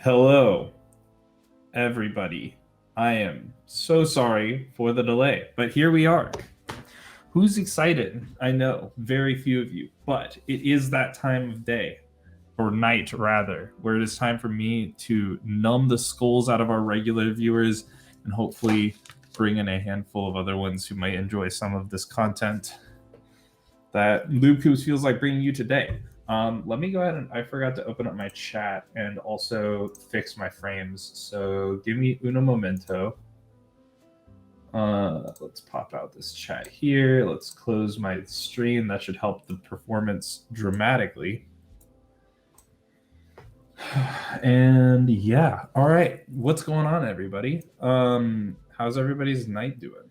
Hello, everybody. I am so sorry for the delay, but here we are. Who's excited? I know, very few of you, but it is that time of day, or night rather, where it is time for me to numb the skulls out of our regular viewers and hopefully bring in a handful of other ones who might enjoy some of this content that Loobcoobs feels like bringing you today. Let me go ahead and I forgot to open up my chat and also fix my frames. So give me uno momento. Let's pop out this chat here. Let's close my stream. That should help the performance dramatically. And yeah, all right. What's going on, everybody? How's everybody's night doing?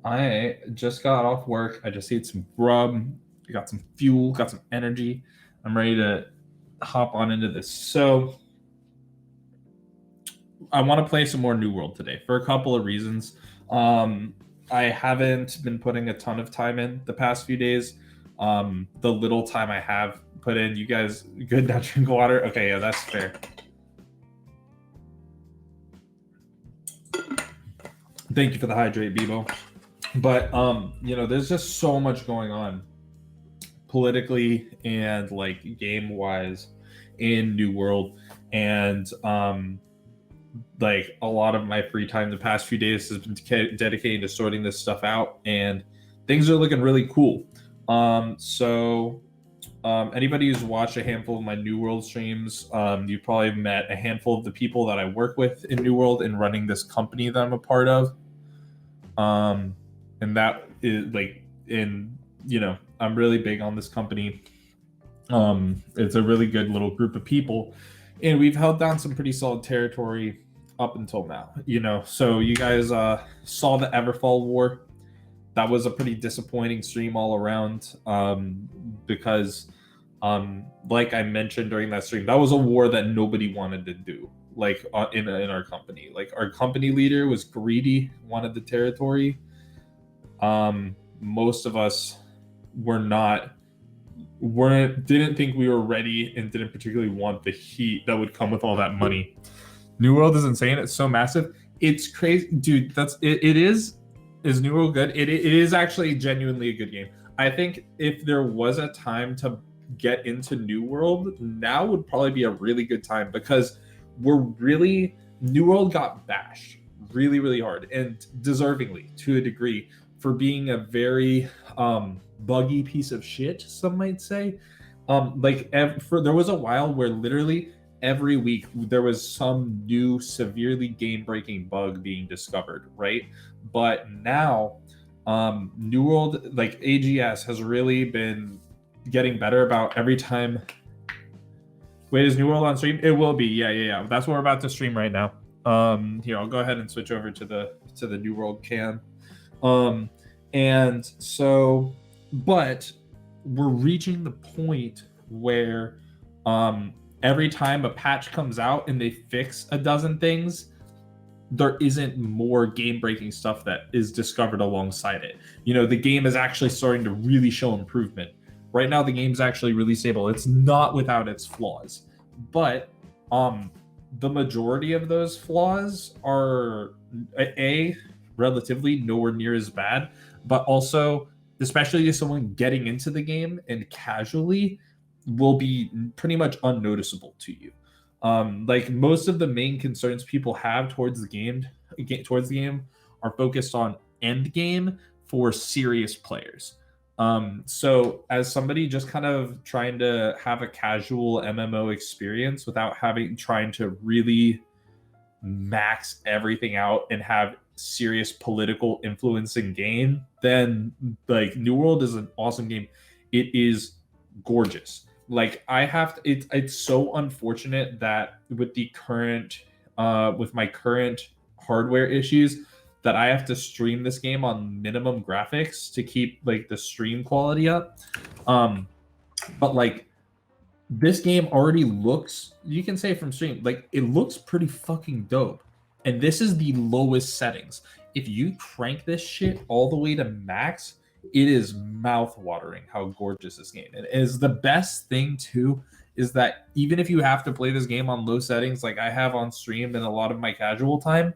I just got off work. I just ate some grub. I got some fuel, got some energy. I'm ready to hop on into this. So I want to play some more New World today for a couple of reasons. I haven't been putting a ton of time in the past few days. The little time I have put in, you guys good now? Drink water? Okay, yeah, that's fair. Thank you for the hydrate, Bebo. But there's just so much going on politically and like game wise in New World, and like a lot of my free time the past few days has been dedicated to sorting this stuff out, and things are looking really cool. Anybody who's watched a handful of my New World streams, you've probably met a handful of the people that I work with in New World in running this company that I'm a part of. And that is like, I'm really big on this company. It's a really good little group of people, and we've held down some pretty solid territory up until now. So you guys saw the Everfall War. That was a pretty disappointing stream all around, because like I mentioned during that stream, that was a war that nobody wanted to do. Like in our company, like our company leader was greedy, wanted the territory. Most of us didn't think we were ready and didn't particularly want the heat that would come with all that money. New World is insane. It's so massive. It's crazy, dude. It is. Is New World good? It is actually genuinely a good game. I think if there was a time to get into New World, now would probably be a really good time, because New World got bashed really, really hard, and deservingly to a degree, for being a very buggy piece of shit, some might say. There was a while where literally every week there was some new severely game-breaking bug being discovered, right? But now New World, like AGS, has really been getting better about every time. Wait, is New World on stream? It will be. Yeah. That's what we're about to stream right now. Here, I'll go ahead and switch over to the New World cam. And so, but we're reaching the point where every time a patch comes out and they fix a dozen things, there isn't more game-breaking stuff that is discovered alongside it. The game is actually starting to really show improvement. Right now, the game's actually really stable. It's not without its flaws, but the majority of those flaws are relatively nowhere near as bad, but also, especially to someone getting into the game and casually, will be pretty much unnoticeable to you. Like most of the main concerns people have towards the game are focused on end game for serious players. So as somebody just kind of trying to have a casual MMO experience without trying to really max everything out and have serious political influence in game, then like New World is an awesome game. It is gorgeous. Like it's so unfortunate that with my current hardware issues, that I have to stream this game on minimum graphics to keep like the stream quality up. But like this game already looks, you can say from stream, like it looks pretty fucking dope. And this is the lowest settings. If you crank this shit all the way to max, It is mouth-watering how gorgeous this game is. The best thing too is that even if you have to play this game on low settings, like I have on stream and a lot of my casual time,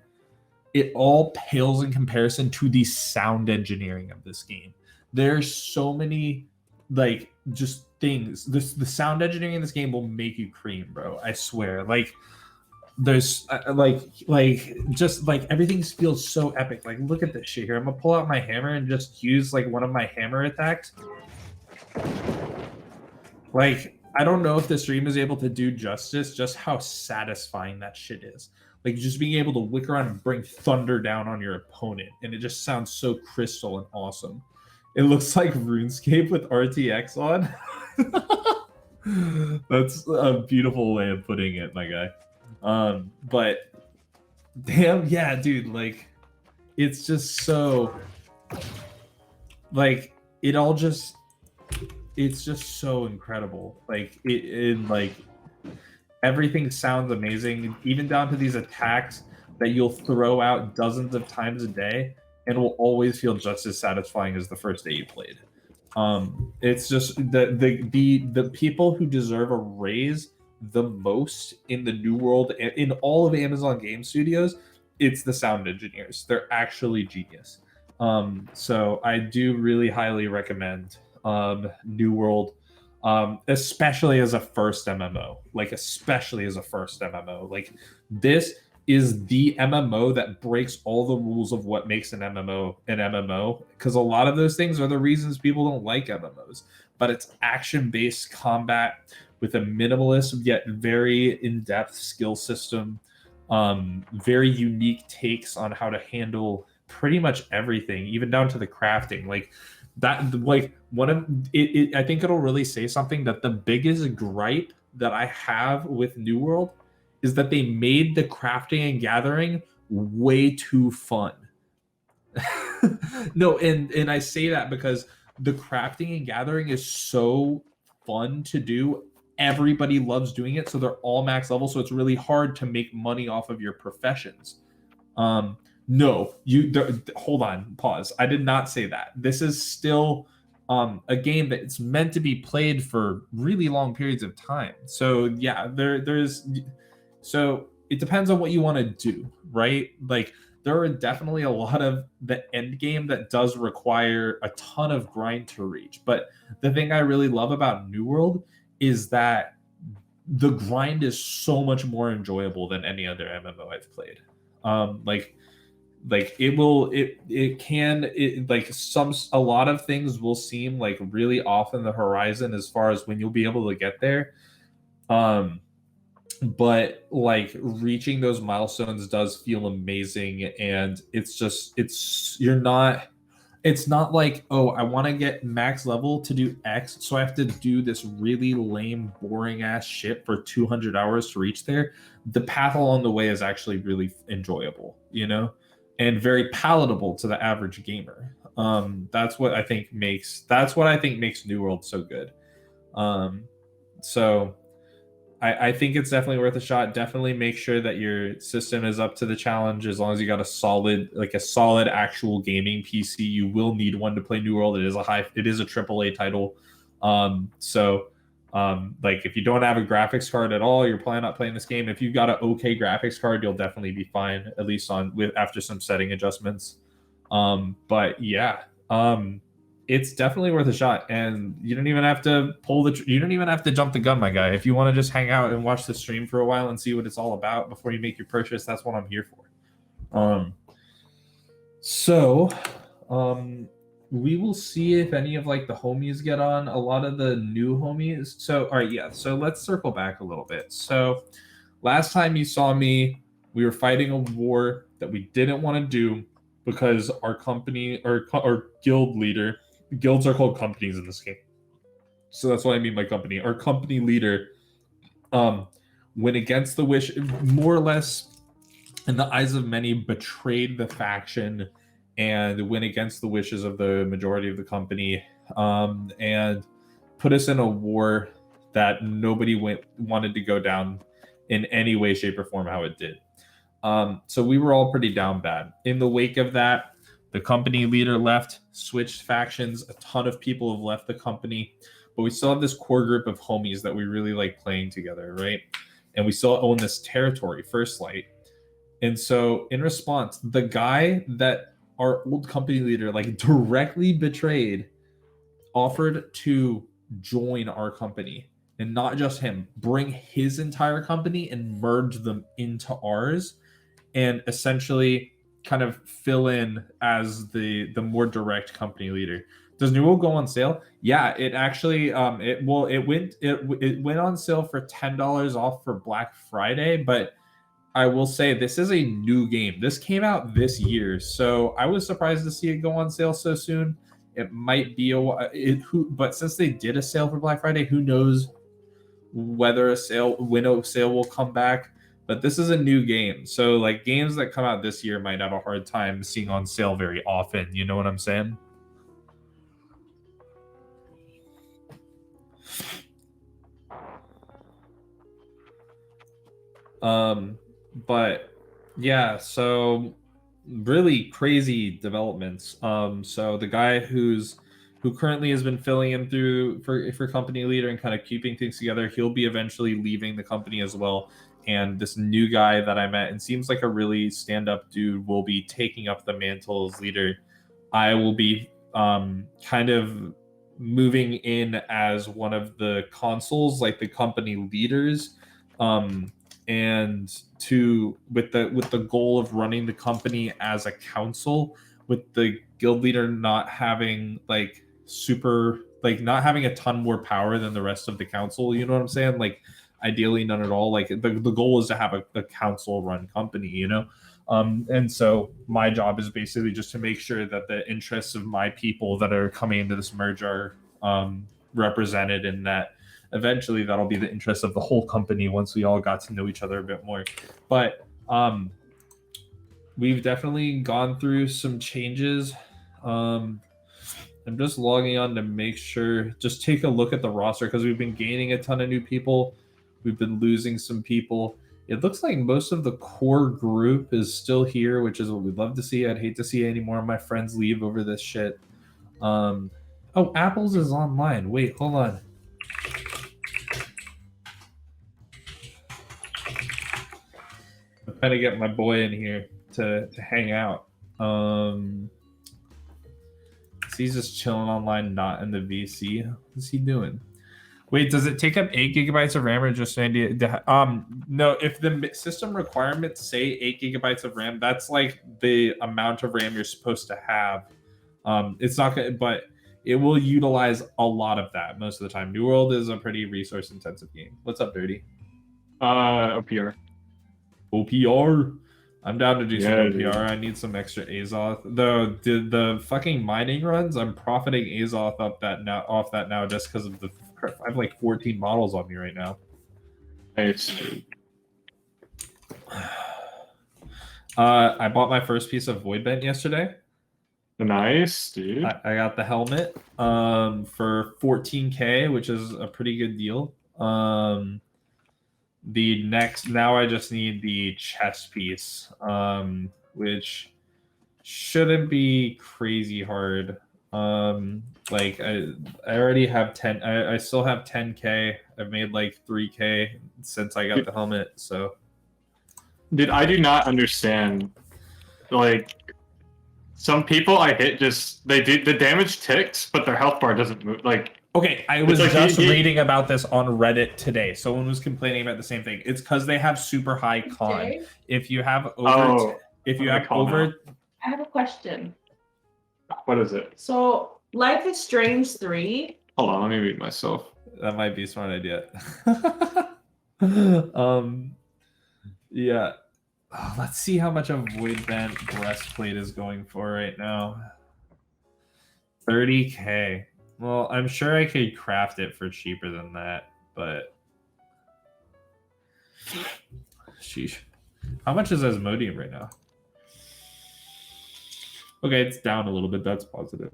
it all pales in comparison to the sound engineering of this game. There's so many like just things. The sound engineering in this game will make you cream, bro. I swear. Like there's just like everything feels so epic. Like look at this shit here. I'm gonna pull out my hammer and just use like one of my hammer attacks. Like I don't know if the stream is able to do justice just how satisfying that shit is. Like just being able to whick around and bring thunder down on your opponent, and it just sounds so crystal and awesome. It looks like RuneScape with RTX on. That's a beautiful way of putting it, my guy. But damn, yeah, dude, like it's just so like it's just so incredible. Like it like everything sounds amazing, even down to these attacks that you'll throw out dozens of times a day and will always feel just as satisfying as the first day you played. It's just the people who deserve a raise the most in the New World, in all of Amazon Game Studios, it's the sound engineers. They're actually genius. So I do really highly recommend New World, especially as a first MMO. Like especially as a first MMO. Like this is the MMO that breaks all the rules of what makes an MMO, because a lot of those things are the reasons people don't like MMOs. But it's action-based combat with a minimalist yet very in-depth skill system, very unique takes on how to handle pretty much everything, even down to the crafting. Like that, like one of it, I think it'll really say something that the biggest gripe that I have with New World is that they made the crafting and gathering way too fun. No, and I say that because the crafting and gathering is so fun to do. Everybody loves doing it, so they're all max level, so it's really hard to make money off of your professions. No, hold on, pause. I did not say that. This is still a game that's meant to be played for really long periods of time. So yeah, so it depends on what you want to do, right? Like there are definitely a lot of the end game that does require a ton of grind to reach. But the thing I really love about New World is that the grind is so much more enjoyable than any other MMO I've played. Like a lot of things will seem like really off in the horizon as far as when you'll be able to get there. But like reaching those milestones does feel amazing, and it's not like, oh, I want to get max level to do X, so I have to do this really lame, boring ass shit for 200 hours to reach there. The path along the way is actually really enjoyable, and very palatable to the average gamer. That's what I think makes New World so good. So I think it's definitely worth a shot. Definitely make sure that your system is up to the challenge. As long as you got a solid actual gaming PC, you will need one to play New World. It is a AAA title. Like if you don't have a graphics card at all, you're probably not playing this game. If you've got an okay graphics card, you'll definitely be fine, at least after some setting adjustments. But yeah, it's definitely worth a shot, and you don't even have to you don't even have to jump the gun, my guy. If you want to just hang out and watch the stream for a while and see what it's all about before you make your purchase, that's what I'm here for. We will see if any of like the homies get on. A lot of the new homies. So all right, yeah. So let's circle back a little bit. So last time you saw me, we were fighting a war that we didn't want to do because our company or guild leader. Guilds are called companies in this game, so that's what I mean by company. Our company leader went against the wish, more or less, in the eyes of many, betrayed the faction and went against the wishes of the majority of the company, and put us in a war that nobody wanted to go down in any way, shape, or form how it did. So we were all pretty down bad. In the wake of that, The company leader left, switched factions. A ton of people have left the company, but we still have this core group of homies that we really like playing together, right? And we still own this territory, First Light. And so in response, the guy that our old company leader like directly betrayed offered to join our company, and not just him, bring his entire company and merge them into ours, and essentially kind of fill in as the more direct company leader. Does New World go on sale? Yeah, it actually it went on sale for $10 off for Black Friday, but I will say this is a new game. This came out this year, so I was surprised to see it go on sale so soon. It might be but since they did a sale for Black Friday, who knows whether when a sale will come back. But this is a new game, so like games that come out this year might have a hard time seeing on sale very often. You know what I'm saying? But yeah, so really crazy developments. So the guy who currently has been filling in through for company leader and kind of keeping things together, he'll be eventually leaving the company as well. And this new guy that I met and seems like a really stand-up dude will be taking up the mantle as leader. I will be kind of moving in as one of the consuls, like the company leaders. And with the goal of running the company as a council, with the guild leader not having not having a ton more power than the rest of the council. You know what I'm saying? Like ideally none at all. Like the goal is to have a council run company, you know. And so my job is basically just to make sure that the interests of my people that are coming into this merge are represented, and that eventually that'll be the interest of the whole company once we all got to know each other a bit more. But we've definitely gone through some changes. I'm just logging on to make sure, just take a look at the roster, because we've been gaining a ton of new people. We've been losing some people. It looks like most of the core group is still here, which is what we'd love to see. I'd hate to see any more of my friends leave over this shit. Oh, Apples is online. Wait, hold on. I'm trying to get my boy in here to hang out. He's just chilling online, not in the VC. What's he doing? Wait, does it take up 8 gigabytes of RAM or just 90? No, if the system requirements say 8 gigabytes of RAM, that's like the amount of RAM you're supposed to have. It's not gonna, but it will utilize a lot of that most of the time. New World is a pretty resource intensive game. What's up, Dirty? OPR. OPR. I'm down to do some OPR. Dude. I need some extra Azoth. Though the fucking mining runs, I'm profiting Azoth off that now just because of the. I have like 14 models on me right now. Nice. I bought my first piece of Void Bent yesterday. Nice, dude. I got the helmet for 14K, which is a pretty good deal. Now I just need the chest piece, which shouldn't be crazy hard. Like I already have 10. I still have 10K. I've made like 3K since I got the helmet. So, dude, I do not understand. Like, some people I hit they do the damage ticks, but their health bar doesn't move. Like, okay, I was like just reading about this on Reddit today. Someone was complaining about the same thing. It's because they have super high con. Okay. If you have over, I have a question. What is it? So, Life is Strange 3. Hold on, let me read myself. That might be a smart idea. Yeah. Oh, let's see how much a Void Bent breastplate is going for right now. 30K. Well, I'm sure I could craft it for cheaper than that, but sheesh. How much is Asmodeum right now? Okay, it's down a little bit. That's positive.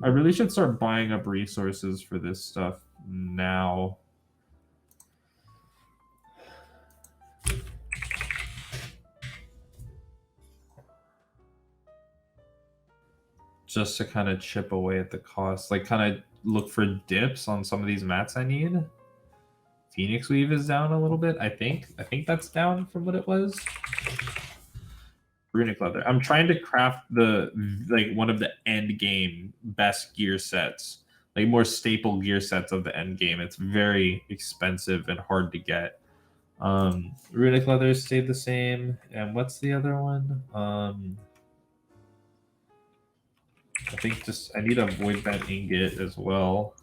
I really should start buying up resources for this stuff now. just to kind of chip away at the cost. Like, kind of look for dips on some of these mats I need. Phoenix Weave is down a little bit, I think. I think that's down from what it was. Runic Leather. I'm trying to craft one of the end game best gear sets. Like more staple gear sets of the end game. It's very expensive and hard to get. Runic Leather stayed the same. And what's the other one? I think I need a Void Bat Ingot as well.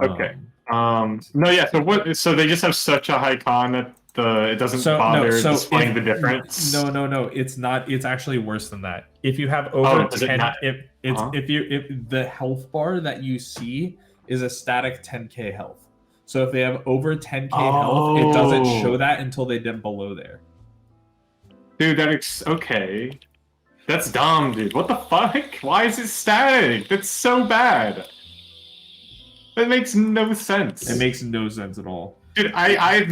Okay. No, yeah. So they just have such a high con that it doesn't bother displaying the difference. No. It's not. It's actually worse than that. If you have over 10, if the health bar that you see is a static 10k health. So if they have over 10k health, it doesn't show that until they dip below there. Dude, okay. That's dumb, dude. What the fuck? Why is it static? That's so bad. That makes no sense. It makes no sense at all. Dude, I've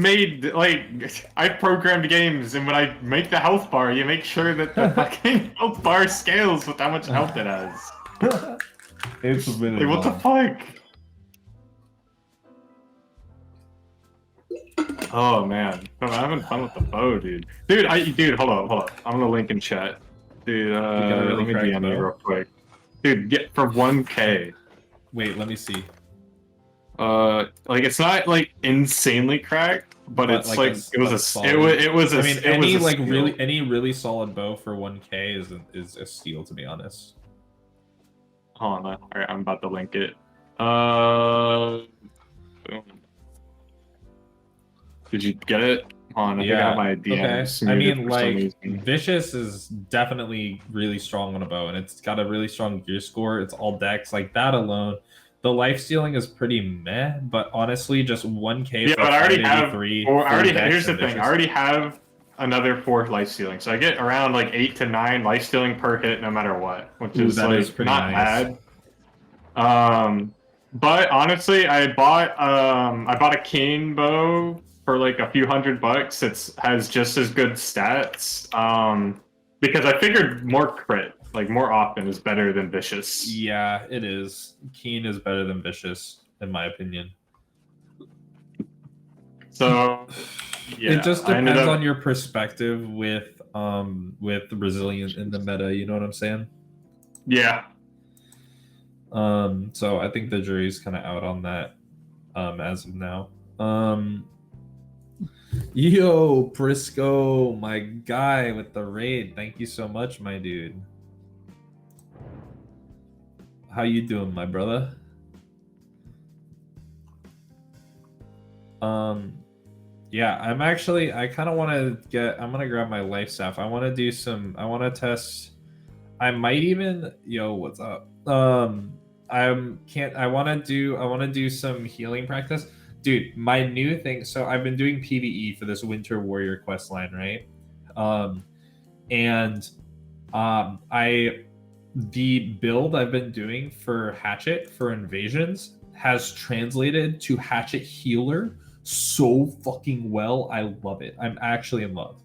programmed games, and when I make the health bar, you make sure that the fucking health bar scales with how much health it has. It's really what the fuck? Oh man, I'm having fun with the bow, dude. Dude, hold on. I'm gonna link in chat. Dude, let me DM you real quick. Dude, get for 1k. Wait, let me see. Like it's not like insanely cracked, but it's like it was a. I mean, any really solid bow for 1k is a steal, to be honest. Hold on, alright, I'm about to link it. Boom. Did you get it? I think I have my DMs. Okay. I mean, like, Vicious is definitely really strong on a bow, and it's got a really strong gear score. It's all dex. Like, that alone. The life stealing is pretty meh, but honestly, just 1k yeah, for but I already have. Here's the thing. Vicious. I already have another 4 life stealing, so I get around like 8 to 9 life stealing per hit, no matter what, which is like not nice. bad. But honestly, I bought a Keen bow for like a few $100. It has just as good stats. Because I figured more crit, like more often, is better than Vicious. Yeah, it is. Keen is better than Vicious, in my opinion. So yeah, it just depends on your perspective with Resilient in the meta. You know what I'm saying? Yeah. So I think the jury's kind of out on that as of now. Yo, Briscoe, my guy with the raid. Thank you so much, my dude. How you doing, my brother? Yeah, I kind of want to I'm gonna grab my life staff. I want to test. I might even, what's up? I want to do some healing practice. Dude, my new thing, so I've been doing PvE for this Winter Warrior quest line, right? The build I've been doing for Hatchet for invasions has translated to Hatchet Healer so fucking well. I love it. I'm actually in love.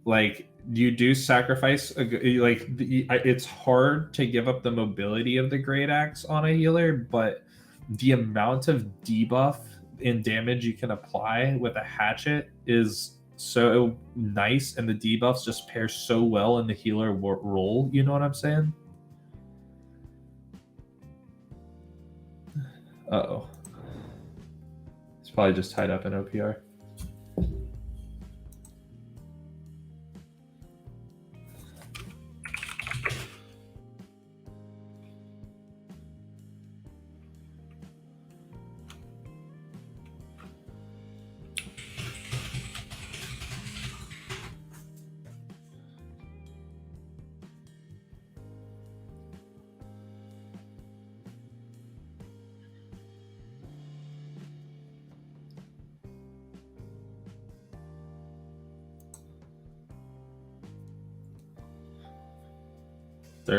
Like, you do sacrifice it's hard to give up the mobility of the Great Axe on a healer, but the amount of debuff and damage you can apply with a hatchet is so nice, and the debuffs just pair so well in the healer role. You know what I'm saying? Uh-oh. It's probably just tied up in OPR.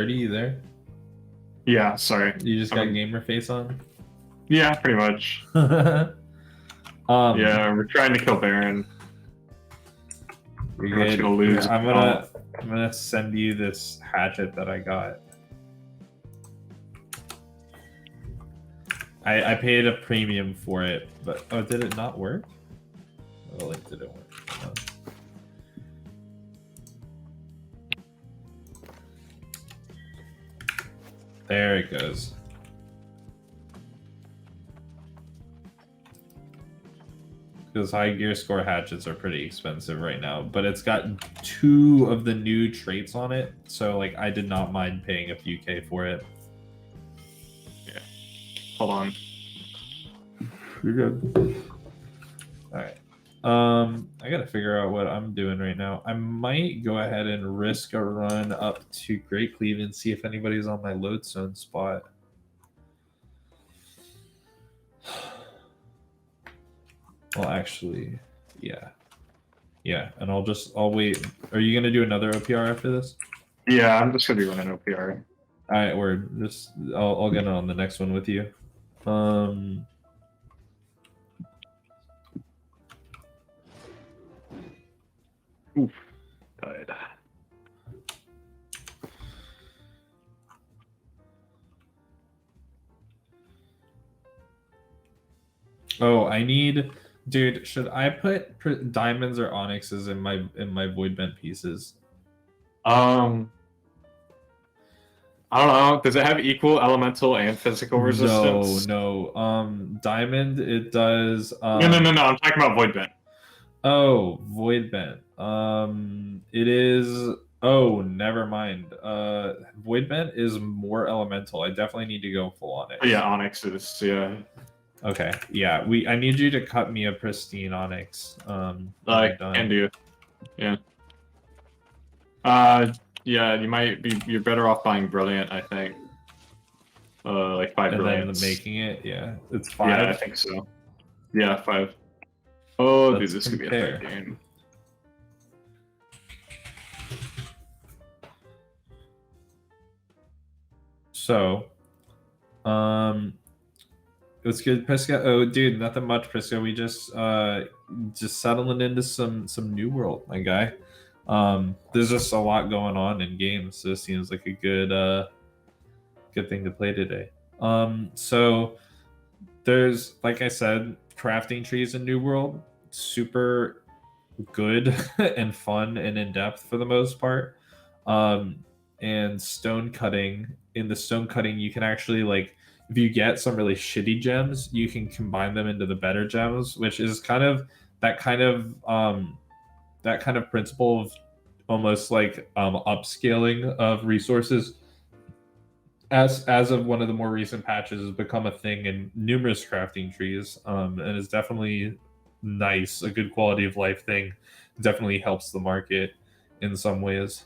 You there? Yeah, sorry. You just got gamer face on? Yeah, pretty much. Yeah, we're trying to kill Baron. You're Pretty much good. gonna lose. Here, I'm gonna send you this hatchet that I got. I paid a premium for it, but oh, did it not work? Oh, the link didn't work. Oh. There it goes. Because high gear score hatchets are pretty expensive right now, but it's got 2 of the new traits on it, so like I did not mind paying a few K for it. Yeah. Hold on. You're good. All right. I gotta figure out what I'm doing right now. I might go ahead and risk a run up to Great Cleave and see if anybody's on my lodestone spot. Well, actually, yeah. Yeah, and I'll wait. Are you gonna do another OPR after this? Yeah, I'm just gonna be running OPR. All right, word. Just I'll get on the next one with you. Oof. Died. Oh, I need, dude. Should I put diamonds or onyxes in my void bent pieces? I don't know. Does it have equal elemental and physical resistance? No. Diamond. It does. No. I'm talking about void bent. Oh, void bent. It is. Oh, never mind. Void bent is more elemental. I definitely need to go full on it. Oh, yeah, onyx is Okay. Yeah. I need you to cut me a pristine onyx. can do. Yeah. Yeah. You're better off buying brilliant, I think. Like 5 and brilliants. then making it. Yeah. It's 5. Yeah, I think so. Yeah, 5. Oh, Let's dude, this could be a compare. third game. So, it's good, Prisca. Oh, dude, nothing much, Prisca. We just settling into some new world, my guy. There's just a lot going on in games, so it seems like a good thing to play today. So there's, like I said, crafting trees in New World, super good and fun and in depth for the most part. And stone cutting. In the stone cutting, you can actually, like, if you get some really shitty gems, you can combine them into the better gems, which is kind of that kind of principle of almost like upscaling of resources. As of one of the more recent patches, has become a thing in numerous crafting trees, and is definitely nice, a good quality of life thing. Definitely helps the market in some ways.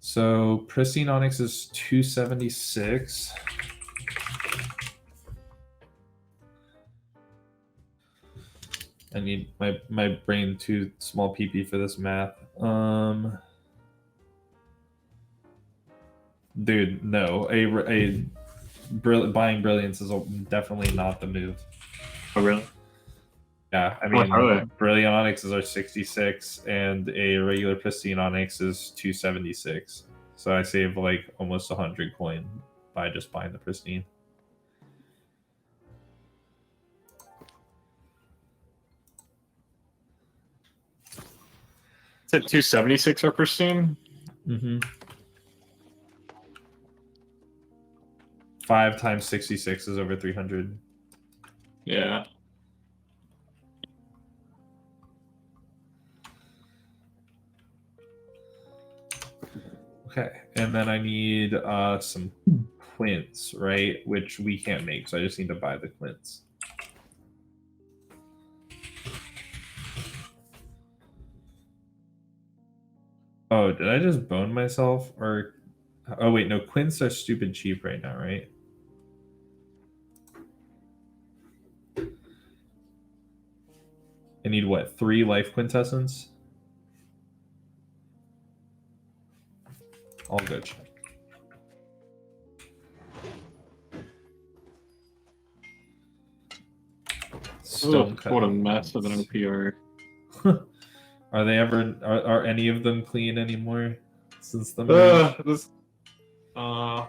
So pristine onyx is 276. I need my brain too small PP for this math. Dude, no. Buying brilliance is definitely not the move. Oh, really? Yeah, I mean, brilliant onyxes are 66, and a regular pristine onyx is 276. So I save like almost 100 coin by just buying the pristine. Is it 276 or pristine? Mm-hmm. 5 times 66 is over 300. Yeah. Okay, and then I need some quints, right? Which we can't make, so I just need to buy the quints. Oh, did I just bone myself? Or oh wait, no, quints are stupid cheap right now, right? I need what, 3 life quintessence? I'll go check. What a mess of an OPR. Are they ever? Are any of them clean anymore? Since the merge?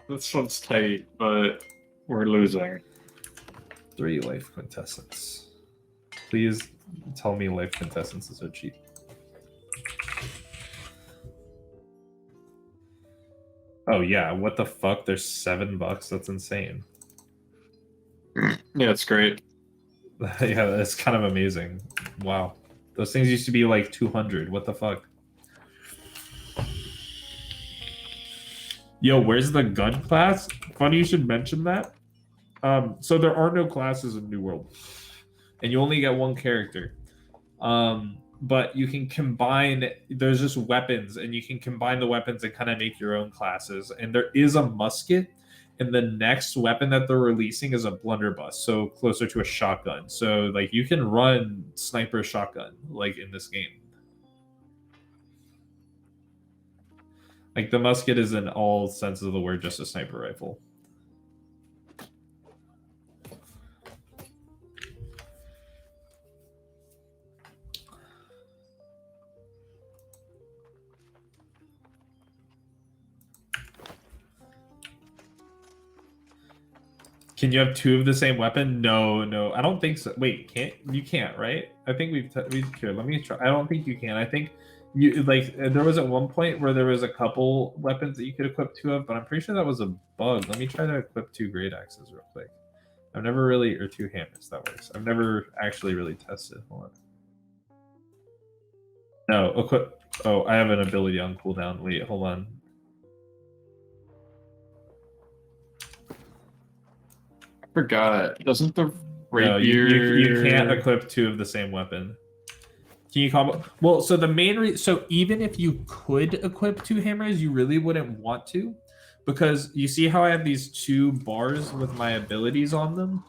This one's tight, but we're losing. 3 life quintessence. Please tell me life quintessences are cheap. Oh yeah, what the fuck? There's $7. That's insane. Yeah, it's great. Yeah, that's kind of amazing. Wow. Those things used to be like 200. What the fuck? Yo, where's the gun class? Funny you should mention that. So there are no classes in New World, and you only get one character. But you can combine. There's just weapons, and you can combine the weapons and kind of make your own classes. And there is a musket, and the next weapon that they're releasing is a blunderbuss, so closer to a shotgun. So like you can run sniper shotgun like in this game. Like the musket is in all senses of the word just a sniper rifle. Can you have 2 of the same weapon? No, I don't think so. Wait, can't, right? I think we've here. Let me try. I don't think you can. I think you like there was at one point where there was a couple weapons that you could equip 2 of, but I'm pretty sure that was a bug. Let me try to equip 2 great axes real quick. I've never really, or 2 hammers, that works. I've never actually really tested. Hold on. No, equip. Oh, I have an ability on cooldown. Wait, hold on. Forgot. Doesn't the rapier... No, you can't equip 2 of the same weapon. Can you combo? Well, so the main so even if you could equip 2 hammers, you really wouldn't want to, because you see how I have these 2 bars with my abilities on them.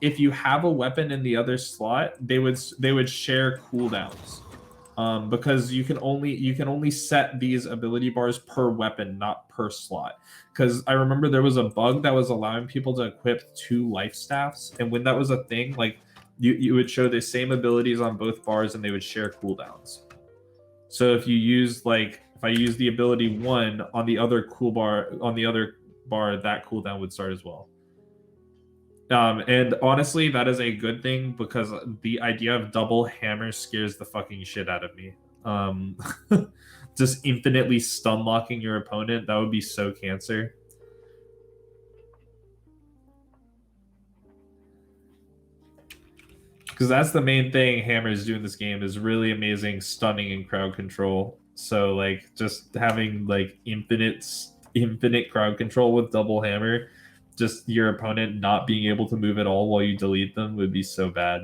If you have a weapon in the other slot, they would share cooldowns, because you can only set these ability bars per weapon, not per slot. Because I remember there was a bug that was allowing people to equip 2 life staffs, and when that was a thing, like you would show the same abilities on both bars, and they would share cooldowns. So if you use if I use the ability 1 on the other bar, that cooldown would start as well. And honestly, that is a good thing, because the idea of double hammer scares the fucking shit out of me. Just infinitely stun locking your opponent, that would be so cancer. Because that's the main thing hammers do in this game, is really amazing stunning and crowd control. So like just having like infinite crowd control with double hammer, just your opponent not being able to move at all while you delete them would be so bad.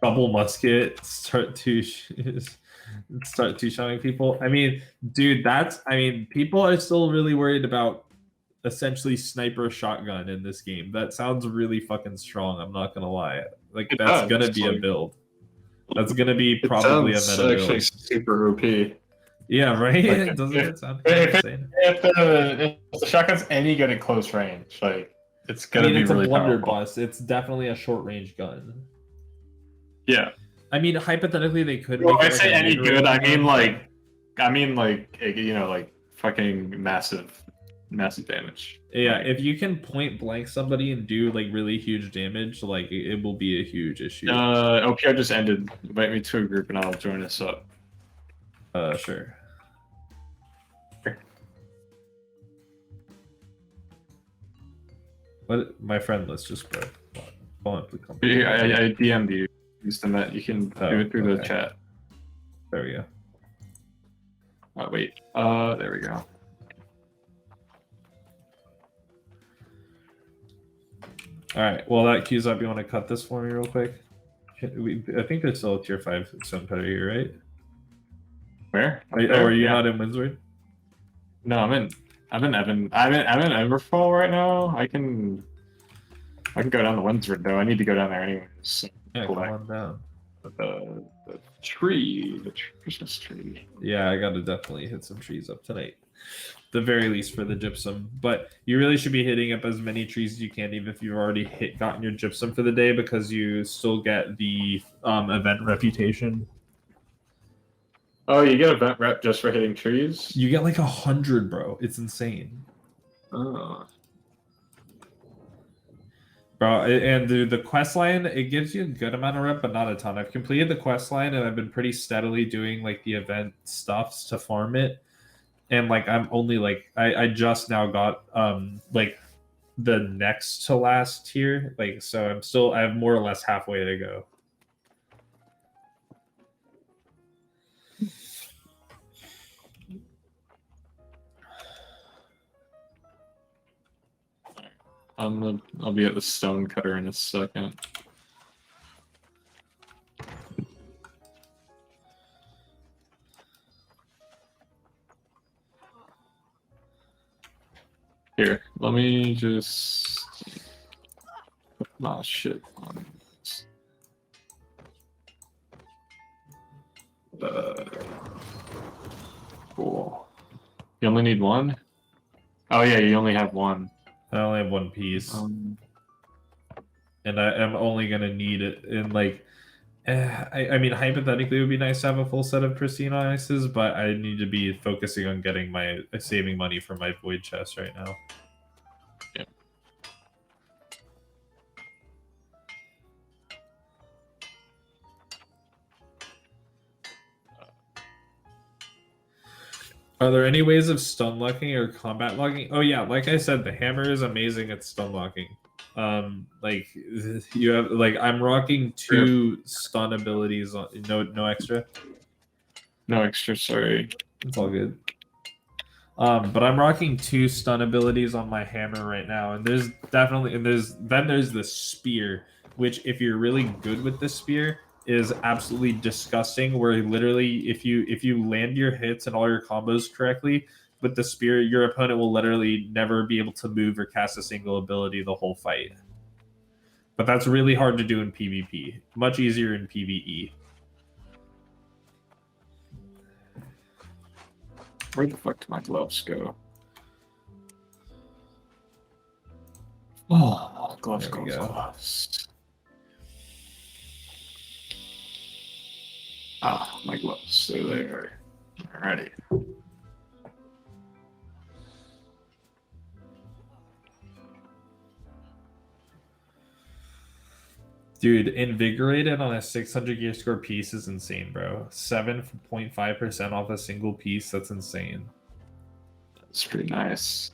Double musket, start two-shotting people. I mean, dude, people are still really worried about essentially sniper shotgun in this game. That sounds really fucking strong, I'm not gonna lie. Like that's gonna be a build. That's gonna be probably a meta build. Actually super OP. Yeah, right? Like, Doesn't it sound insane? If the shotgun's any good at close range, like it's gonna be really powerful. It's a blunderbuss. It's definitely a short range gun. Yeah. I mean, hypothetically, they could. Well, if I say any good, I mean like you know, like fucking massive damage. Yeah, if you can point blank somebody and do like really huge damage, like it will be a huge issue. OPR just ended. Invite me to a group and I'll join us up. Sure. What? My friend list just broke. I DM'd you. That you can do it through the chat. There we go. Oh wait. There we go. All right. Well, that queues up. You want to cut this for me real quick? I think there's still a tier 5 stone cutter here, right? Where? Are you not in Windsward? No, I'm in Everfall right now. I can go down to Windsward though. I need to go down there anyways. So yeah, come on down. the tree, the Christmas tree. Yeah, I gotta definitely hit some trees up tonight. The very least for the gypsum, but you really should be hitting up as many trees as you can, even if you've already gotten your gypsum for the day, because you still get the event reputation. Oh, you get event rep just for hitting trees? You get like 100, bro. It's insane. Oh. Bro, and the quest line, it gives you a good amount of rep, but not a ton. I've completed the quest line, and I've been pretty steadily doing like the event stuffs to farm it. And like I'm only like I just now got like the next to last tier. Like so I have more or less halfway to go. I'll be at the stone cutter in a second. Here, let me just put my shit on. Cool. You only need one? Oh yeah, you only have one. I only have one piece. And I am only gonna need it in like I mean hypothetically it would be nice to have a full set of pristine onyxes, but I need to be focusing on getting my saving money for my void chest right now. Yeah. Are there any ways of stun locking or combat locking? Oh yeah, like I said, the hammer is amazing at stun locking. Like you have like I'm rocking 2 stun abilities on no extra. No extra, sorry. It's all good. But I'm rocking 2 stun abilities on my hammer right now, and there's the spear, which if you're really good with the spear is absolutely disgusting. Where literally if you land your hits and all your combos correctly with the spear, your opponent will literally never be able to move or cast a single ability the whole fight. But that's really hard to do in PvP. Much easier in PvE. Where the fuck did my gloves go? Oh, gloves, There we gloves, go. gloves. Ah, my gloves. They're there. Alrighty. Dude, invigorated on a 600 gear score piece is insane, bro. 7.5% off a single piece. That's insane. That's pretty nice.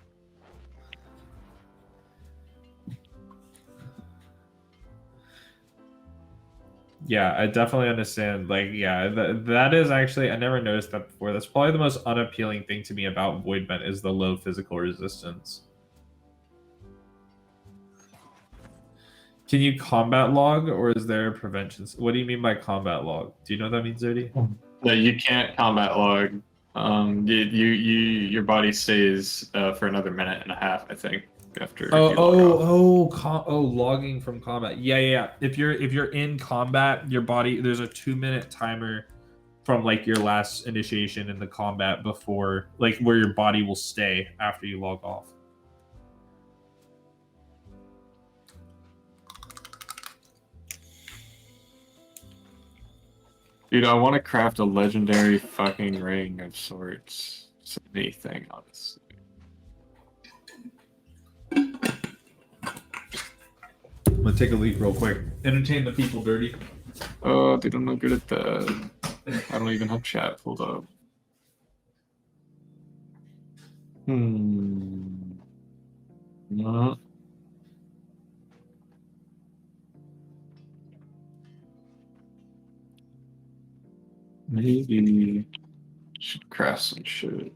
Yeah, I definitely understand. Like, yeah, that is actually, I never noticed that before. That's probably the most unappealing thing to me about Void Vent is the low physical resistance. Can you combat log, or is there a prevention? What do you mean by combat log? Do you know what that means, Zerdy? No, you can't combat log. Your body stays for another minute and a half, I think, after. you log off. Logging from combat. Yeah. If you're in combat, your body there's a 2-minute timer from like your last initiation in the combat before like where your body will stay after you log off. Dude, I want to craft a legendary fucking ring of sorts. It's anything, honestly. I'm gonna take a leak real quick. Entertain the people, Dirty. Oh, dude, I'm not good at that. I don't even have chat pulled up. No. Maybe should craft some shit.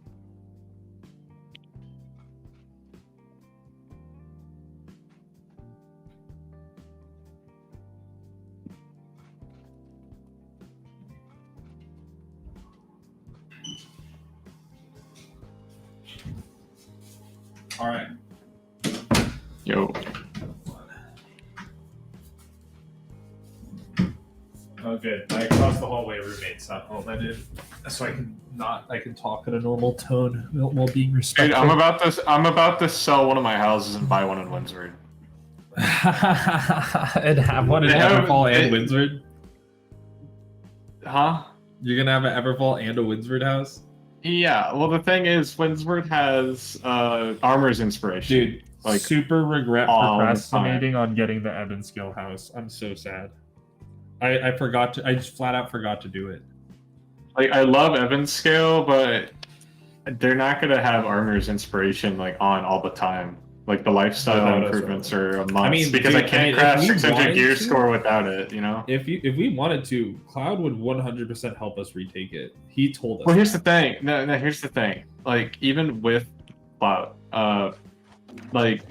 All right. Yo. Oh, good. My across the hallway roommate's not home. I did, so I can talk in a normal tone while being respectful. Dude, I'm about to sell one of my houses and buy one in Windsor. And have one in Everfall and Windsor. Huh? You're gonna have an Everfall and a Windsor house? Yeah. Well, the thing is, Windsor has Armor's Inspiration. Dude, like, super regret procrastinating on getting the Evanskill house. I'm so sad. I forgot to. I just flat out forgot to do it. Like, I love Evanskill, but they're not gonna have Armor's Inspiration like on all the time. Like the lifestyle improvements are a must. Because I can't craft 600 gear score without it. You know. If we wanted to, Cloud would 100% help us retake it. He told us. Well, here's the thing. No, here's the thing. Like, even with Cloud, like,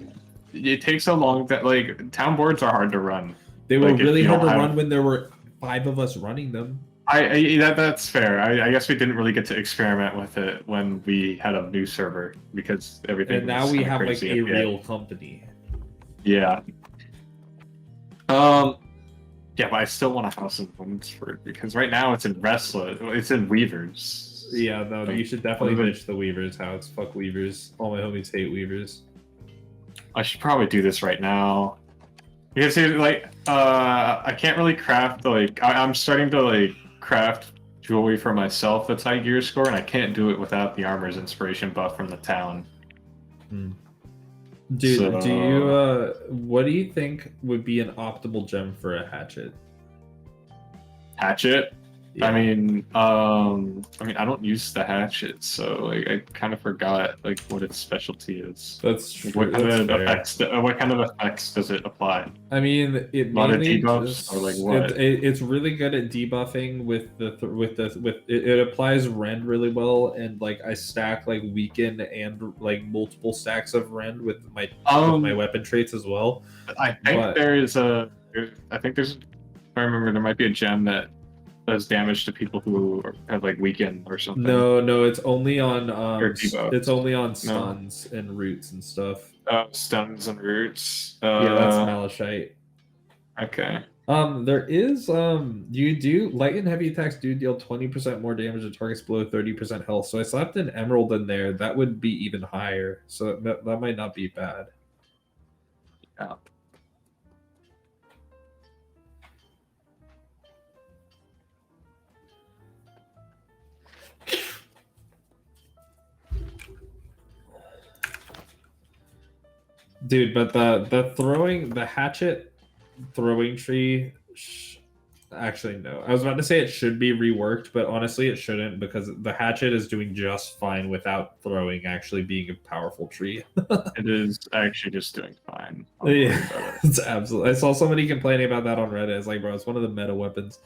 it takes so long that like town boards are hard to run. They were really hard to run when there were 5 of us running them. That's fair. I guess we didn't really get to experiment with it when we had a new server because everything. And now we have like a real company. Yeah. Yeah, but I still want a house in Windsford because right now it's in Wrestler. It's in Weavers. Yeah, no, you should definitely ditch the Weavers house. Fuck Weavers. All my homies hate Weavers. I should probably do this right now. Because like, I can't really craft like I'm starting to like craft jewelry for myself that's high gear score, and I can't do it without the Armor's Inspiration buff from the town. Dude, so, do you what do you think would be an optimal gem for a hatchet? Hatchet? Yeah. I mean, I don't use the hatchet, so like I kind of forgot like what its specialty is. That's true. What kind of effects does it apply? I mean, it mainly debuffs or like what? It's really good at debuffing with it applies rend really well, and like I stack like weaken and like multiple stacks of rend with my weapon traits as well. I think there's if I remember, there might be a gem that does damage to people who have like weaken or something. No, it's only on stuns and roots and stuff. Stuns and roots. Yeah, that's Malachite. Okay. There is you do light and heavy attacks do deal 20% more damage to targets below 30% health. So I slapped an emerald in there. That would be even higher. So that might not be bad. Yeah. Dude, but the hatchet throwing tree, actually no. I was about to say it should be reworked, but honestly it shouldn't, because the hatchet is doing just fine without throwing actually being a powerful tree. It is actually just doing fine. Yeah, it's absolutely. I saw somebody complaining about that on Reddit. It's like, bro, it's one of the meta weapons.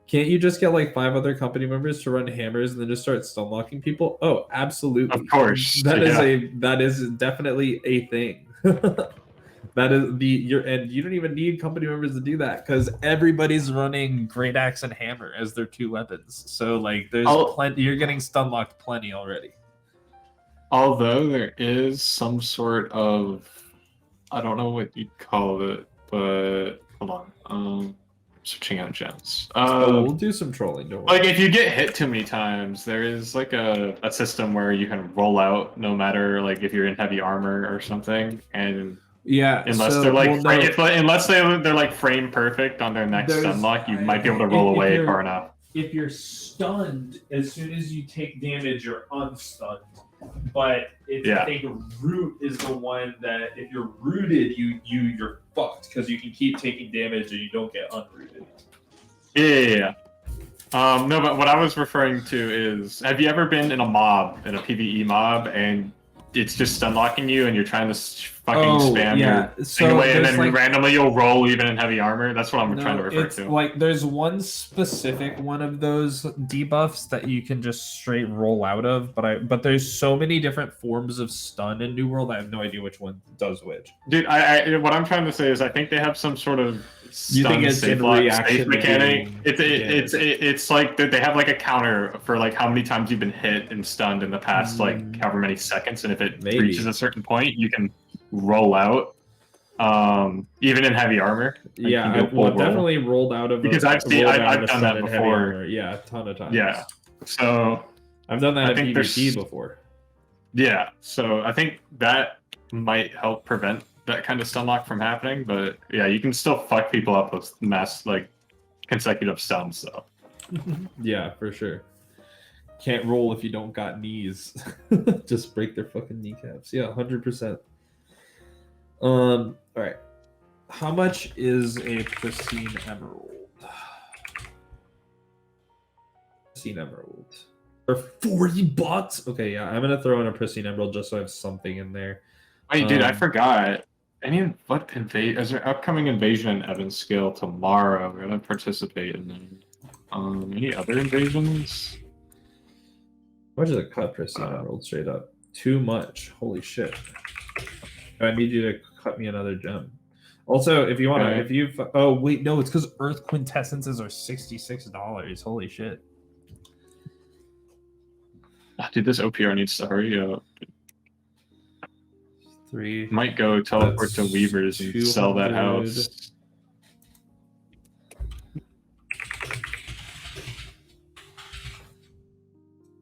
Can't you just get like 5 other company members to run hammers and then just start stun locking people? Oh, absolutely. Of course. That is definitely a thing. That is and you don't even need company members to do that, because everybody's running Great Axe and Hammer as their 2 weapons. So like there's plenty, you're getting stun locked plenty already. Although there is some sort of, I don't know what you'd call it, but hold on. Switching out gems. We'll do some trolling. Don't worry. Like if you get hit too many times, there is like a system where you can roll out no matter like if you're in heavy armor or something, and yeah, unless they're like unless they're like frame perfect on their next stun lock, you might be able to roll away far enough. If you're stunned, as soon as you take damage, you're unstunned. But I think root is the one that if you're rooted, you're fucked, because you can keep taking damage and you don't get unrooted. Yeah. No, but what I was referring to is, have you ever been in a PvE mob, and it's just stun locking you, and you're trying to fucking spam your thing away, and then randomly you'll roll even in heavy armor? That's what I'm trying to refer to. Like there's one specific one of those debuffs that you can just straight roll out of, but there's so many different forms of stun in New World, I have no idea which one does which. Dude, what I'm trying to say is I think they have some sort of you think it's in reaction mechanic. It's like they have like a counter for like how many times you've been hit and stunned in the past like however many seconds, and if it reaches a certain point, you can roll out. even in heavy armor. Like, Yeah, you go I've full roll. definitely rolled out of Because I've rolled out I've a done stun that in heavy before. armor. Yeah, a ton of times. Yeah. So I've done that I in think PvP before. yeah. So I think that might help prevent that kind of stun lock from happening. But yeah, you can still fuck people up with mass like consecutive stuns. So Yeah, for sure. Can't roll if you don't got knees. Just break their fucking kneecaps. Yeah, 100%. All right. How much is a pristine emerald? Pristine emerald. For $40? Okay, yeah, I'm gonna throw in a pristine emerald just so I have something in there. wait, dude, I forgot. What invade? Is there upcoming invasion in Evansville tomorrow? We're gonna participate in them. Any other invasions? How much is a cut pristine emerald straight up? Too much. Holy shit. I need you to cut me another gem. Also, if you want to, Okay. if you've, oh wait, no, it's because Earth quintessences are $66. Holy shit. Dude, this OPR needs to hurry up. 3. Might go teleport to That's Weavers and sell that 200. house.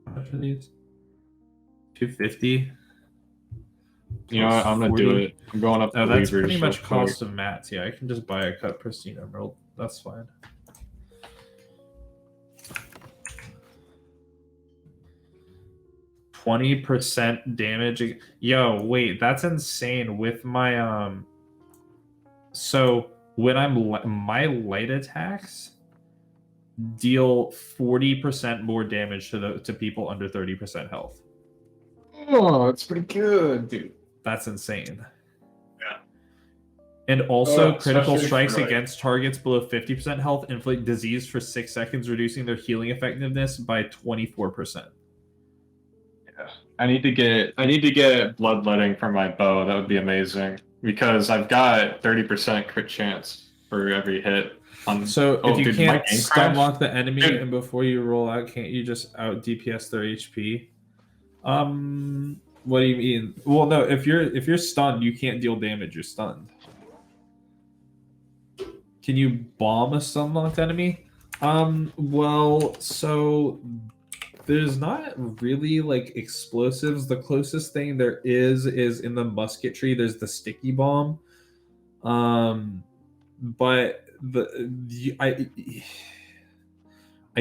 How much are these? 250. You know what? I'm gonna do it. I'm going up to Oh, that's Weavers. pretty much real quick. cost of mats. Yeah, I can just buy a cut pristine emerald. That's fine. %20 damage. Yo, wait, that's insane. With my so when my light attacks deal 40% more damage to people under 30% health. Oh, that's pretty good, dude. That's insane. Yeah. And also, critical especially strikes for, like- against targets below 50% health inflict disease for 6 seconds, reducing their healing effectiveness by 24%. Yeah. I need to get bloodletting for my bow. That would be amazing. Because I've got 30% crit chance for every hit. So if you dude, can't my game stun crashed? lock the enemy Dude. and before you roll out, can't you just out DPS their HP? What do you mean? Well, no, if you're stunned, you can't deal damage. You're stunned. Can you bomb a stun locked enemy? Well, so there's not really like explosives. The closest thing there is in the musketry. There's the sticky bomb. But I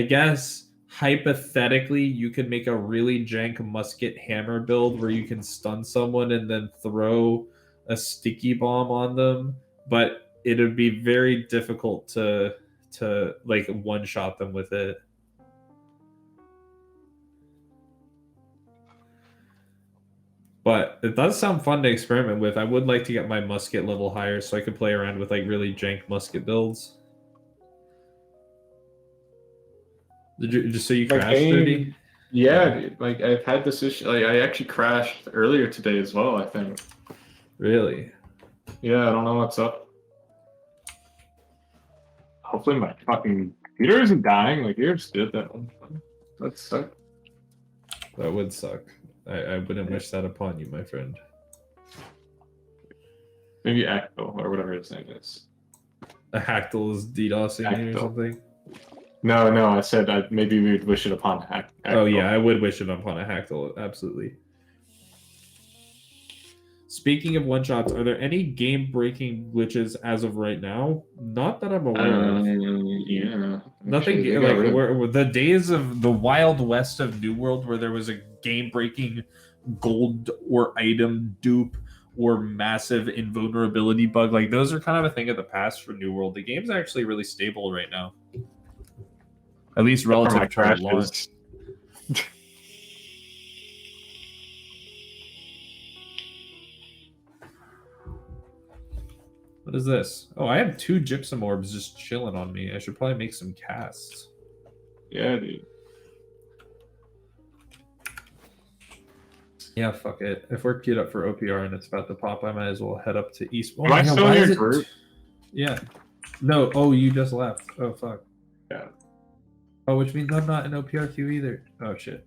guess hypothetically you could make a really jank musket hammer build where you can stun someone and then throw a sticky bomb on them, but it would be very difficult to like one shot them with it. But it does sound fun to experiment with. I would like to get my musket level higher so I could play around with like really jank musket builds. Did you just so you crashed, Rudy? Yeah, dude. Like I've had this issue. Like I actually crashed earlier today as well. I think. Really? Yeah, I don't know what's up. Hopefully my fucking computer isn't dying. Like yours did that one. That sucked. That would suck. I wouldn't wish that upon you, my friend. Maybe Acto or whatever his name is. A Hackle is DDoSing me or Acto. something. No, I said maybe we would wish it upon Acto. Oh yeah, I would wish it upon a Hackle, absolutely. Speaking of one shots, are there any game-breaking glitches as of right now? Not that I'm aware of. Yeah. Nothing Actually, like where the days of the Wild West of New World, where there was a game-breaking gold or item dupe or massive invulnerability bug. Like those are kind of a thing of the past for New World. The game's actually really stable right now, at least relative to launch. What is this? Oh, I have 2 gypsum orbs just chilling on me. I should probably make some casts. Yeah, dude. Yeah, fuck it. If we're queued up for OPR and it's about to pop, I might as well head up to East. Oh Am I still in your group? Yeah. No. Oh, you just left. Oh, fuck. Yeah. Oh, which means I'm not in OPR queue either. Oh, shit.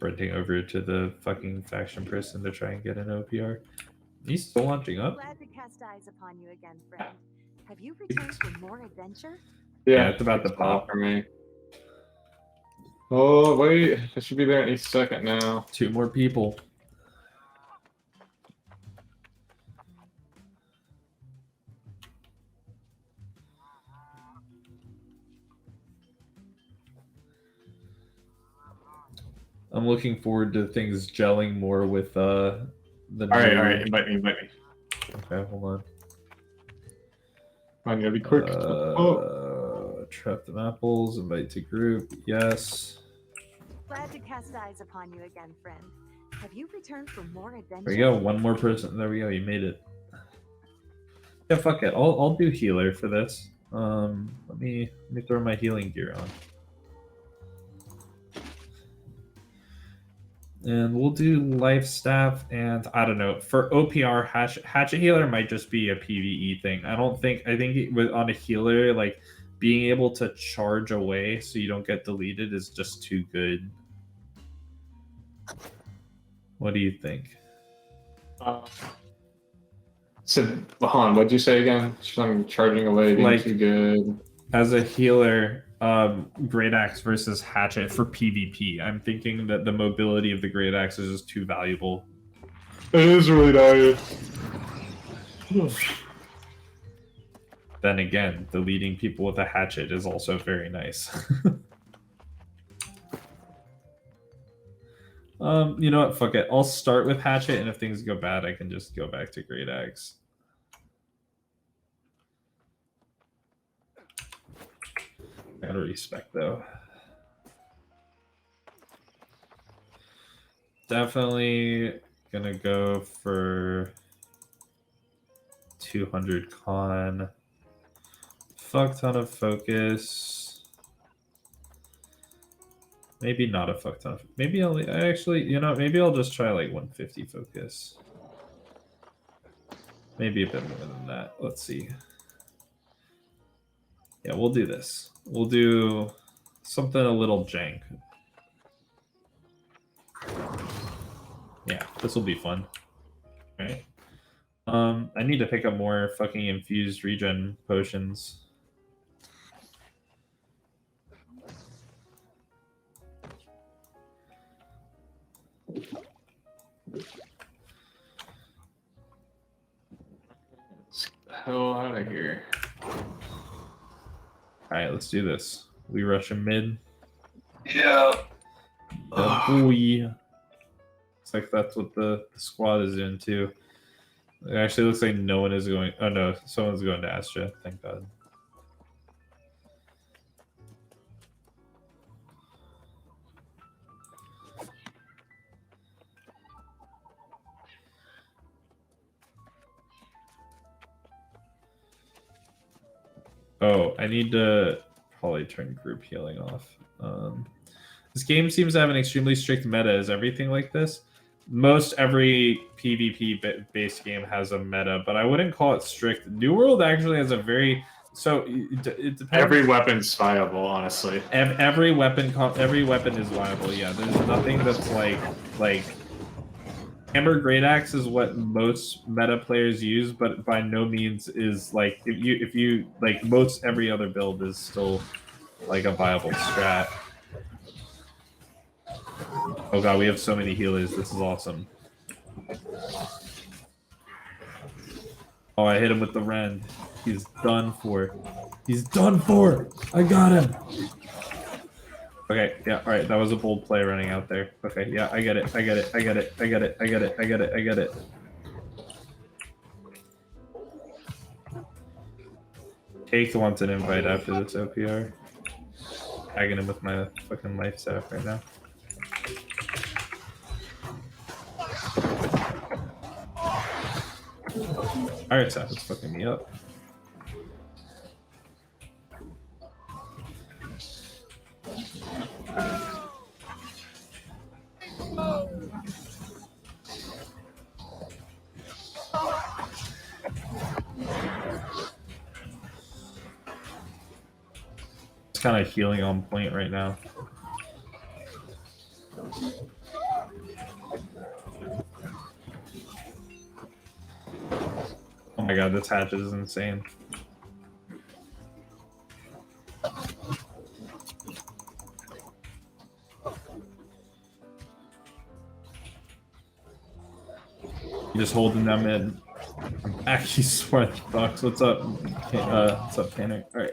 sprinting over to the fucking faction person to try and get an OPR. He's still launching up. Glad to cast eyes upon you again, friend. Have you returned for more adventure? Yeah, it's about to pop for me. Oh wait, I should be there any second now. 2 more people. I'm looking forward to things gelling more with the. All right, invite me. Okay, hold on. Come on, you gotta be quick. Trap them apples. Invite to group. Yes. Glad to cast eyes upon you again, friend. Have you returned for more adventure? There we go. 1 more person. There we go. You made it. Yeah, fuck it. I'll do healer for this. Let me throw my healing gear on. And we'll do life staff, and I don't know, for OPR hatchet healer might just be a PvE thing. I think on a healer, like being able to charge away so you don't get deleted is just too good. What do you think? So, Han, what'd you say again? I'm charging away, being Like, too good. As a healer, Great Axe versus Hatchet for PvP. I'm thinking that the mobility of the Great Axe is just too valuable. It is really nice. Then again, deleting people with a hatchet is also very nice. You know what? Fuck it. I'll start with hatchet, and if things go bad, I can just go back to Great Axe. Gotta respect though. Definitely gonna go for 200 con. Fuck ton of focus. Maybe not a fuck ton of. Maybe I'll actually, you know, maybe I'll just try like 150 focus. Maybe a bit more than that. Let's see. Yeah, we'll do this. We'll do something a little jank. Yeah, this will be fun. All right. I need to pick up more fucking infused regen potions. Let's get the hell out of here. Alright, let's do this. We rush a mid. Yeah. Oh, boy. Looks like that's what the squad is doing too. It actually looks like no one is going. Oh no, someone's going to Astra. Thank God. Oh, I need to probably turn group healing off. This game seems to have an extremely strict meta. Is everything like this? Most every PvP-based game has a meta, but I wouldn't call it strict. New World actually has a very... So it depends. Every weapon's viable, honestly. Every weapon is viable. Yeah, there's nothing that's like Hammer Great Axe is what most meta players use, but by no means is like if you like most every other build is still like a viable strat. Oh god, we have so many healers. This is awesome. Oh, I hit him with the rend. He's done for. He's done for. I got him. Okay, yeah, all right. That was a bold play running out there. Okay, yeah, I get it. I get it. I get it. I get it. I get it. I get it. I get it. Cake wants an invite after this OPR. Tagging him with my fucking life staff right now. Alright, Seth, it's fucking me up. It's kind of healing on point right now. my god, this hatch is insane. You just holding them in. I'm actually sweating bucks. What's up? What's up, Panic? Alright.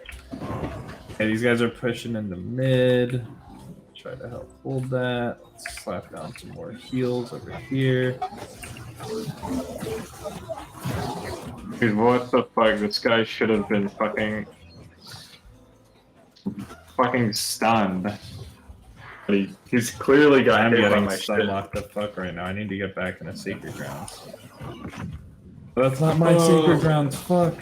Okay, these guys are pushing into mid. Try to help hold that. Let's slap down some more heals over here. Dude, what the fuck? This guy should have been fucking stunned. But he's clearly got I'm hit by getting my shit. stunlocked the fuck right now. I need to get back into Sacred Grounds. That's not my Sacred Grounds, fuck.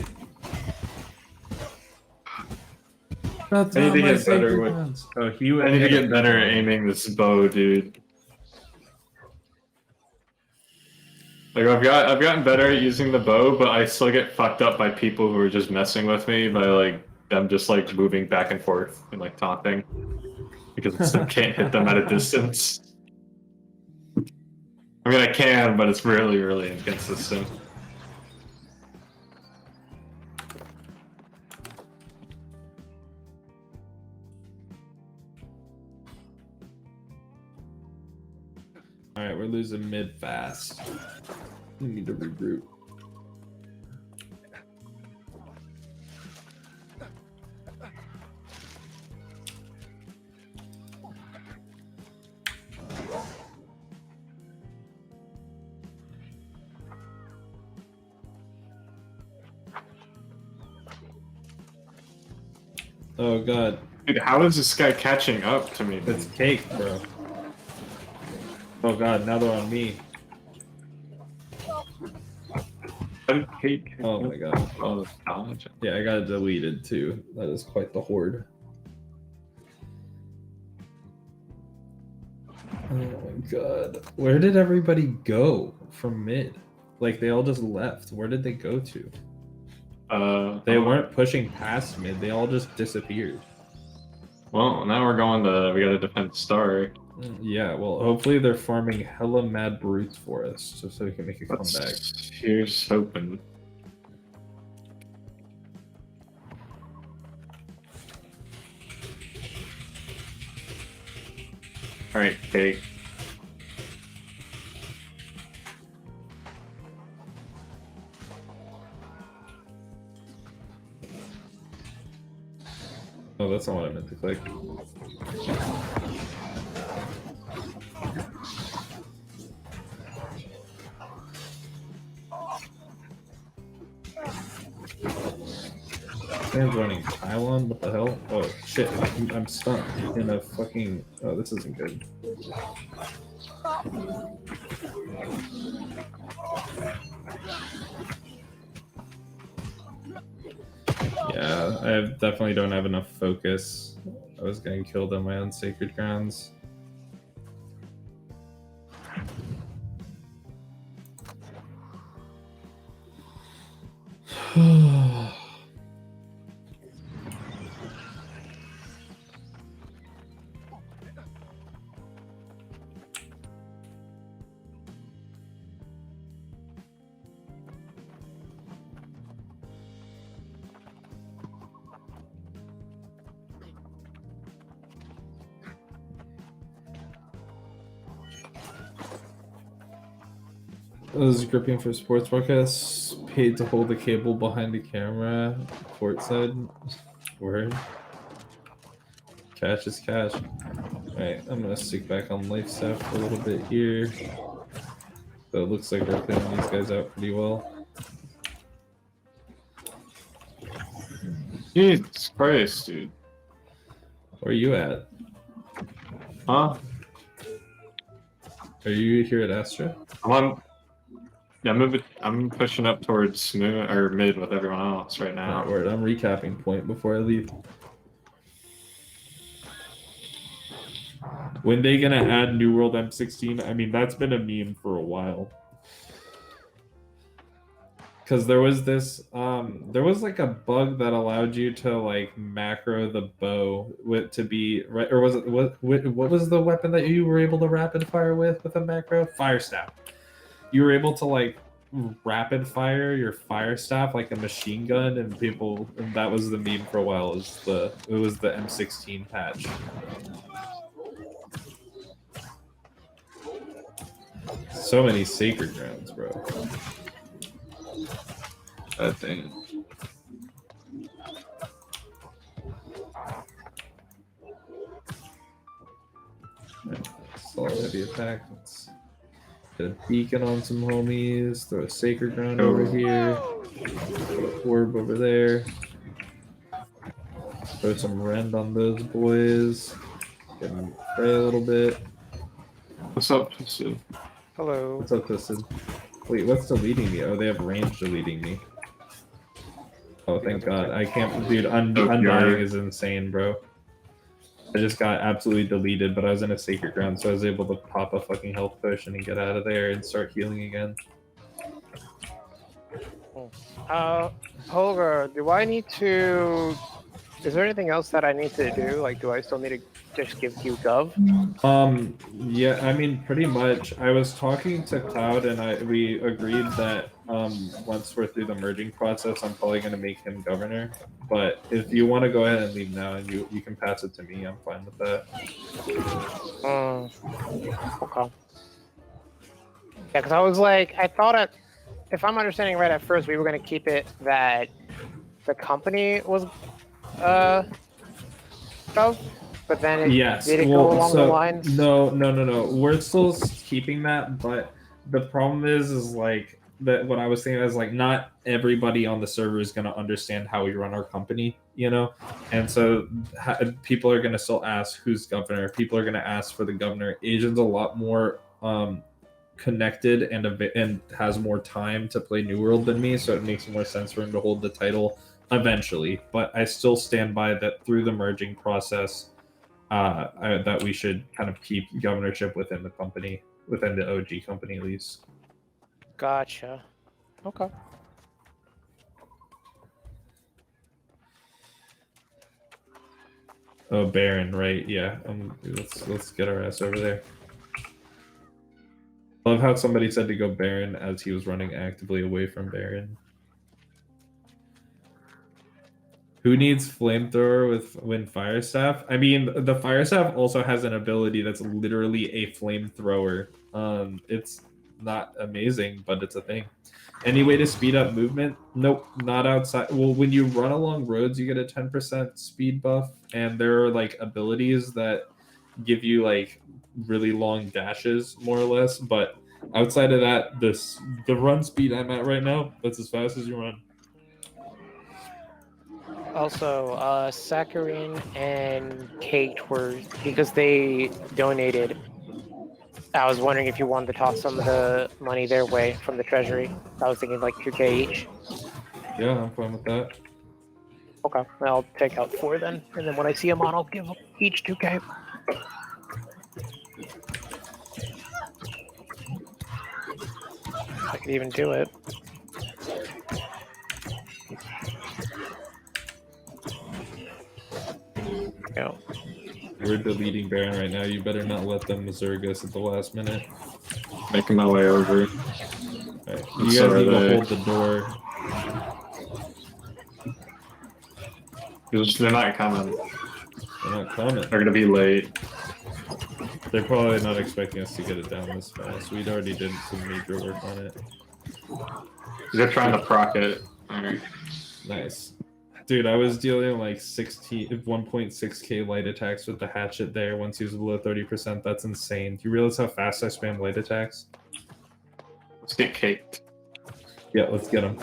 That's I need not to my get better Sacred with- Grounds. Oh, I need to get better at aiming this bow, dude. Like I've gotten better at using the bow, but I still get fucked up by people who are just messing with me by like them just like moving back and forth and like taunting because I can't hit them at a distance. I mean, I can, but it's really inconsistent. Alright, we're losing mid fast. We need to regroup. Oh god, Dude, how is this guy catching up to me? it's cake, bro. Oh god, now they're on me. Oh my god. Oh, dodge. Yeah, I got it deleted too. That is quite the horde. Oh my god. Where did everybody go from mid? Like, they all just left. Where did they go to? They weren't pushing past mid. They all just disappeared. Well, now we're going to. We gotta defend Star. Yeah, well, hopefully they're farming hella mad brutes for us, just so we can make a comeback. Here's hoping. Alright, cake. Oh, that's not what I meant to click. Man's running pylon? What the hell? Oh shit, I'm stuck in a fucking... Oh, this isn't good. Yeah, I definitely don't have enough focus. I was getting killed on my own Sacred Grounds. I was gripping for sports broadcasts, paid to hold the cable behind the camera, courtside. Word. Cash is cash. Alright, I'm gonna stick back on life staff for a little bit here. So it looks like we're clearing these guys out pretty well. Jesus Christ, dude. Where are you at? Huh? Are you here at Astra? I'm on. Yeah, I'm pushing up towards moon or mid with everyone else right now. Alright, word. I'm recapping point before I leave. When they gonna add New World M16? I mean, that's been a meme for a while. Because there was this, there was like a bug that allowed you to like macro the bow with to be right, or was it what was the weapon that you were able to rapid fire with a macro? Fire staff. You were able to like rapid fire your fire staff like a machine gun, and that was the meme for a while. It was the M16 patch. So many sacred grounds, bro. That thing. Solid heavy attack. Let's get a beacon on some homies. Throw a sacred ground over here. Put a orb over there. Throw some rend on those boys. Get them to pray a little bit. What's up, Sid? Hello. What's up, Sid? Wait, what's deleting me? Oh, they have range deleting me. Oh, thank God. I can't... Dude, undying is insane, bro. I just got absolutely deleted, but I was in a sacred ground, so I was able to pop a fucking health potion and get out of there and start healing again. Holger, do I need to... Is there anything else that I need to do? Like, do I still need to just give you Gov? Yeah, I mean, pretty much. I was talking to Cloud, and we agreed that once we're through the merging process, I'm probably going to make him governor. But if you want to go ahead and leave now, and you can pass it to me, I'm fine with that. Okay. Yeah, because I was like, I thought if I'm understanding right at first, we were going to keep it that the company was Gov, but then did it go along the lines? No. We're still keeping that, but the problem is like that. What I was thinking is like not everybody on the server is going to understand how we run our company, you know, and so people are going to still ask who's governor. People are going to ask for the governor. Asian's a lot more connected and has more time to play New World than me, so it makes more sense for him to hold the title eventually. But I still stand by that through the merging process. That we should kind of keep governorship within the company, within the OG company at least. Gotcha. Okay. Oh, Baron, right? Yeah. Let's get our ass over there. Love how somebody said to go Baron as he was running actively away from Baron. Who needs flamethrower with fire staff? I mean, the fire staff also has an ability that's literally a flamethrower. It's not amazing, but it's a thing. Any way to speed up movement? Nope, not outside. Well, when you run along roads, you get a 10% speed buff, and there are like abilities that give you like really long dashes, more or less. But outside of that, the run speed I'm at right now, that's as fast as you run. Also, Saccharine and Kate were, because they donated, I was wondering if you wanted to toss some of the money their way from the treasury. I was thinking like 2K each. Yeah, I'm fine with that. Okay, I'll take out 4 then, and then when I see them on, I'll give them each 2K. I could even do it. Go. We're deleting Baron right now. You better not let them Zerg us at the last minute. Making my way over. Right. You guys need to hold the door. They're not coming. They're not coming. They're gonna be late. They're probably not expecting us to get it down this fast. We'd already did some major work on it. They're trying to proc it. Alright. Nice. Dude, I was dealing like 1.6k light attacks with the hatchet there once he was below 30%. That's insane. Do you realize how fast I spam light attacks? Let's get caked. Yeah, let's get him.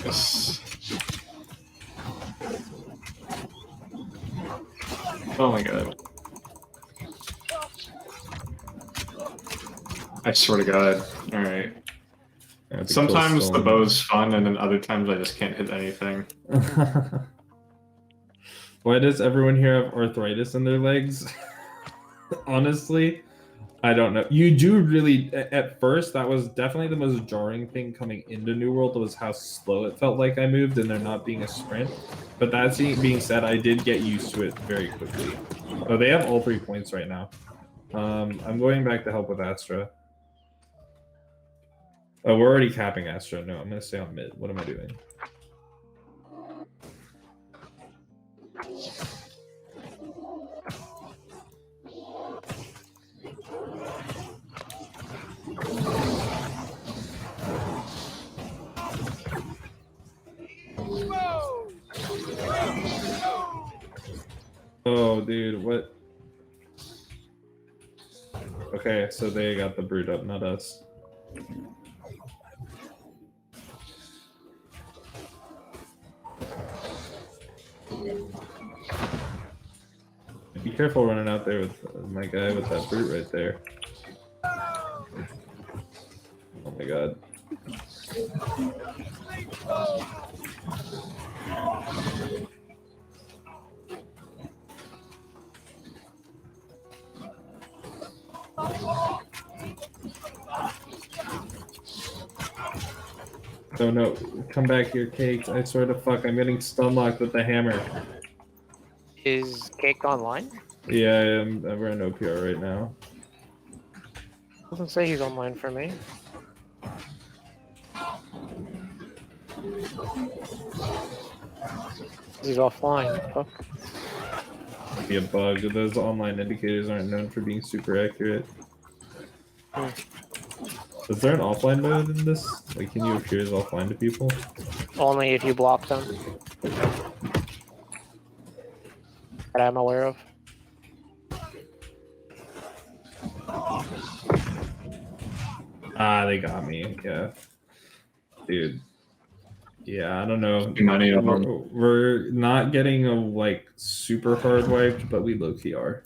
Yes. Oh my god. I swear to God. Alright. Sometimes the bow's fun, and then other times I just can't hit anything. Why does everyone here have arthritis in their legs? Honestly, I don't know. You do really at first that was definitely the most jarring thing coming into New World was how slow it felt like I moved and there not being a sprint. But that being said, I did get used to it very quickly. Oh, they have all 3 points right now. I'm going back to help with Astra. Oh, we're already capping Astra. No, I'm gonna stay on mid. What am I doing? Oh, dude, what? Okay, so they got the brood up, not us. Be careful running out there with my guy with that brute right there. Oh my god. Oh no, come back here, Cakes. I swear to fuck, I'm getting stun locked with the hammer. Is Cake online? Yeah, I am. We're in OPR right now. Doesn't say he's online for me. He's offline. Fuck. Be a bug. Those online indicators aren't known for being super accurate. Is there an offline mode in this? Like, can you appear as offline to people? Only if you block them. That I'm aware of. Ah, they got me. Yeah. Dude. Yeah, I don't know. Many of them. We're not getting a, like, super hard wiped, but we low-key are.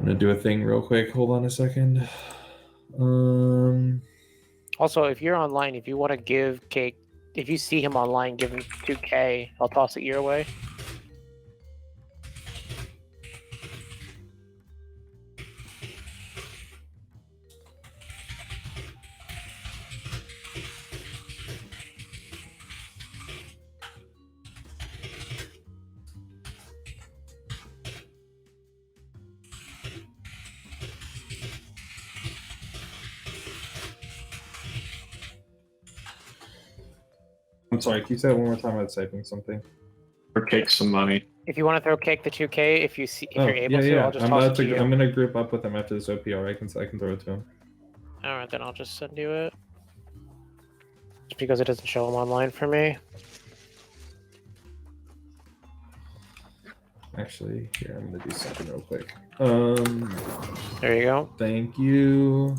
I'm gonna do a thing real quick. Hold on a second. Also, if you're online, if you want to give Cake, if you see him online, give him 2K. I'll toss it your way. I'm sorry. Can you say that one more time? I was typing something. Or Cake some money. If you want to throw Cake the 2K, if you're able yeah, to, yeah. I'll just I'm toss about it to to. you. I'm gonna group up with him after this OPR. I can throw it to him. All right, then I'll just send you it. Just because it doesn't show him online for me. Actually, here I'm gonna do something real quick. There you go. Thank you.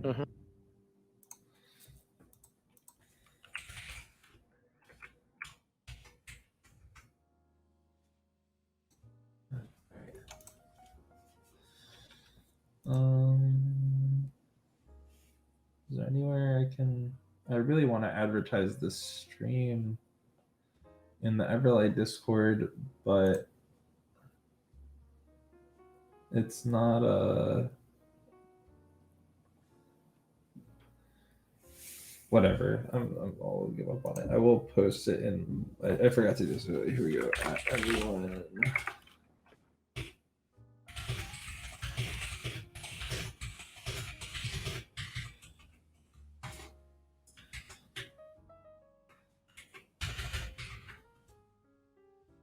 Mhm. Is there anywhere I can? I really want to advertise this stream in the Everlight Discord, but it's not a. Whatever. I'll give up on it. I will post it in. I forgot to do this. Here we go. Everyone.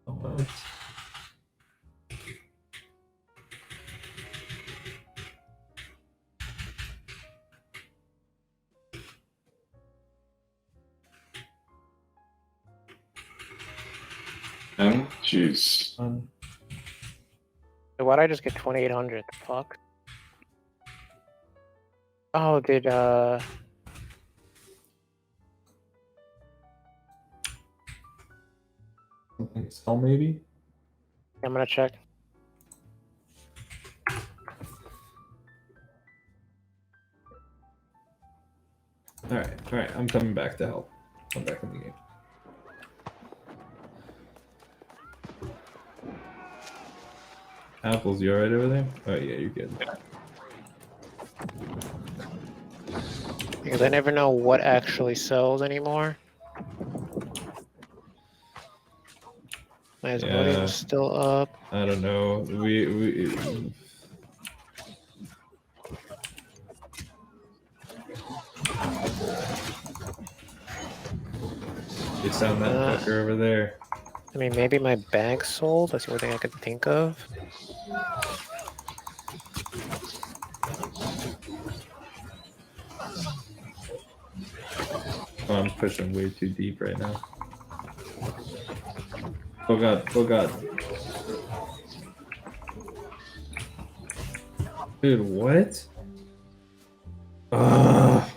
What? And jeez. Why'd I just get 2,800? The fuck? Oh, did Something sell maybe? I'm gonna check. Alright, I'm coming back to help. I'm back in the game. Apples, you alright over there? Oh yeah, you're good. Because I never know what actually sells anymore. My voting's still up. I don't know. We sound that fucker over there. I mean, maybe my bag sold. That's the only thing I could think of. Oh, I'm pushing way too deep right now. Oh god, oh god. Dude, what? Ugh.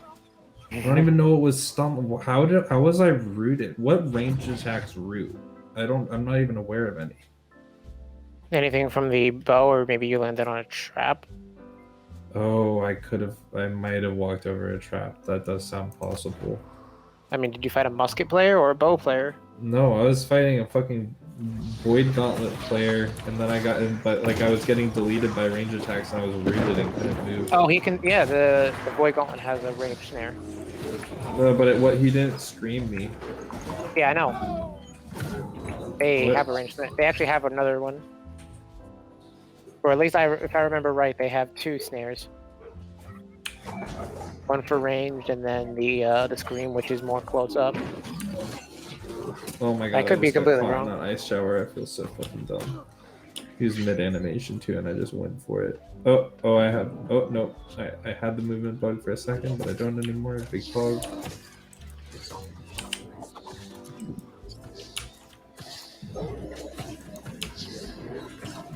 I don't even know what was stump. How was I rooted? What range attacks root? I'm not even aware of any. Anything from the bow, or maybe you landed on a trap? Oh, I might have walked over a trap. That does sound possible. I mean, did you fight a musket player or a bow player? No, I was fighting a fucking Void Gauntlet player, and then but like I was getting deleted by range attacks, and I was rooted and couldn't move. Oh, he can. Yeah, the Void Gauntlet has a range snare. But he didn't scream me. Yeah, I know. They What? have a range snare. They actually have another one. Or at least, if I remember right, they have 2 snares. One for ranged, and then the scream, which is more close up. Oh my god! I could be just got completely caught wrong. in that ice shower. I feel so fucking dumb. He was mid animation too, and I just went for it. Oh, no! I had the movement bug for a second, but I don't anymore. Big fog.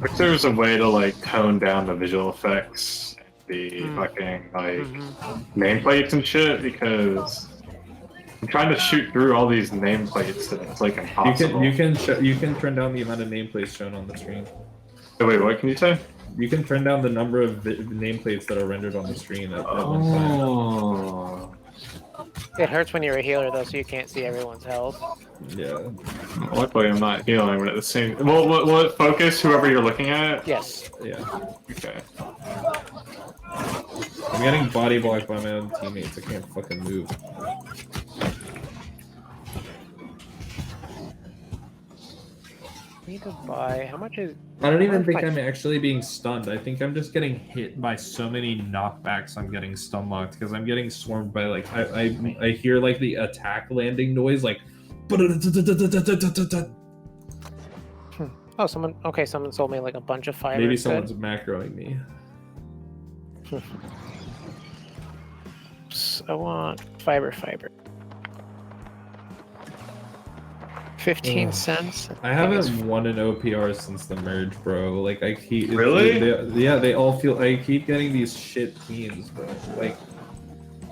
If there's a way to like tone down the visual effects, the fucking like nameplates and shit, because I'm trying to shoot through all these nameplates and it's like impossible. You can turn down the amount of nameplates shown on the screen. Oh, wait, what can you say? You can turn down the number of nameplates that are rendered on the screen at one time. Oh. It hurts when you're a healer, though, so you can't see everyone's health. Yeah. Luckily, I'm not healing, but at the same. Well, will it focus whoever you're looking at? Yes. Yeah. Okay. I'm getting body blocked by my own teammates. I can't fucking move. Need to buy. How much is? I don't even think I'm actually being stunned. I think I'm just getting hit by so many knockbacks. I'm getting stun locked because I'm getting swarmed by like I hear like the attack landing noise like. Oh, someone. Okay, someone sold me like a bunch of fire. Maybe instead. someone's macroing me. I want fiber. 15 cents. I haven't won an OPR since the merge, bro. Like I keep Really? They all feel. I keep getting these shit teams, bro. Like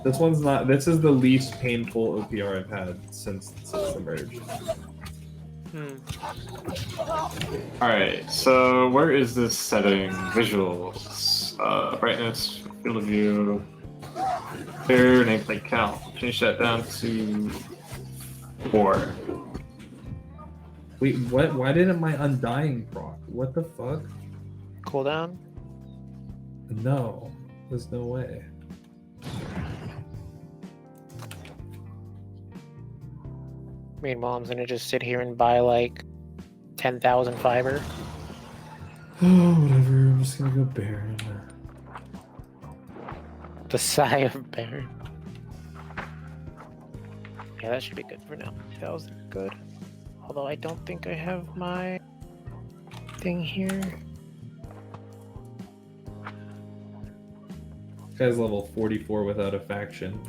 this one's not. This is the least painful OPR I've had since the merge. Alright, so where is this setting? Visuals. Brightness, field of view. Clear, nameplate count. Change that down to 4. Wait, what? Why didn't my Undying proc? What the fuck? Cooldown. No, there's no way. Meanwhile, I'm gonna just sit here and buy like 10,000 fiber. Oh, whatever. I'm just gonna go Baron. The sigh of Baron. Yeah, that should be good for now. 1,000, good. Although I don't think I have my thing here. Guy's level 44 without a faction.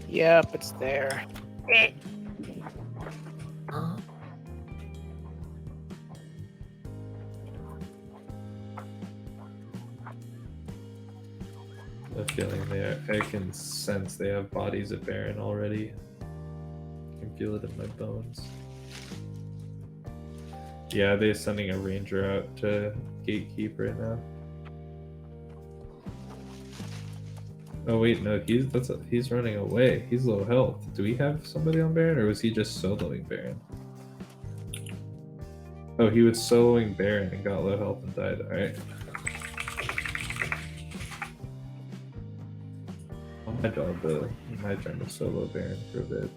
Yep, it's there. I'm feeling I can sense they have bodies at Baron already. I can feel it in my bones. Yeah, they're sending a ranger out to gatekeep right now. Oh wait, no, he's running away. He's low health. Do we have somebody on Baron, or was he just soloing Baron? Oh, he was soloing Baron and got low health and died. All right. My turn to solo Baron for a bit.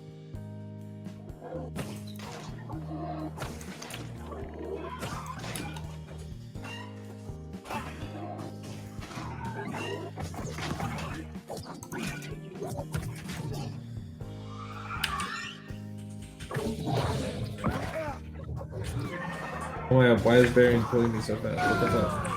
Oh my god, why is Baron killing me so fast? What the fuck?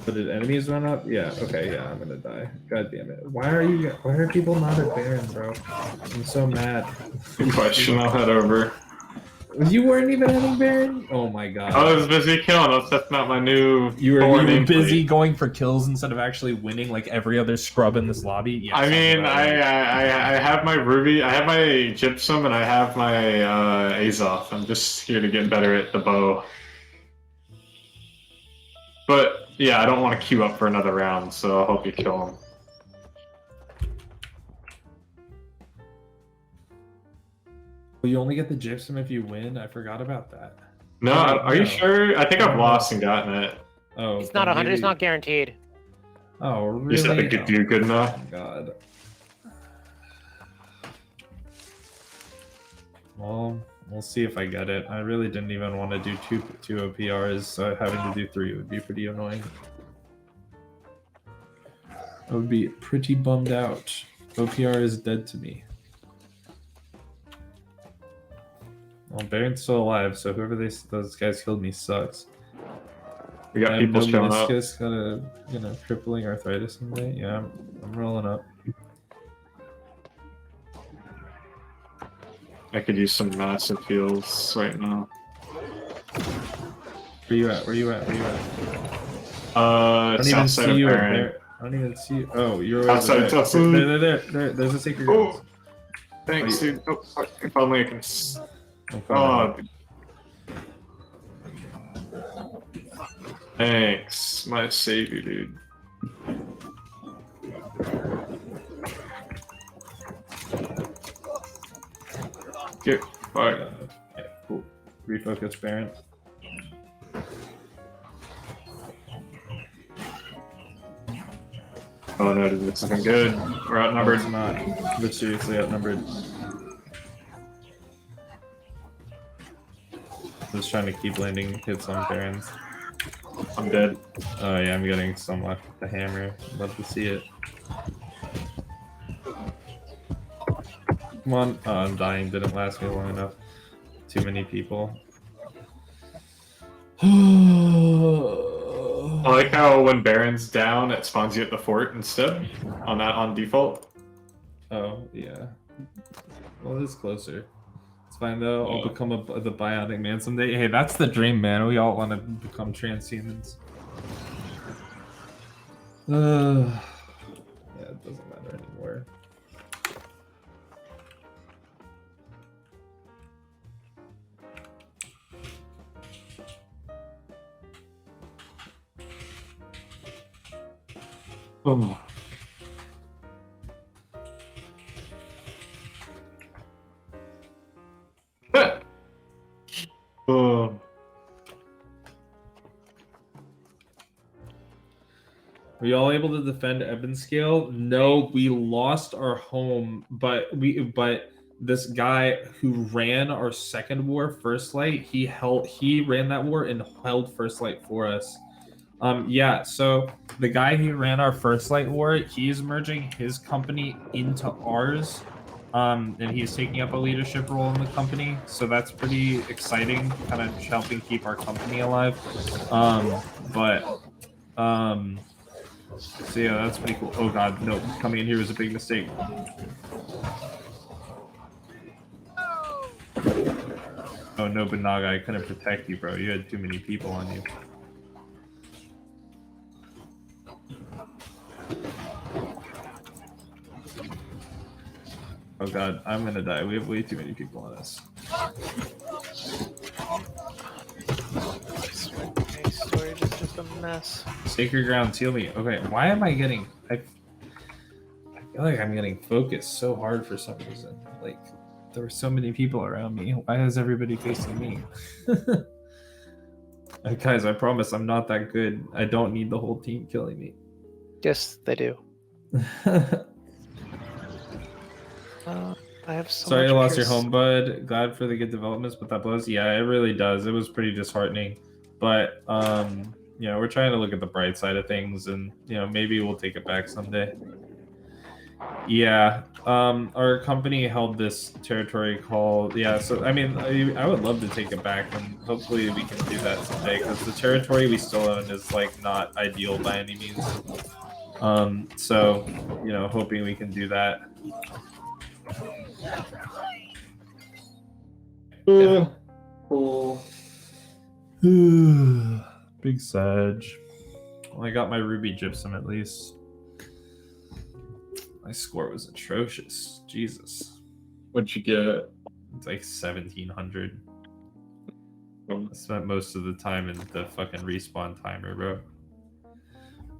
But did enemies run up? Yeah, okay, yeah, I'm gonna die. God damn it. Why are people not at Baron, bro? I'm so mad. Good question, I'll head over. You weren't even hitting Baron? Oh my god. I was busy killing, I was testing out my new You were nameplate. busy going for kills instead of actually winning like every other scrub in this lobby? Yes, I mean, I have my Ruby, I have my Gypsum, and I have my Azoth. I'm just here to get better at the bow. But, yeah, I don't want to queue up for another round, so I hope you kill him. Well, you only get the gypsum if you win? I forgot about that. No, are you sure? I think I've lost and gotten it. Oh, It's not 100. It's not guaranteed. Oh, really? You said I could do good enough? Oh, God. Well, we'll see if I get it. I really didn't even want to do two OPRs, so having to do 3 would be pretty annoying. I would be pretty bummed out. OPR is dead to me. Well, Baron's still alive, so whoever those guys killed me sucks. We got people showing up. Meniscus got a crippling arthritis someday. Yeah, I'm rolling up. I could use some massive heals right now. Where you at? Where you at? Where you at? I don't even see you. I don't even see you. Oh, you're outside. There. There's a secret. Oh, thanks, dude. Oh, if only I can. Oh, thanks, my savior, dude. Get fucked. Yeah, cool. Refocus, Baron. Oh no, dude, it's looking good. We're outnumbered. It's not. We're seriously outnumbered. Just trying to keep landing hits on Barons. I'm dead. Oh yeah, I'm getting some luck with the hammer. Love to see it. Come on. Oh, I'm dying. Didn't last me long enough. Too many people. I like how when Baron's down, it spawns you at the fort instead. On default. Oh yeah. Well, it's closer. It's fine though. I'll become the bionic man someday. Hey, that's the dream, man. We all want to become transhumans. Yeah, it doesn't matter anymore. Oh. Oh. Were y'all able to defend Ebonscale? No, we lost our home, but this guy who ran our second war, First Light, he ran that war and held First Light for us. Yeah, so the guy who ran our First Light war, he's merging his company into ours. And he's taking up a leadership role in the company, so that's pretty exciting, kind of helping keep our company alive. So yeah, that's pretty cool. Oh god, no, coming in here was a big mistake. Oh no, Banaga, I couldn't protect you, bro. You had too many people on you. Oh god, I'm gonna die. We have way too many people on us. Storage is just a mess. Sacred ground, seal me. Okay, why am I getting? I feel like I'm getting focused so hard for some reason. Like there were so many people around me. Why is everybody facing me? Guys, I promise I'm not that good. I don't need the whole team killing me. Yes, they do. I have so Sorry much you lost your pure home, bud. Glad for the good developments, but that blows. Yeah, it really does. It was pretty disheartening. But you know, we're trying to look at the bright side of things, and you know, maybe we'll take it back someday. Yeah, our company held this territory called, yeah, so I mean, I would love to take it back, and hopefully we can do that someday, because the territory we still own is like not ideal by any means. So, you know, hoping we can do that. Yeah. Cool. Big Sag. Well, I got my ruby gypsum at least. My score was atrocious. Jesus. What'd you get? It's like 1700. Oh. I spent most of the time in the fucking respawn timer, bro.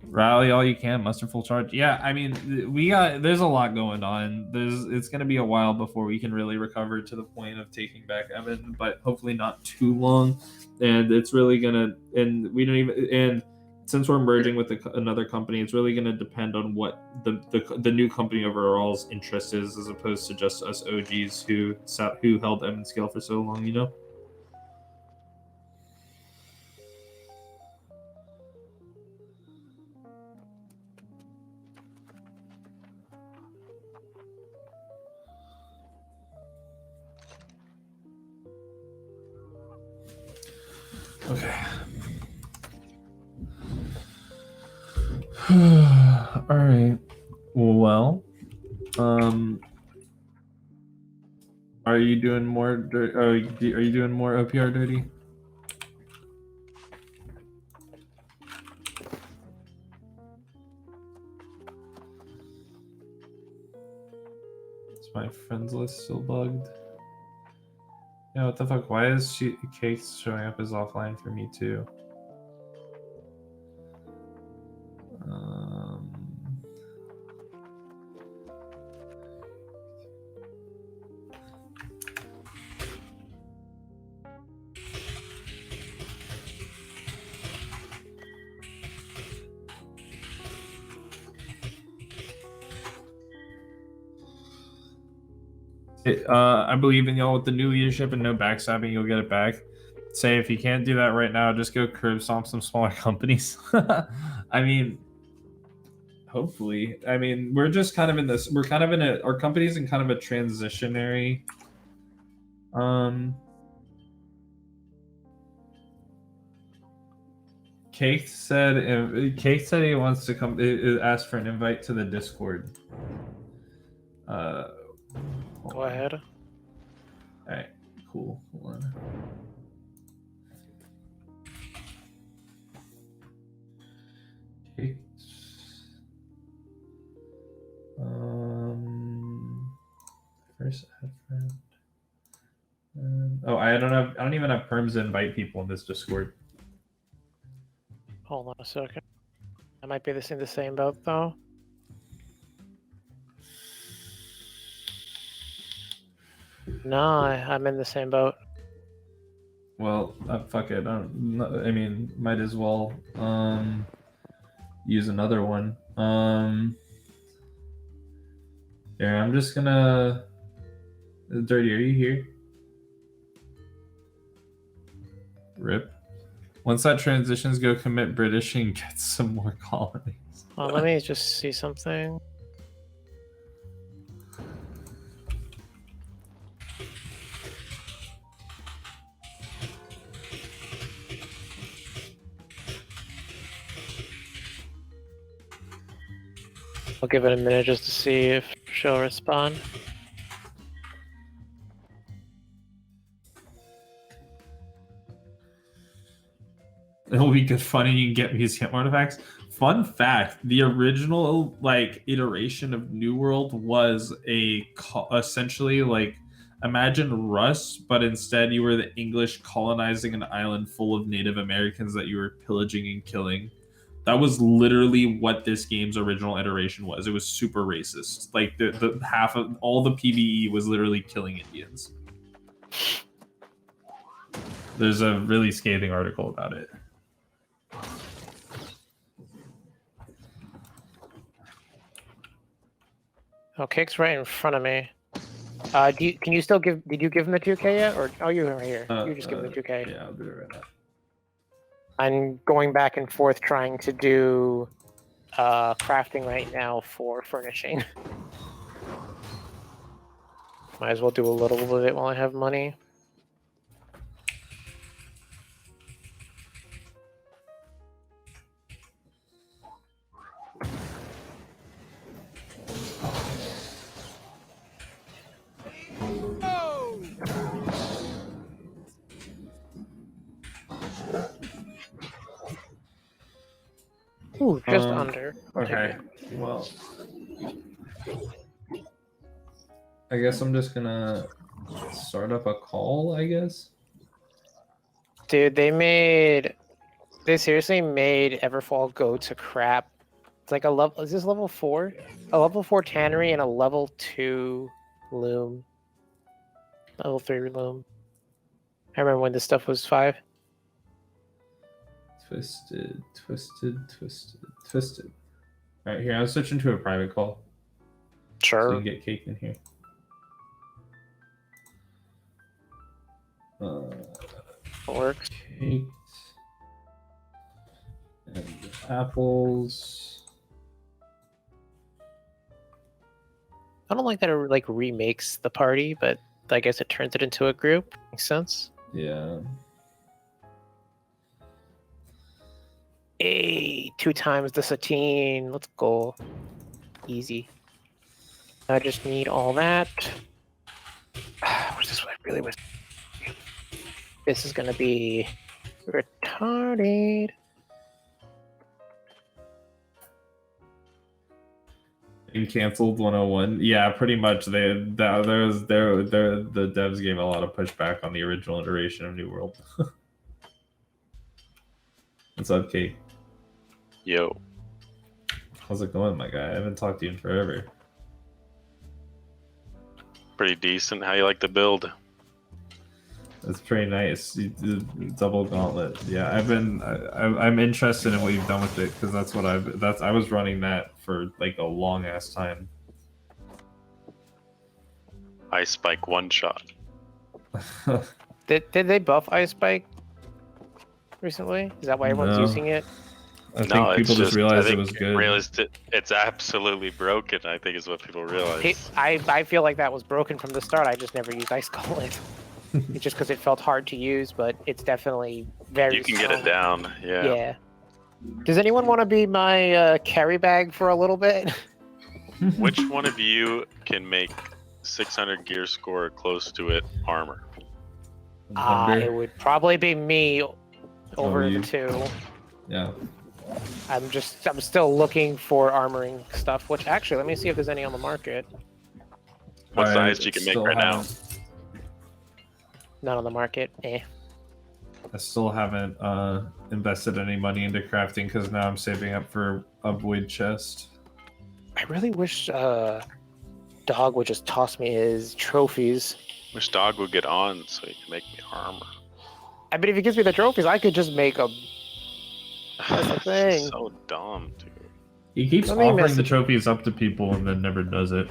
Rally all you can, muster full charge. Yeah, I mean, there's a lot going on. It's gonna be a while before we can really recover to the point of taking back Evan, but hopefully not too long. And it's really gonna, and we don't even, and since we're merging with another company, it's really gonna depend on what the new company overall's interest is, as opposed to just us OGs who held Evan scale for so long, you know. Okay. All right. Well, are you doing more? Are you doing more OPR dirty? Is my friends list still bugged? Yeah, what the fuck? Why is Kate showing up as offline for me too? I believe in y'all with the new leadership and no backstabbing. You'll get it back. Say if you can't do that right now, just go curb stomp some smaller companies. I mean, hopefully. I mean, we're just kind of in this. We're kind of in our company's in kind of a transitionary. Keith said he wants to come. Ask for an invite to the Discord. Go ahead. All right, cool. Hold on. Okay. First add friend. Oh, I don't even have perms to invite people in this Discord. Hold on a second. I might be in the same boat though. No, I'm in the same boat. Well, fuck it. I mean, might as well use another one. Yeah, I'm just gonna. Dirty, are you here? Rip. Once that transitions, go commit British and get some more colonies. Let me just see something. I'll give it a minute just to see if she'll respond. It'll be good fun and you can get museum artifacts. Fun fact, the original like iteration of New World was essentially like Imagine Rust, but instead you were the English colonizing an island full of Native Americans that you were pillaging and killing. That was literally what this game's original iteration was. It was super racist. Like the half of all the PvE was literally killing Indians. There's a really scathing article about it. Oh, Cake's right in front of me. Can you still give? Did you give him the 2K yet, or you're right here? You just give him the 2K. Yeah, I'll do it right now. I'm going back and forth trying to do crafting right now for furnishing. Might as well do a little bit of it while I have money. Ooh, just under. Okay. Well, I guess I'm just gonna start up a call, I guess. Dude, they seriously made Everfall go to crap. It's like a level, is this level 4? A level 4 tannery and a level 2 loom. Level 3 loom. I remember when this stuff was 5. Twisted. All right, here, I'm switching to a private call. So Sure. you can get Cake in here. Works. Cake. And apples. I don't like that it like remakes the party, but I guess it turns it into a group. Makes sense. Yeah. Hey, 2 times the satine. Let's go. Easy. I just need all that. What's this one? Really was. This is gonna be retarded. And canceled 101. Yeah, pretty much. The devs gave a lot of pushback on the original iteration of New World. What's up, Kate? Yo, How's it going, my guy? I haven't talked to you in forever. pretty decent. How you like the build? That's pretty nice. Double gauntlet. Yeah, I'm interested in what you've done with it because that's what I was running that for like a long ass time. Ice Spike one shot. Did they buff Ice Spike recently? Is that why everyone's No. using it? I think people just realized it was good. It's absolutely broken. I think is what people realize. I feel like that was broken from the start. I just never used Ice Gauntlet. It's just because it felt hard to use, but it's definitely very. You can get it strong. down. Yeah. Yeah. Does anyone want to be my carry bag for a little bit? Which one of you can make 600 gear score close to it armor? It would probably be me over you. the 2. Yeah. I'm still looking for armoring stuff, which actually, let me see if there's any on the market. What I size you can make still right now? None on the market. I still haven't invested any money into crafting because now I'm saving up for a void chest. I really wish Dog would just toss me his trophies. Wish Dog would get on so he can make me armor. I mean, if he gives me the trophies, I could just make a. That's the thing. So dumb, dude. He keeps Let me offering the message- trophies up to people and then never does it.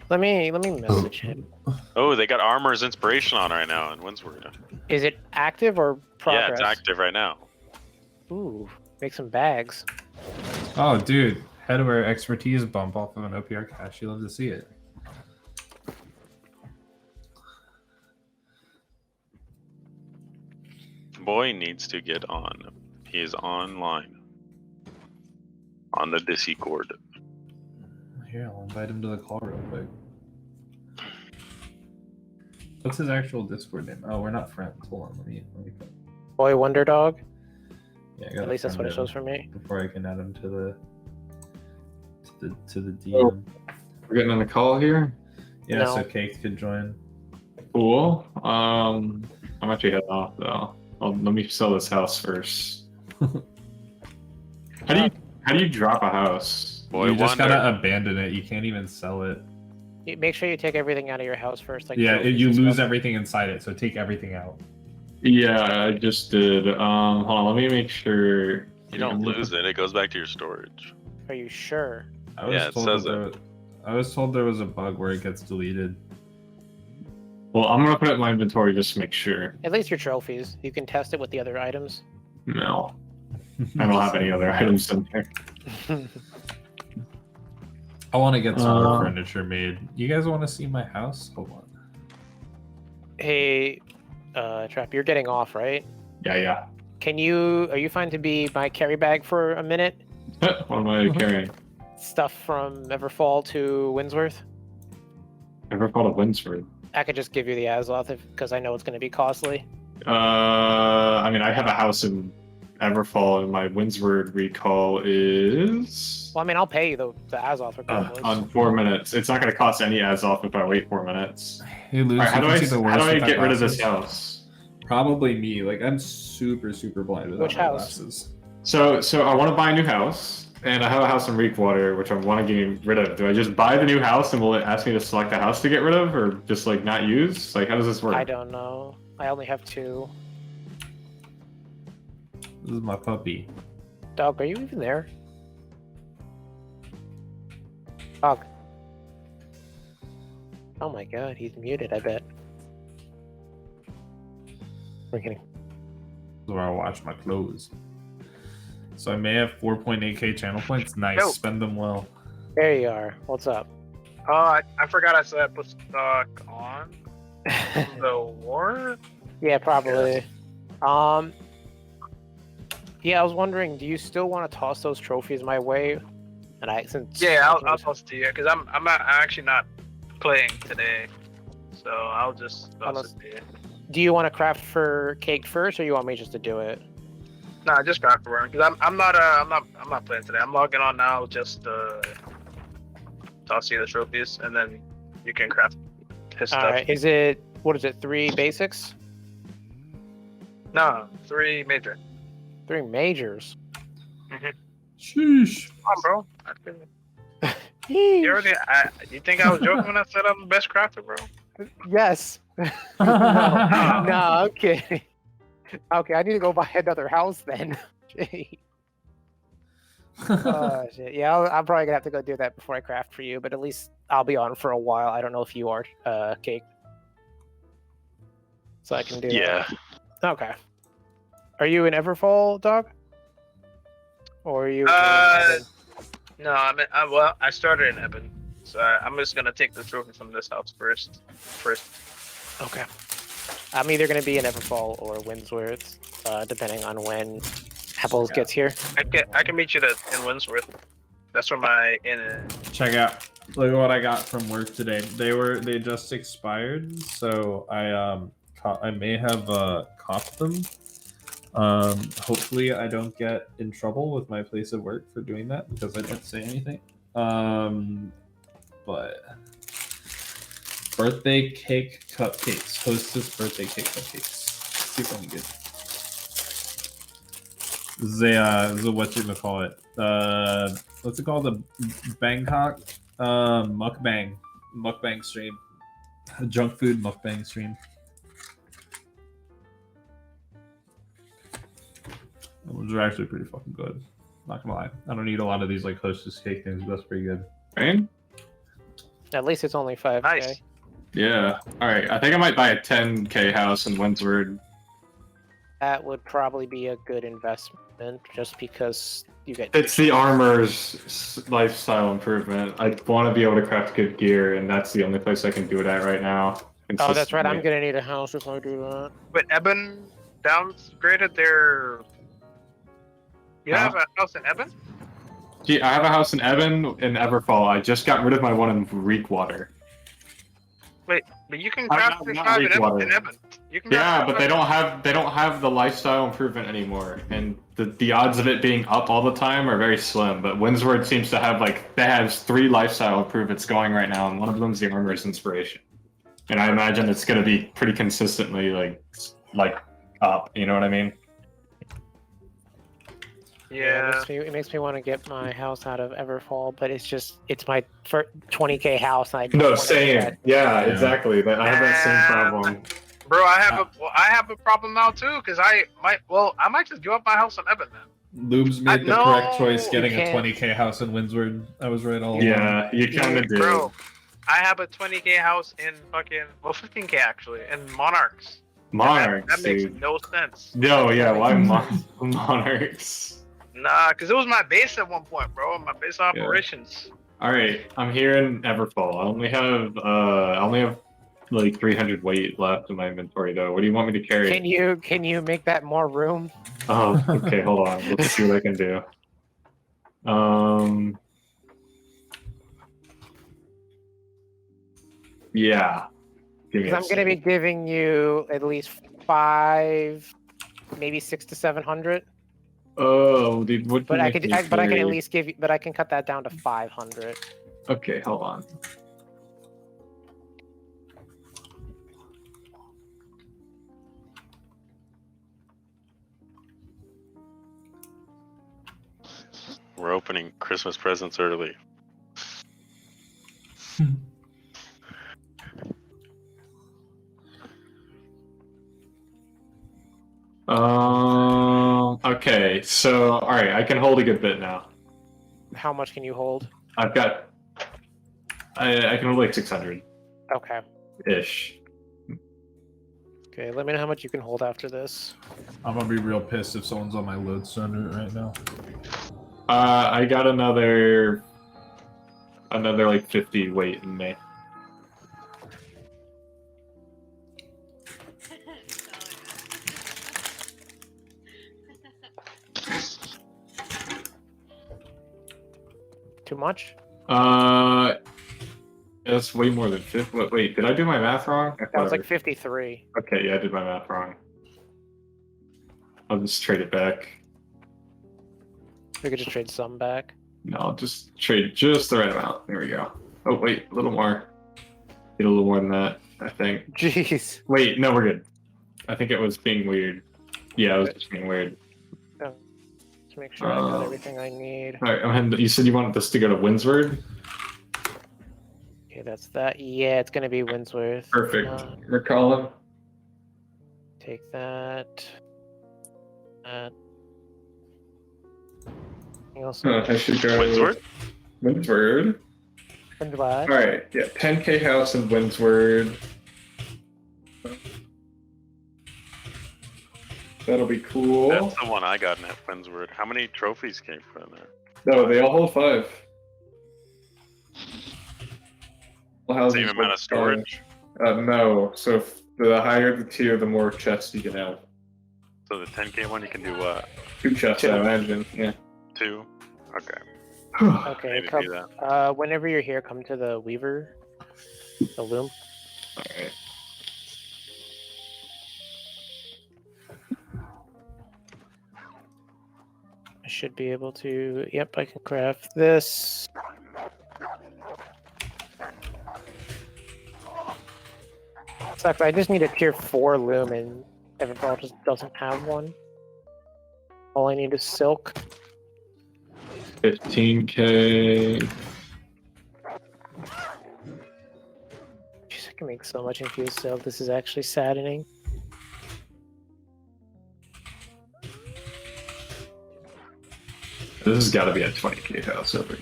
Let me message him. Oh, they got armor's inspiration on right now in Windsward. Is it active or progress? Yeah, it's active right now. Ooh, make some bags. Oh, dude. Headwear expertise bump off of an OPR cache. You love to see it. Boy needs to get on. He is online. On the Discord. Here, I'll invite him to the call real quick. What's his actual Discord name? Oh, we're not friends. Hold on, let me Boy Wonder Dog. Yeah, I gotta At least that's what it friend shows for me. him before I can add him to the DM. Oh. We're getting on the call here. Yeah, No. so Cake could join. Cool. I'm actually heading off though. Let me sell this house first. How do you drop a house? Boy you just wonder. gotta abandon it. You can't even sell it. Make sure you take everything out of your house first. Like Yeah, trophies you and lose stuff. everything inside it, so take everything out. Yeah, I just did. Hold on, let me make sure. You don't lose it. It goes back to your storage. Are you sure? I was Yeah, it told says that I was told there was a bug where it gets deleted. Well, I'm gonna put it in my inventory just to make sure. At least your trophies. You can test it with the other items. No, I don't have any other items in there. I want to get some more Uh, furniture made. You guys want to see my house? Hold on. Hey, Trap, you're getting off, right? Yeah. Are you fine to be my carry bag for a minute? What am I carrying? Stuff from Everfall to Windsworth? Never called a Winsford. I could just give you the Azoth because I know it's going to be costly. I mean, I have a house in Everfall, and my Windsward recall is Well, I mean, I'll pay you the Azoth regardless. on 4 minutes. It's not going to cost any Azoth if I wait 4 minutes. Hey, Luce, All right, how you do can see the I worst get rid of this glasses? house? Probably me. Like I'm super blind without Which my house? glasses. So I want to buy a new house, and I have a house in Reekwater, which I want to get rid of. Do I just buy the new house, and will it ask me to select a house to get rid of, or just like not use? Like, how does this work? I don't know. I only have 2. This is my puppy. Dog, are you even there? Dog. Oh my god, he's muted, I bet. We're kidding. This is where I wash my clothes. So I may have 4.8k channel points. Nice. Yo. Spend them well. There you are. What's up? I forgot I said I put stock on the war. Yeah, probably. Yeah, I was wondering, do you still want to toss those trophies my way? And Yeah, I'll toss it to you because I'm actually not playing today, so I'll just toss it to you. Do you want to craft for Cake first, or you want me just to do it? Nah, just craft for him because I'm not playing today. I'm logging on now just toss you the trophies, and then you can craft his All stuff. right. What is it? 3 basics? No, 3 major. 3 majors. Sheesh. Come on, bro. You think I was joking when I said I'm the best crafter, bro? Yes. No, I'm kidding. Okay, I need to go buy another house then. Oh, shit. Yeah, I'm probably gonna have to go do that before I craft for you, but at least I'll be on for a while. I don't know if you are, Cake. So I can do Yeah. that. Okay. Are you in Everfall, dog? Or are you? No, I started in Eben, so I'm just gonna take the trophy from this house first. Okay. I'm either gonna be in Everfall or Windsworth, depending on when Apples gets here. I can meet you in Windsworth. That's where my inn is. Check out. Look at what I got from work today. They just expired, so I may have copped them. Hopefully I don't get in trouble with my place of work for doing that because I didn't say anything. But birthday cake cupcakes. Hostess birthday cake cupcakes. Super good. This is what you call it. What's it called? The Bangkok mukbang stream. A junk food mukbang stream. Those are actually pretty fucking good. Not gonna lie. I don't eat a lot of these like hostess cake things, but that's pretty good. Right? At least it's only 5K. Nice. Yeah. All right. I think I might buy a 10k house in Windsward. That would probably be a good investment, just because you get. It's the armor's lifestyle improvement. I want to be able to craft good gear, and that's the only place I can do it at right now. Oh, that's right. I'm gonna need a house if I do that. But Eben downgraded their. You have a house in Eben? Gee, I have a house in Eben in Everfall. I just got rid of my one in Reekwater. Wait, but you can craft your tribe in Eben. You can Yeah, craft but they don't have the lifestyle improvement anymore, and the odds of it being up all the time are very slim. But Windsward seems to have they have 3 lifestyle improvements going right now, and one of them is the armor's inspiration. and I imagine it's gonna be pretty consistently like up. You know what I mean? Yeah. It makes me want to get my house out of Everfall, but it's my 20k house. And I don't No, wanna do same. that. Yeah, exactly. I have that same And- problem. Bro, I have a problem now too, because I might just give up my house on Evan then. Loobs made the No, correct choice you getting a can't. 20k house in Windsward. I was right all along. Yeah, you kind of do. Bro, I have a 20k house in 15k actually, in Monarchs. Monarchs, That makes dude. no sense. No, yeah, why Monarchs? Nah, because it was my base at one point, bro. My base of operations. All right, I'm here in Everfall. I only have like 300 weight left in my inventory though. What do you want me to carry? Can you make that more room? Oh, okay, hold on. Let's see what I can do. Yeah. Give me Because I'm gonna be giving you at least 5, maybe 600 to 700. Oh, dude, what? But I can at least give you. But I can cut that down to 500. Okay, hold on. We're opening Christmas presents early. Okay, so all right, I can hold a good bit now. How much can you hold? I've got. I can hold like 600 Okay. ish. Okay. Let me know how much you can hold after this. I'm gonna be real pissed if someone's on my load center right now. I got another like 50 weight in me. Too much? That's way more than 50. Wait, did I do my math wrong? That was like 53. Okay, yeah, I did my math wrong. I'll just trade it back. We could just trade some back. No, I'll just trade just the right amount. There we go. Oh, wait, a little more. Get a little more than that, I think. Jeez. Wait, no, we're good. I think it was being weird. Yeah, it was just being weird. To make sure I got everything I need. All right, and you said you wanted this to go to Windsward? Okay, that's that. Yeah, it's gonna be Windsworth. Perfect. We're calling. Take that. Anything else? I should go. Windsward? Windsward. Windsworth. All right, yeah, 10k house in Windsward. That'll be cool. That's the one I got in at Windsward. How many trophies came from there? No, they all hold 5. Same amount of storage? No. So if the higher the tier, the more chests you can have. So the 10k one, you can do what? 2 chests, I imagine. Yeah. 2? Okay. Okay, Maybe do that. whenever you're here, come to the Weaver, the loom. Alright. I should be able to. Yep, I can craft this. Sucks. I just need a tier 4 loom, and Everball just doesn't have one. All I need is silk. 15k. Jeez, I can make so much infused silk. This is actually saddening. This has got to be a 20k house over.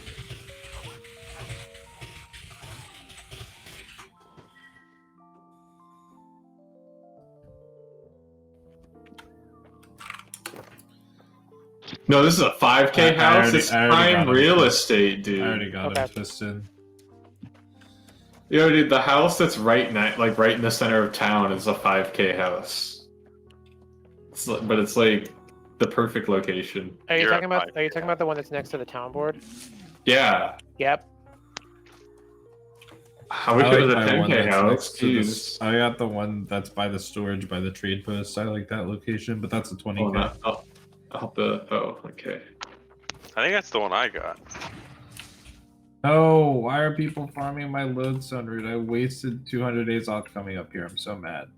No, this is a 5k house. It's prime real estate, dude. I already got Okay. it twisted. Yo, dude, the house that's right in the center of town is a 5k house. But it's like the perfect location. Are you You're talking at about? 5K. Are you talking about the one that's next to the town board? Yeah. Yep. How we could have the my one 10k that's house. next to the- Jeez. I got the one that's by the storage by the trade post. I like that location, but that's a 20k. Oh, no. Oh, okay. I think that's the one I got. No, why are people farming my lodestone route? I wasted 200 days off coming up here. I'm so mad.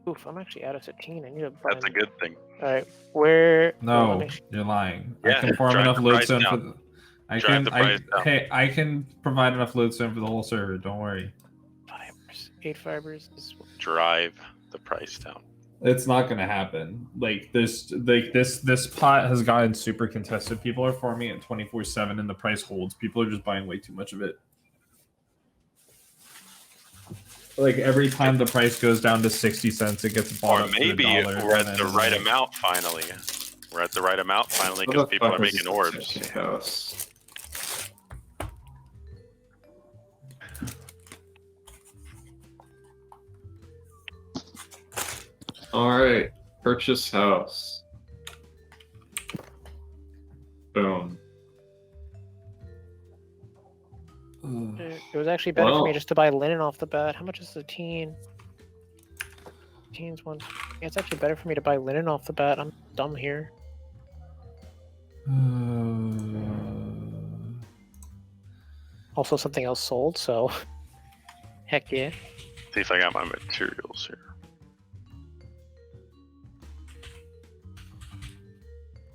Oof, I'm actually out of 15. I need to buy. That's a good thing. All right, where? No, well, let me- you're lying. Yeah, I can farm drive enough the price lodestone for down. the. I Drive can. the price down. Hey, I can provide enough lodestone for the whole server. Don't worry. Fibers. 8 fibers. Drive the price down. It's not gonna happen. This pot has gotten super contested. People are farming it 24/7, and the price holds. People are just buying way too much of it. Like every time the price goes down to 60 cents, it gets bought Or up maybe to $1. we're and at the then, right like, amount finally. We're at the right amount finally What because the people fuck are is making this orbs. empty house? Alright, purchase house. Boom. It was actually better for me Well. just to buy linen off the bat. How much is the teen? Teen's one. Yeah, it's actually better for me to buy linen off the bat. I'm dumb here. Also, something else sold, so heck yeah. See if I got my materials here.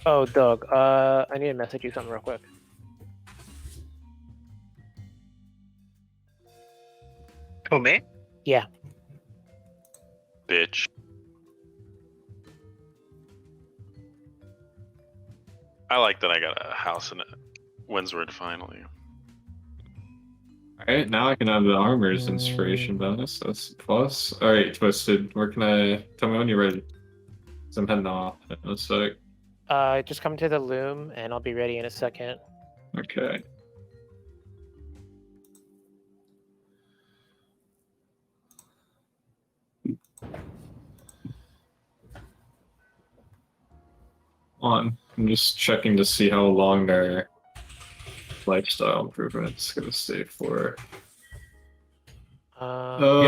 Oh, Doug, I need to message you something real quick. Who, me? Bitch. I like that I got a house in Windsward finally. Alright, now I can have the armor's inspiration bonus. That's a plus. Alright, Twisted, where can I... Tell me when you're ready. 'Cause I'm heading off in a sec. Just come to the loom, and I'll be ready in a second. Okay. I'm just checking to see how long their lifestyle improvement's gonna stay for. Yeah,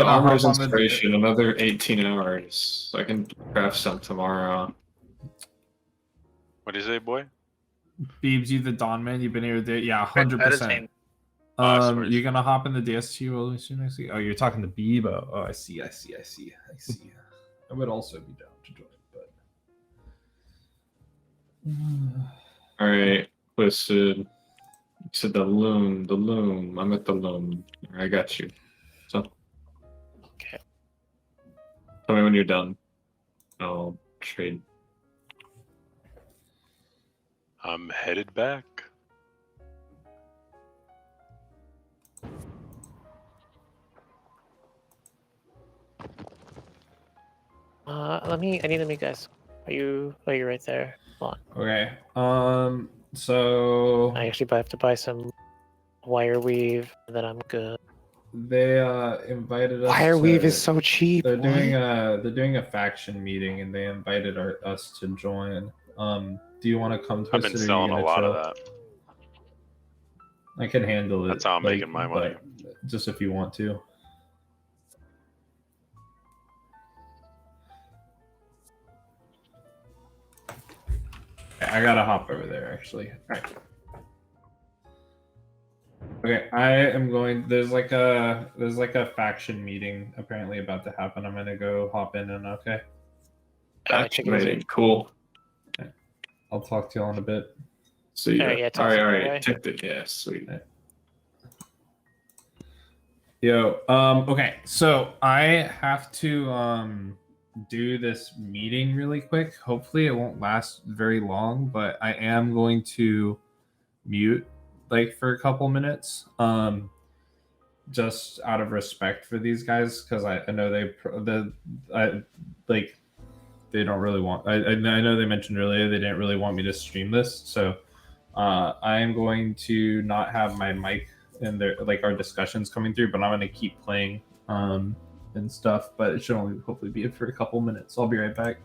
Armor's hop on the- inspiration, another 18 hours. So I can craft some tomorrow. What do you say, boy? Beebs, you the Dawn man. You've been here. Yeah, That is 100%. him. I swear. You're gonna hop in the DST really soon. I see. Oh, you're talking to Bebo. Oh, I see. I would also be down to join, but Alright, Twisted. You said the loom. I'm at the loom. I got you. So. Okay. Tell me when you're done. I'll trade. I'm headed back. I need to meet guys. Are you right there? Hold on. okay. So I actually have to buy some wire weave, and then I'm good. they invited us. Wire weave to- is so cheap. They're doing what? a faction meeting, and they invited us to join. Do you want to come to I've us? been selling a lot of that. I can handle it. That's how I'm making my money. but Just if you want to. I gotta hop over there actually. All right. Okay, I am going. There's like a faction meeting apparently about to happen. I'm gonna go hop in and okay. That's chicken is amazing. Cool. I'll talk to you all in a bit. See ya. Alright, yeah, text me Alright, right away. Take the yeah, sweet. Yo, okay, so I have to do this meeting really quick. Hopefully it won't last very long, but I am going to mute like for a couple minutes. Just out of respect for these guys, because I know they don't really want. I know they mentioned earlier they didn't really want me to stream this, so I am going to not have my mic and their like our discussions coming through, but I'm gonna keep playing and stuff. But it should only hopefully be for a couple minutes. I'll be right back.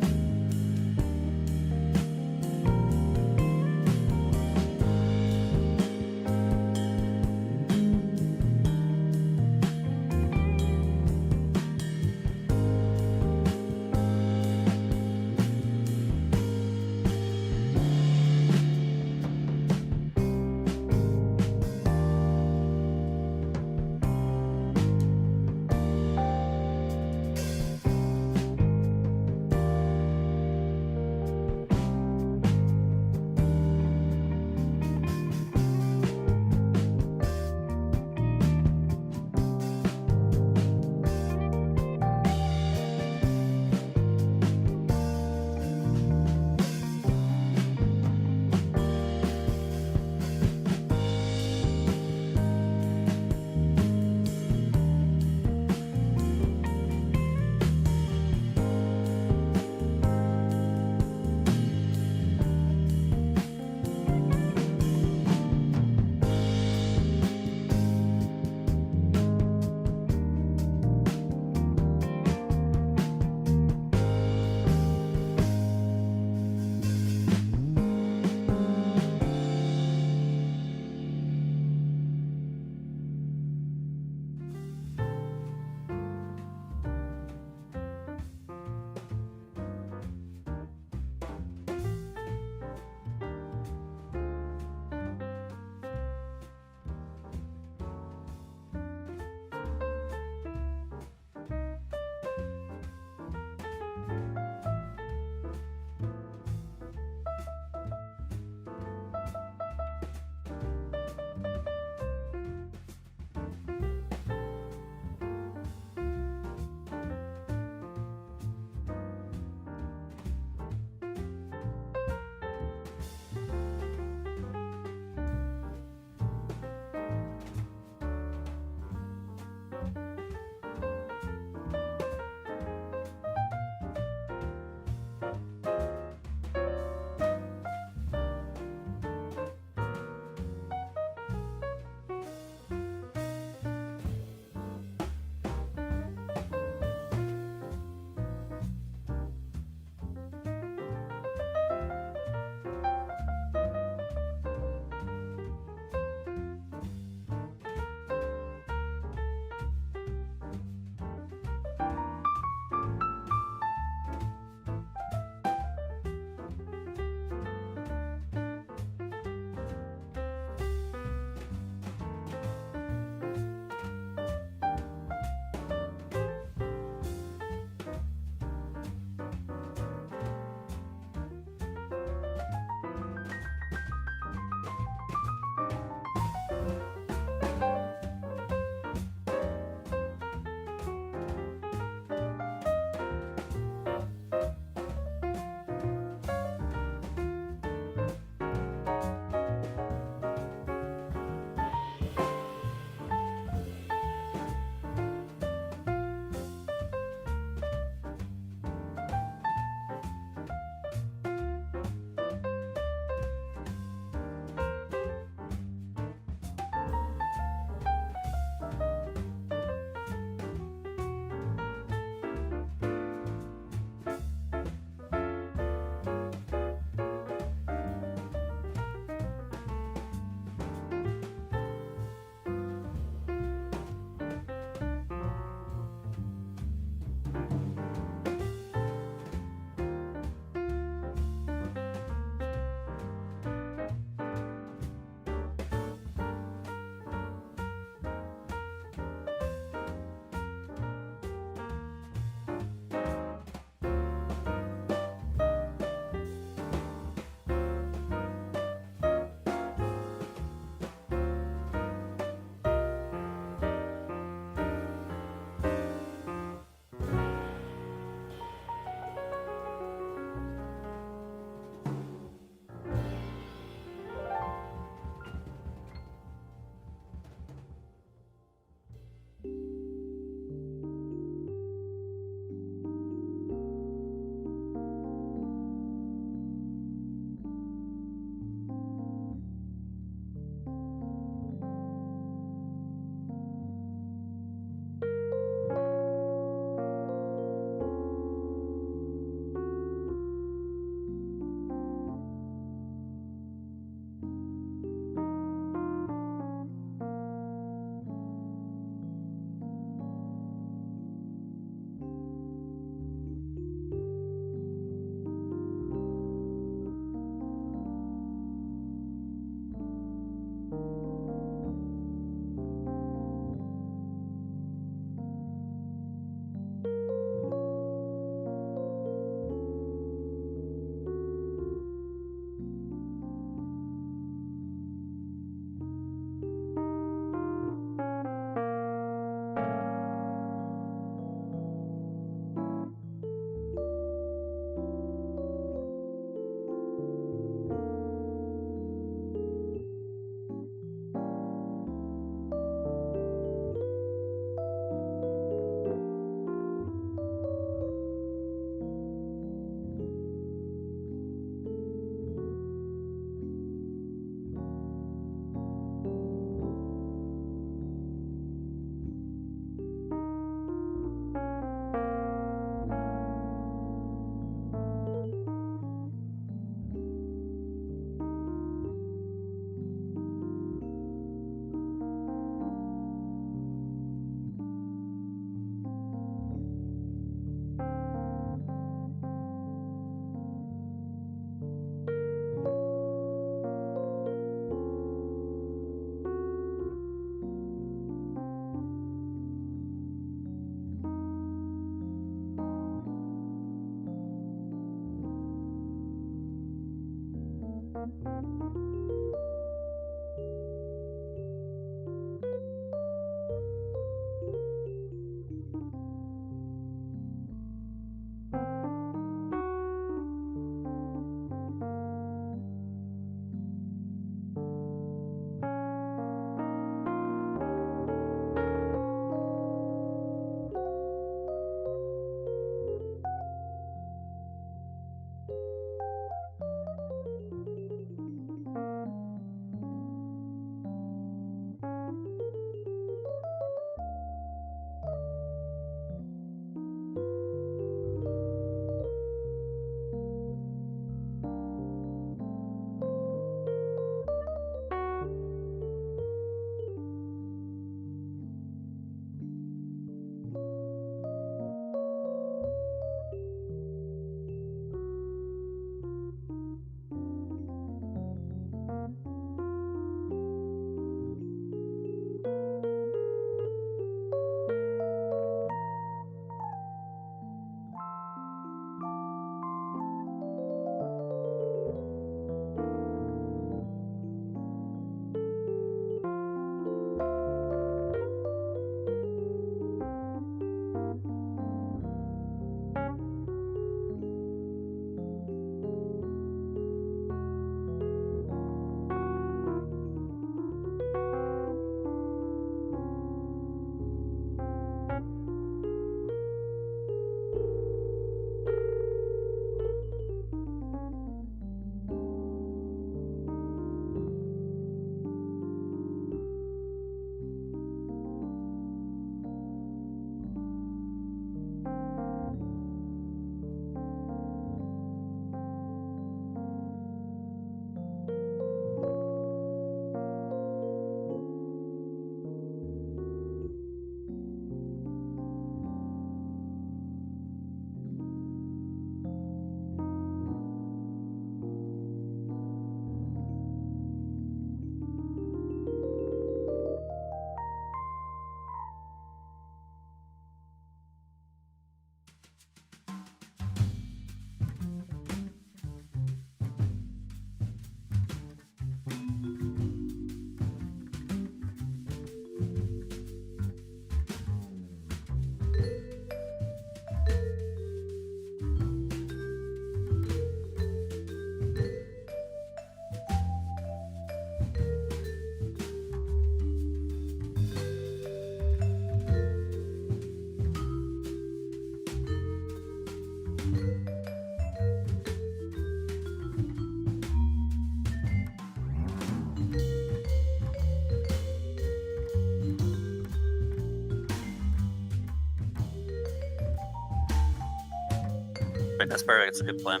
Right, that's perfect. It's a good plan.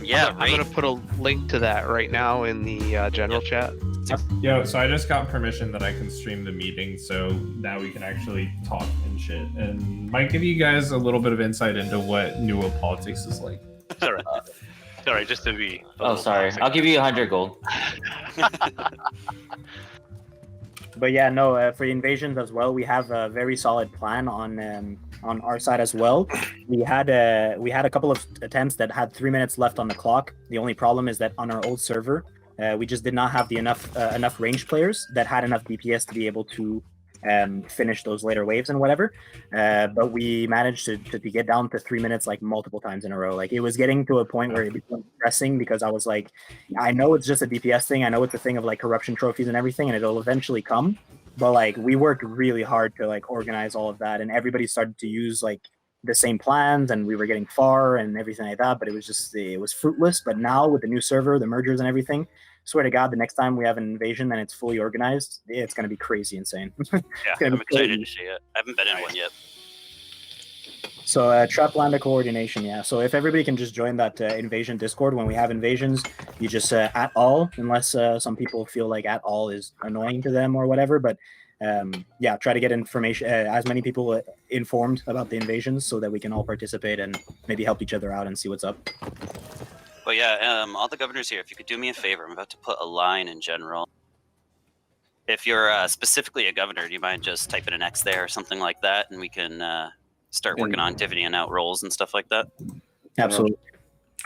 Yeah, I'm gonna put a link to that right now in the general chat. Yo, so I just got permission that I can stream the meeting, so now we can actually talk and shit, and might give you guys a little bit of insight into what Newer politics is like. Sorry, sorry, just to be. Oh, sorry. I'll give you 100 gold. But yeah, no, for the invasions as well, we have a very solid plan on our side as well. We had a couple of attempts that had 3 minutes left on the clock. The only problem is that on our old server, we just did not have enough ranged players that had enough DPS to be able to finish those later waves and whatever. But we managed to get down to 3 minutes like multiple times in a row. Like it was getting to a point where it became pressing because I was like, I know it's just a DPS thing. I know it's a thing of like corruption trophies and everything, and it'll eventually come. But like we worked really hard to like organize all of that, and everybody started to use like the same plans, and we were getting far and everything like that. But it was fruitless. But now with the new server, the mergers and everything, swear to God, the next time we have an invasion and it's fully organized, it's going to be crazy insane. Yeah, I'm excited to see it. I haven't been in one yet. So Traplanda coordination, yeah. So if everybody can just join that invasion Discord when we have invasions, you just at all, unless some people feel like at all is annoying to them or whatever. But yeah, try to get information, as many people informed about the invasions so that we can all participate and maybe help each other out and see what's up. But yeah, all the governors here, if you could do me a favor, I'm about to put a line in general. If you're specifically a governor, do you mind just typing an X there or something like that, and we can start working on divvying out roles and stuff like that? Absolutely.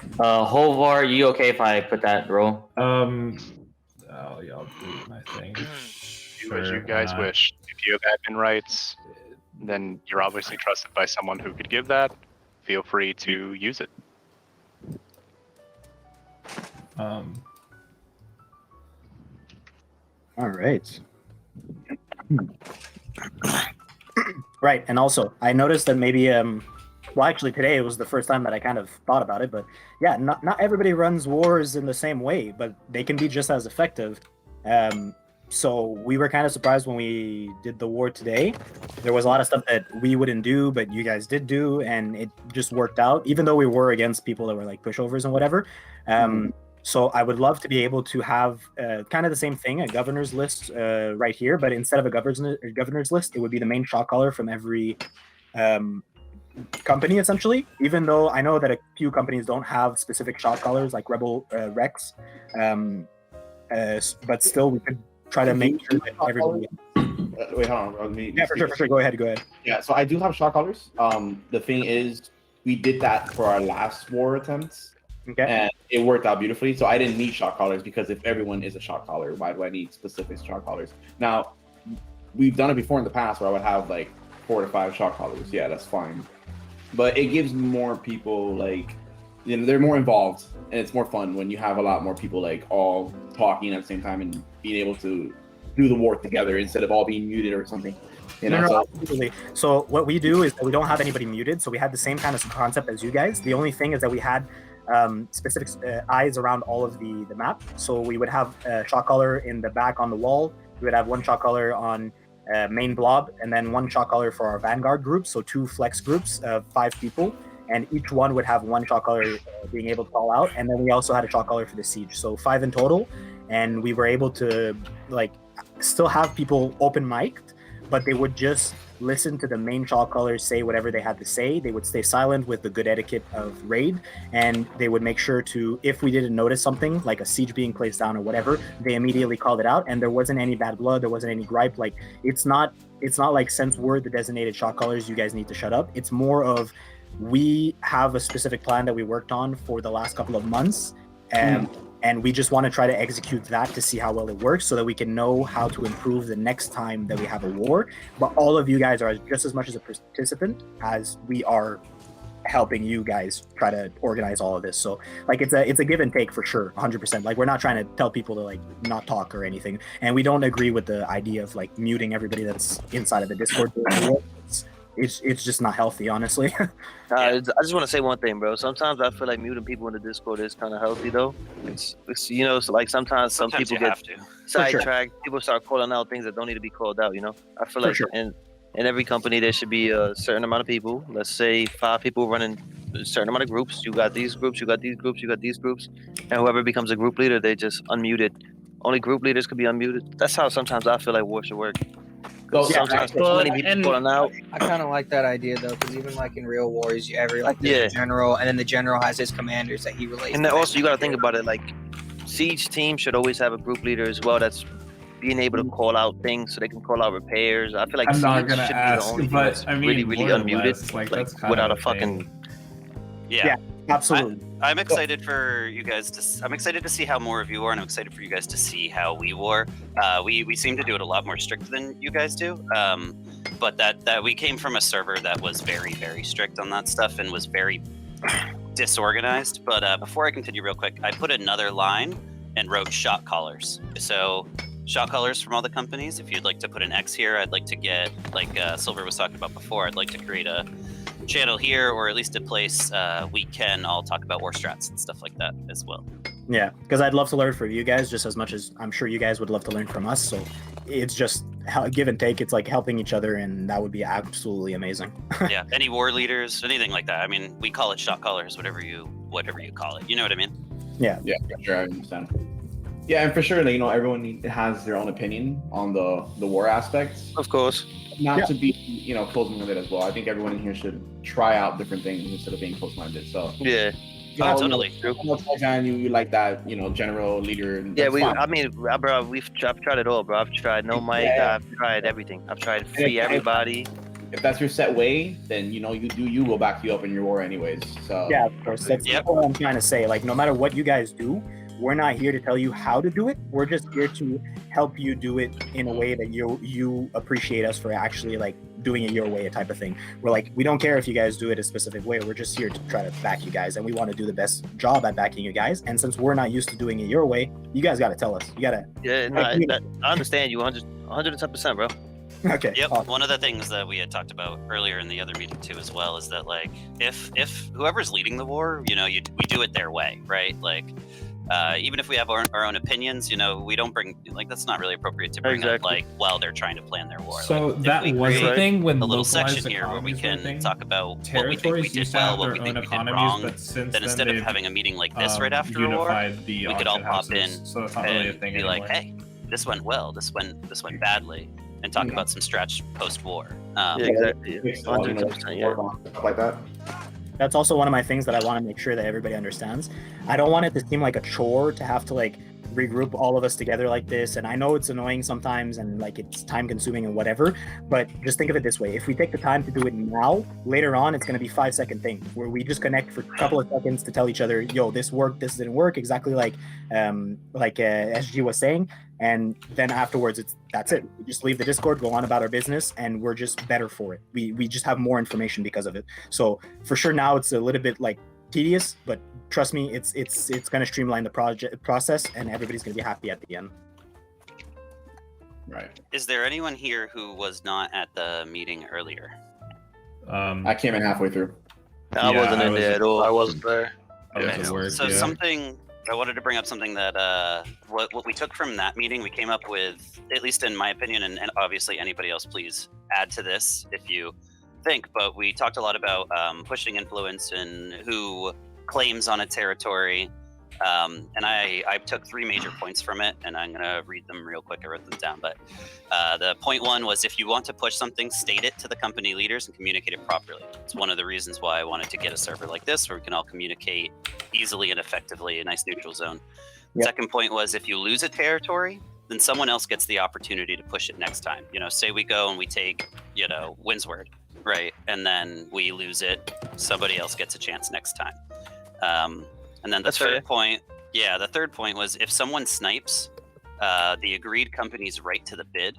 Hovar, you okay if I put that role? Oh, yeah, I'll do my thing. Do as you guys wish. If you have admin rights, then you're obviously trusted by someone who could give that. Feel free to use it. All right. Right, and also I noticed that maybe well, actually today it was the first time that I kind of thought about it, but yeah, not everybody runs wars in the same way, but they can be just as effective. So we were kind of surprised when we did the war today. There was a lot of stuff that we wouldn't do, but you guys did do, and it just worked out, even though we were against people that were like pushovers and whatever. So I would love to be able to have kind of the same thing, a governor's list right here, but instead of a governor's list, it would be the main shot caller from every company, essentially. Even though I know that a few companies don't have specific shot callers like Rebel Rex, but still we could try to make sure that everybody... Wait, hold on. Yeah, for sure. Go ahead. Yeah, so I do have shot callers. The thing is, we did that for our last war attempts. Okay. And it worked out beautifully. So I didn't need shot callers because if everyone is a shot caller, why do I need specific shot callers? Now, we've done it before in the past where I would have like 4 to 5 shot callers. Yeah, that's fine. But it gives more people like, you know, they're more involved and it's more fun when you have a lot more people like all talking at the same time and being able to do the war together instead of all being muted or something. You know, No, absolutely. So what we do is that we don't have anybody muted. So we had the same kind of concept as you guys. The only thing is that we had specific eyes around all of the map. So we would have a shot caller in the back on the wall. We would have one shot caller on main blob, and then one shot caller for our vanguard group. So 2 flex groups of 5 people, and each one would have one shot caller being able to call out. And then we also had a shot caller for the siege. So 5 in total. And we were able to like still have people open mic'd, but they would just listen to the main shot callers say whatever they had to say. They would stay silent with the good etiquette of raid, and they would make sure to, if we didn't notice something like a siege being placed down or whatever, they immediately called it out, and there wasn't any bad blood, there wasn't any gripe. Like it's not like since we're the designated shot callers, you guys need to shut up. It's more of we have a specific plan that we worked on for the last couple of months, and we just want to try to execute that to see how well it works so that we can know how to improve the next time that we have a war. But all of you guys are just as much as a participant as we are helping you guys try to organize all of this. So like it's a give and take for sure, 100%. Like we're not trying to tell people to like not talk or anything. And we don't agree with the idea of like muting everybody that's inside of the Discord. It's just not healthy, honestly. I just want to say one thing, bro. Sometimes I feel like muting people in the Discord is kind of healthy, though. It's you know, so like sometimes people get sidetracked. People start calling out things that don't need to be called out. You know, I feel like in every company there should be a certain amount of people. Let's say 5 people running a certain amount of groups. You got these groups. You got these groups. You got these groups. And whoever becomes a group leader, they just unmuted. Only group leaders could be unmuted. That's how sometimes I feel like war should work. Sometimes too many people calling out. I kind of like that idea though, because even like in real wars, there's a general, and then the general has his commanders that he relates. And then also you got to think about it. Like siege team should always have a group leader as well. That's being able to call out things so they can call out repairs. I feel like I'm siege not gonna should ask, be the only but thing I mean, really unmuted, like that's kind without of a fucking. Yeah, absolutely. I'm excited for you guys to. I'm excited to see how more of you are, and I'm excited for you guys to see how we war. We seem to do it a lot more strict than you guys do. But that we came from a server that was very, very strict on that stuff and was very disorganized. But before I continue, real quick, I put another line and wrote shot callers. So shot callers from all the companies. If you'd like to put an X here, I'd like to get, like Silver was talking about before, I'd like to create a channel here, or at least a place we can all talk about war strats and stuff like that as well. Yeah, because I'd love to learn from you guys just as much as I'm sure you guys would love to learn from us. So it's just give and take. It's like helping each other, and that would be absolutely amazing. Yeah, any war leaders, anything like that. I mean, we call it shot callers, whatever you call it. You know what I mean? Yeah, for sure, I understand. Yeah, and for sure, like, you know, everyone has their own opinion on the war aspects. Of course. Not to be, you know, closed-minded as well. I think everyone in here should try out different things instead of being closed-minded. So yeah. Totally. And you like that, you know, general leader. Yeah, I've tried it all, bro. I've tried no mic. I've tried everything. I've tried free everybody. if that's your set way, then you will back you up in your war anyways. So yeah, of course. That's what I'm trying to say. Like, no matter what you guys do, we're not here to tell you how to do it. We're just here to help you do it in a way that you appreciate us for actually like doing it your way, type of thing. We're like, we don't care if you guys do it a specific way. We're just here to try to back you guys, and we want to do the best job at backing you guys. And since we're not used to doing it your way, you guys got to tell us. You got to. Yeah, no, I understand you 110%, bro. Okay. Yep. Awesome. One of the things that we had talked about earlier in the other meeting too, as well, is that like if whoever's leading the war, we do it their way, right? Like even if we have our own opinions, we don't bring like that's not really appropriate to bring up like while they're trying to plan their war. So like, that was the thing when a little localized section here where we can thing, talk about what we think we did well, what we think we did wrong. Then instead of having a meeting like this right after a war, we could all pop in so it's not really a and thing be anymore. like, hey, this went well, this went badly, and talk about some stretch post-war. Exactly. 100%, yeah. Like that. That's also one of my things that I want to make sure that everybody understands. I don't want it to seem like a chore to have to like regroup all of us together like this. And I know it's annoying sometimes and like it's time consuming and whatever, but just think of it this way. If we take the time to do it now, later on, it's going to be 5-second thing where we just connect for a couple of seconds to tell each other, yo, this worked, this didn't work, exactly like SG was saying. And then afterwards, that's it. We just leave the Discord, go on about our business, and we're just better for it. We just have more information because of it. So for sure now it's a little bit like tedious, but trust me, it's going to streamline the process, and everybody's going to be happy at the end. Right. Is there anyone here who was not at the meeting earlier? I came in halfway through. I wasn't in there at all. I wasn't there. Something I wanted to bring up something that what we took from that meeting, we came up with, at least in my opinion, and obviously anybody else, please add to this if you think. But we talked a lot about pushing influence and who claims on a territory. And I took 3 major points from it, and I'm going to read them real quick. I wrote them down. But the point 1 was, if you want to push something, state it to the company leaders and communicate it properly. It's one of the reasons why I wanted to get a server like this, where we can all communicate easily and effectively, a nice neutral zone. Yep. Second point was, if you lose a territory, then someone else gets the opportunity to push it next time. Say we go and we take, Windsward, right? And then we lose it, somebody else gets a chance next time. And then the third point was, if someone snipes the agreed company's right to the bid,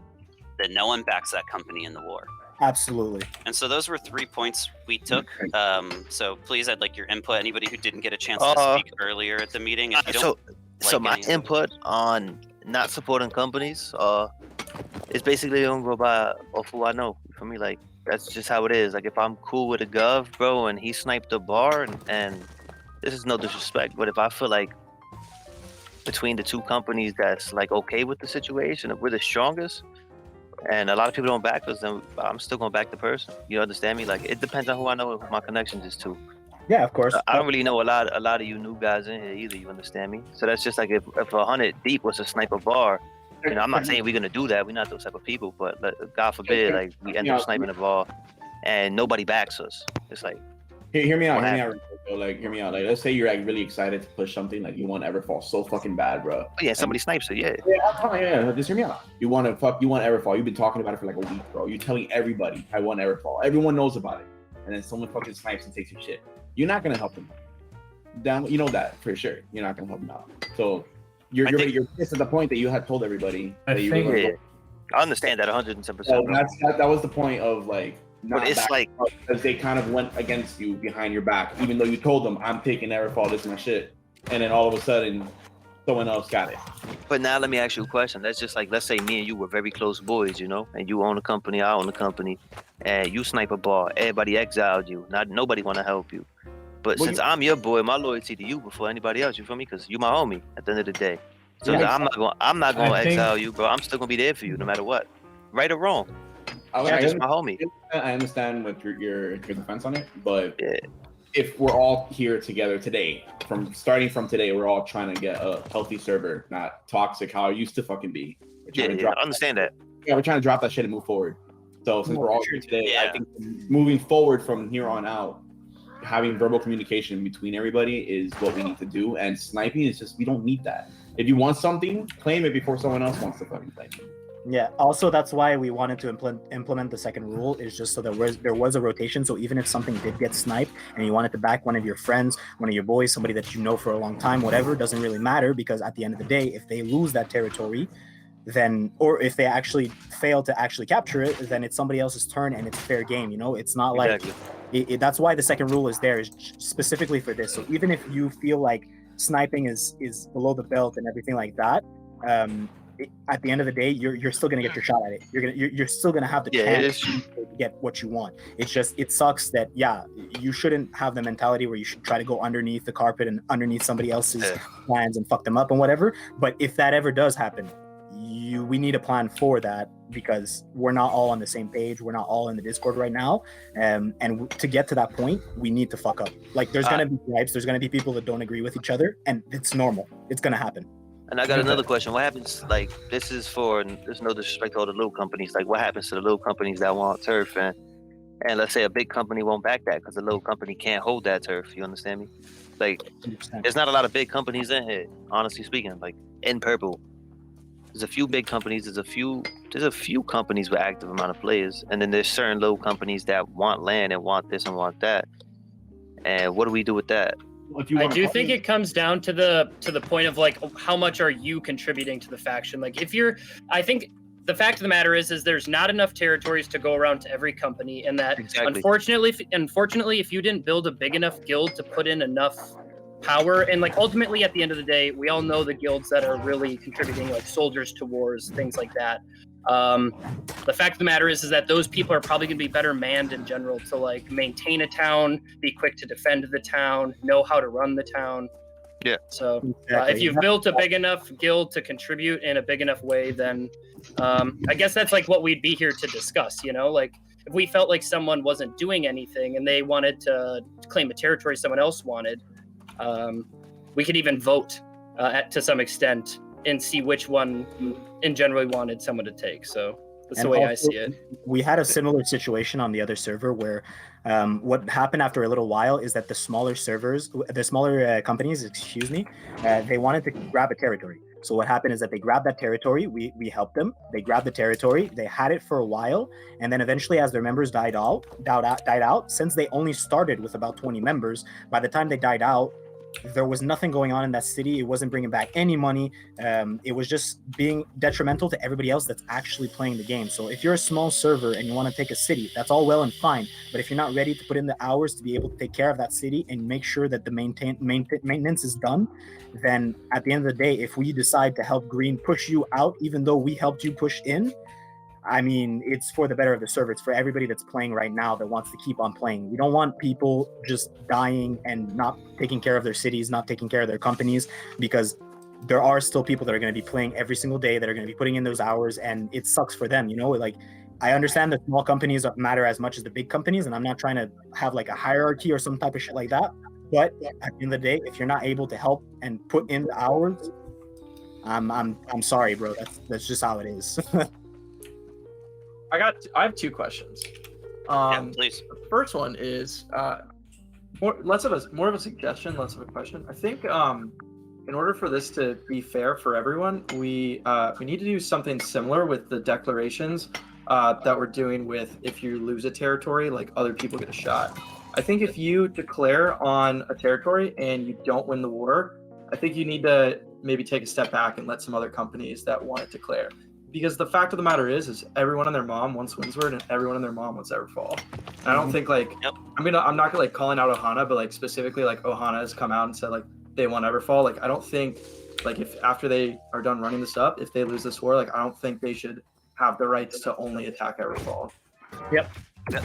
then no one backs that company in the war. Absolutely. And so those were 3 points we took. So please, I'd like your input. Anybody who didn't get a chance to speak earlier at the meeting, if you don't so my input on not supporting companies is basically gonna go by off who I know. For me, like that's just how it is. Like if I'm cool with a gov, bro, and he sniped a bar, and this is no disrespect, but if I feel like between the 2 companies that's like okay with the situation, if we're the strongest, and a lot of people don't back us, then I'm still gonna back the person. You understand me? Like it depends on who I know, who my connections is to. Yeah, of course. I don't really know a lot of you new guys in here either. You understand me? So that's just like if 100 deep was to snipe a bar, I'm not saying we're gonna do that. We're not those type of people, but God forbid, like we end up sniping a bar, and nobody backs us. It's like, hear me out. Hear me out. Like, let's say you're like really excited to push something, like you want Everfall so fucking bad, bro. Yeah, somebody snipes it. Yeah. Yeah. Just hear me out. You want Everfall. You've been talking about it for like a week, bro. You're telling everybody I want Everfall. Everyone knows about it, and then someone fucking snipes and takes your shit. You're not gonna help them. You know that for sure. You're not gonna help them out. So you're pissed at the point that you had told everybody that you were. Yeah. I understand that 110%. So that was the point of like. But it's like because they kind of went against you behind your back, even though you told them I'm taking Everfall, this is my shit, and then all of a sudden, someone else got it. But now let me ask you a question. That's just like, let's say me and you were very close boys, and you own a company, I own a company, and you snipe a bar. Everybody exiled you. Nobody want to help you. But since I'm your boy, my loyalty to you before anybody else. You feel me? Because you my homie at the end of the day. So I'm not going to exile you, bro. I'm still gonna be there for you no matter what, right or wrong. You're just my homie. I understand what your defense on it, but if we're all here together today, starting from today, we're all trying to get a healthy server, not toxic how it used to fucking be. I understand that. Yeah, we're trying to drop that shit and move forward. So since we're all here today, I think moving forward from here on out, having verbal communication between everybody is what we need to do. And sniping is just, we don't need that. If you want something, claim it before someone else wants to fucking claim it. Yeah. Also, that's why we wanted to implement the second rule, is just so that there was a rotation. So even if something did get sniped and you wanted to back one of your friends, one of your boys, somebody that you know for a long time, whatever, doesn't really matter, because at the end of the day, if they lose that territory, then, or if they actually fail to actually capture it, then it's somebody else's turn and it's fair game. You know, it's not like that's why the second rule is there, is specifically for this. So even if you feel like sniping is below the belt and everything like that, at the end of the day, you're still gonna get your shot at it. You're still gonna have the chance to get what you want. It's just, it sucks that you shouldn't have the mentality where you should try to go underneath the carpet and underneath somebody else's plans and fuck them up and whatever. But if that ever does happen, we need a plan for that, because we're not all on the same page. We're not all in the Discord right now, and to get to that point, we need to fuck up. Like, there's gonna be gripes. There's gonna be people that don't agree with each other, and it's normal. It's gonna happen. And I got another question. What happens, like, this is for, there's no disrespect to all the little companies. Like, what happens to the little companies that want turf, and let's say a big company won't back that because the little company can't hold that turf? You understand me? Like, 100%. There's not a lot of big companies in here, honestly speaking. Like, in purple, there's a few big companies. There's a few companies with active amount of players, and then there's certain little companies that want land and want this and want that. And what do we do with that? I do think it comes down to the point of, like, how much are you contributing to the faction? Like, I think the fact of the matter is there's not enough territories to go around to every company, and that unfortunately, if you didn't build a big enough guild to put in enough power, and, like, ultimately at the end of the day, we all know the guilds that are really contributing, like Soldiers to Wars, things like that. The fact of the matter is that those people are probably going to be better manned in general to, like, maintain a town, be quick to defend the town, know how to run the town. Yeah. So if you've built a big enough guild to contribute in a big enough way, then I guess that's, like, what we'd be here to discuss, you know? Like, if we felt like someone wasn't doing anything and they wanted to claim a territory someone else wanted, we could even vote to some extent and see which one in general we wanted someone to take. So that's the way I see it. We had a similar situation on the other server where what happened after a little while is that the smaller companies, they wanted to grab a territory. So what happened is that they grabbed that territory. We helped them. They grabbed the territory. They had it for a while, and then eventually, as their members died out, since they only started with about 20 members, by the time they died out, there was nothing going on in that city. It wasn't bringing back any money. It was just being detrimental to everybody else that's actually playing the game. So if you're a small server and you want to take a city, that's all well and fine. But if you're not ready to put in the hours to be able to take care of that city and make sure that the maintenance is done, then at the end of the day, if we decide to help Green push you out, even though we helped you push in, I mean, it's for the better of the server. It's for everybody that's playing right now that wants to keep on playing. We don't want people just dying and not taking care of their cities, not taking care of their companies, because there are still people that are going to be playing every single day, that are going to be putting in those hours, and it sucks for them, you know? Like, I understand that small companies matter as much as the big companies, and I'm not trying to have, like, a hierarchy or some type of shit like that. But at the end of the day, if you're not able to help and put in the hours, I'm sorry, bro. That's just how it is. I have two questions. Please. The first one is more of a suggestion, less of a question. I think in order for this to be fair for everyone, we need to do something similar with the declarations that we're doing with, if you lose a territory, like, other people get a shot. I think if you declare on a territory and you don't win the war, I think you need to maybe take a step back and let some other companies that want to declare. Because the fact of the matter is everyone and their mom wants Windsward, and everyone and their mom wants Everfall. And I don't think, like, I'm not like calling out Ohana, but, like, specifically, like, Ohana has come out and said, like, they want Everfall. Like, I don't think, like, if after they are done running this up, if they lose this war, like, I don't think they should have the rights to only attack Everfall. Yep.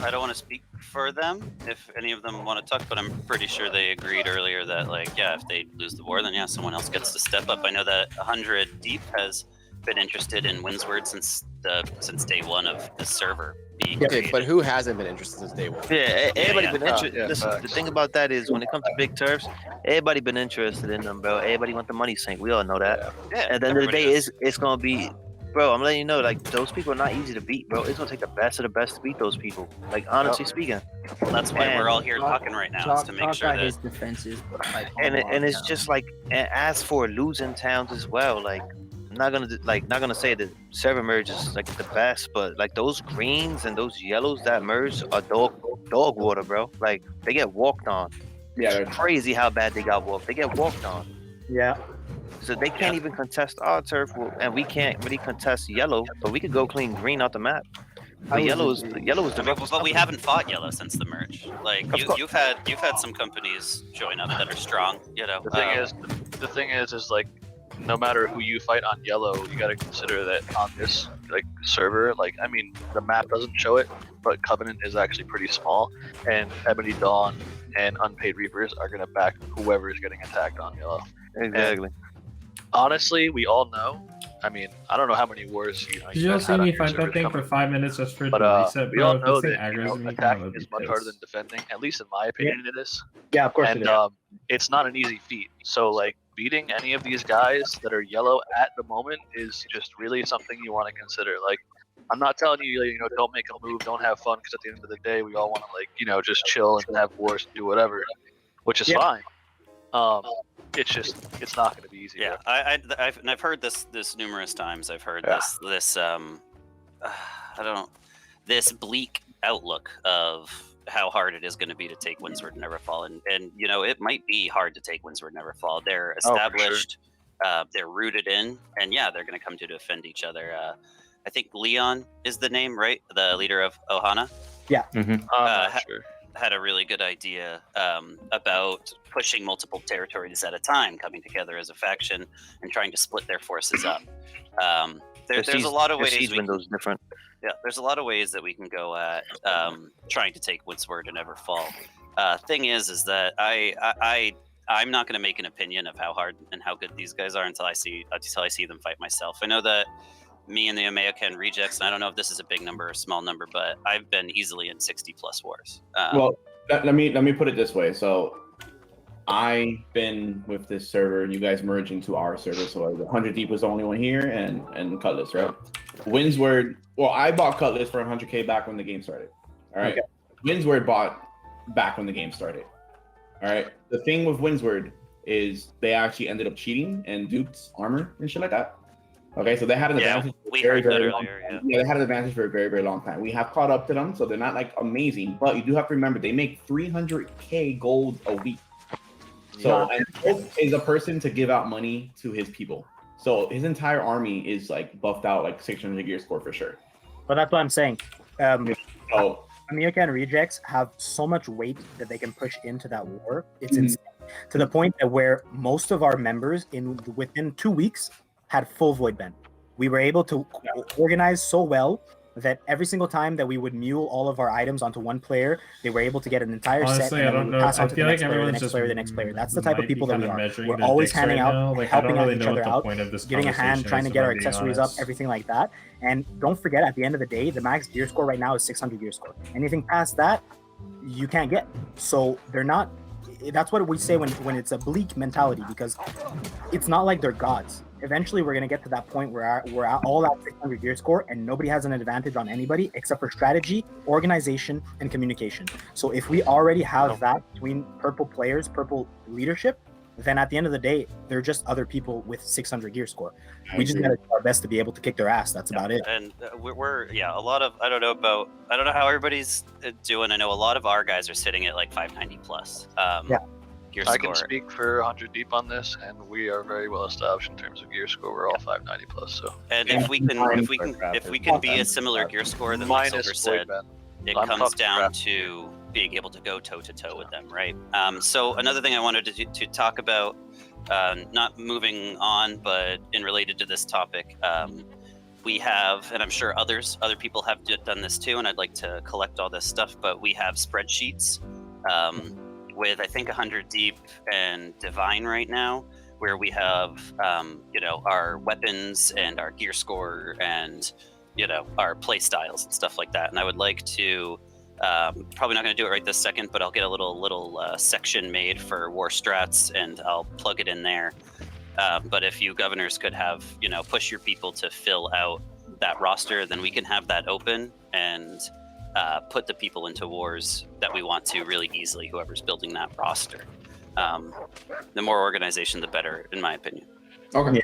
I don't want to speak for them if any of them want to talk, but I'm pretty sure they agreed earlier that, like, yeah, if they lose the war, then someone else gets to step up. I know that 100 Deep has been interested in Windsward since day one of the server being created. But who hasn't been interested since day one? Yeah, everybody's been interested. Listen, the thing about that is when it comes to big turfs, everybody been interested in them, bro. Everybody want the money sink. We all know that. Yeah, at the end of the day, it's gonna be, bro, I'm letting you know, like, those people are not easy to beat, bro. It's gonna take the best of the best to beat those people. Like, honestly speaking. Well, that's why we're all here talking right now, is to make sure that his defenses, but, like, and it's just like, and as for losing towns as well, like, not gonna say that server merge is like the best, but like those greens and those yellows that merge are dog water, bro. Like they get walked on. Yeah, It's crazy how bad they got walked. They get walked on. Yeah. So they can't even contest our turf, and we can't really contest yellow, but we could go clean green out the map. But yellow is the But we haven't fought yellow since the merge. Like you've had some companies join up that are strong. You know. The thing is like, no matter who you fight on yellow, you got to consider that on this like server. Like, I mean, the map doesn't show it, but Covenant is actually pretty small, and Ebony Dawn and Unpaid Reapers are gonna back whoever is getting attacked on yellow. Exactly. And honestly, we all know. I mean, I don't know how many wars Did you all see me fight that thing for 5 minutes just for it to reset, we all bro? know If this that thing aggroes me, attacking is much harder than defending. At least in my opinion, it is. Yeah, of course And it is. it's not an easy feat. So like beating any of these guys that are yellow at the moment is just really something you want to consider. Like, I'm not telling you, you know, don't make a move, don't have fun, because at the end of the day, we all want to like, you know, just chill and have wars and do whatever, which is fine. It's not going to be easy. Yeah, I've heard this numerous times. I've heard this bleak outlook of how hard it is going to be to take Windsward and Neverfall, and you know, it might be hard to take Windsward and Neverfall. They're established, they're rooted in, and yeah, they're going to come to defend each other. I think Leon is the name, right? The leader of Ohana. Yeah. Had a really good idea about pushing multiple territories at a time, coming together as a faction and trying to split their forces up. There's a lot of ways. Different. Yeah, there's a lot of ways that we can go at trying to take Windsward and Neverfall. Thing is that I'm not going to make an opinion of how hard and how good these guys are until I see them fight myself. I know that me and the American rejects, and I don't know if this is a big number or a small number, but I've been easily in 60 plus wars. Well, let me put it this way. So I've been with this server, and you guys merged into our server. So 100 Deep was the only one here, and Cutlass, right? Windsward. Well, I bought Cutlass for 100K back when the game started. All right. Okay. Windsward bought back when the game started. All right. The thing with Windsward is they actually ended up cheating and duped armor and shit like that. Okay, so they had an advantage. We heard that earlier. Yeah, they had an advantage for a very, very long time. We have caught up to them, so they're not like amazing, but you do have to remember they make 300K gold a week. So, and Hope is a person to give out money to his people. So his entire army is like buffed out, like 600 gear score for sure. But that's what I'm saying. American rejects have so much weight that they can push into that war. It's insane. To the point that where most of our members within 2 weeks had full void bend. We were able to organize so well that every single time that we would mule all of our items onto one player, they were able to get an entire set and then we would pass on to the next player, the next player, the next player. That's the type of people that we are. We're always handing out, helping each other out, getting a hand, trying to get our accessories up, everything like that. And don't forget, at the end of the day, the max gear score right now is 600 gear score. Anything past that, you can't get. So they're not. That's what we say when it's a bleak mentality, because it's not like they're gods. Eventually, we're going to get to that point where we're at all at 600 gear score and nobody has an advantage on anybody except for strategy, organization, and communication. So if we already have that between purple players, purple leadership, then at the end of the day, they're just other people with 600 gear score. We just got to do our best to be able to kick their ass. That's about it. And we're a lot of, I don't know how everybody's doing. I know a lot of our guys are sitting at like 590 plus. Gear I score. can speak for 100 Deep on this, and we are very well established in terms of gear score. We're all 590 plus. So, and if we can be a similar gear score, then like Silver said, it comes down to being able to go toe to toe with them, right? So another thing I wanted to talk about, not moving on, but in related to this topic, we have, and I'm sure other people have done this too, and I'd like to collect all this stuff, but we have spreadsheets. With I think 100 Deep and Divine right now, where we have our weapons and our gear score and our play styles and stuff like that. And I would like to probably not going to do it right this second, but I'll get a little section made for war strats and I'll plug it in there. But if you governors could have push your people to fill out that roster, then we can have that open and put the people into wars that we want to really easily, whoever's building that roster. The more organization, the better, in my opinion. Okay.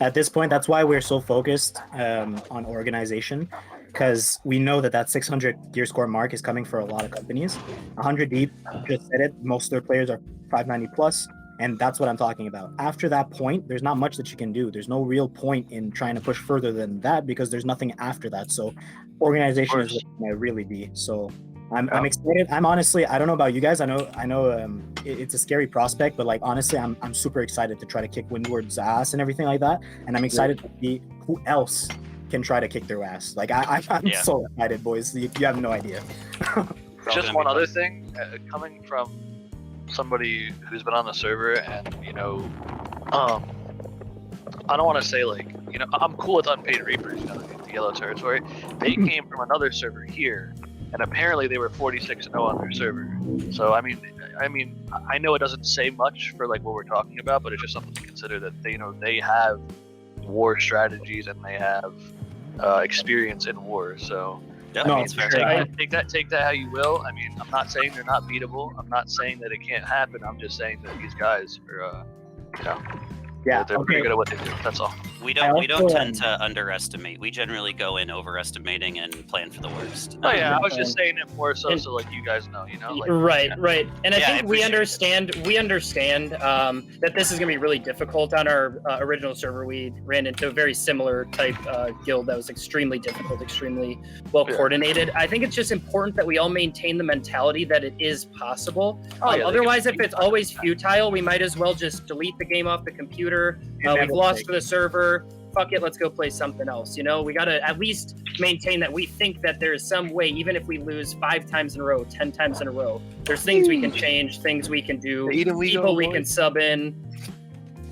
At this point, that's why we're so focused on organization, because we know that 600 gear score mark is coming for a lot of companies. 100 deep, just said it, most of their players are 590 plus, and that's what I'm talking about. After that point, there's not much that you can do. There's no real point in trying to push further than that because there's nothing after that. So organization is what going to really be. So I'm excited. I'm honestly, I don't know about you guys. I know it's a scary prospect, but like honestly, I'm super excited to try to kick Windward's ass and everything like that. And I'm excited to see who else can try to kick their ass. Like I'm so excited, boys. You have no idea. Just one other thing, coming from somebody who's been on the server, and you know, I don't want to say like, you know, I'm cool with unpaid reapers, you know, the yellow territory. They came from another server here, and apparently they were 46-0 on their server. So I mean, I know it doesn't say much for like what we're talking about, but it's just something to consider that they, you know, they have war strategies and they have experience in war. So Yeah, I mean, it's fair. take that how you will. I mean, I'm not saying they're not beatable. I'm not saying that it can't happen. I'm just saying that these guys are, you know, they're pretty good at what they do. That's all. We don't tend to underestimate. We generally go in overestimating and plan for the worst. Oh yeah, I was just saying it more so like you guys know, you know. Like, Right. And I think we understand that this is going to be really difficult on our original server. We ran into a very similar type guild that was extremely difficult, extremely well coordinated. I think it's just important that we all maintain the mentality that it is possible. Otherwise, if it's always futile, we might as well just delete the game off the computer. We've lost the server. Fuck it, let's go play something else. You know, we got to at least maintain that we think that there is some way, even if we lose 5 times in a row, 10 times in a row, there's things we can change, things we can do, people we can sub in.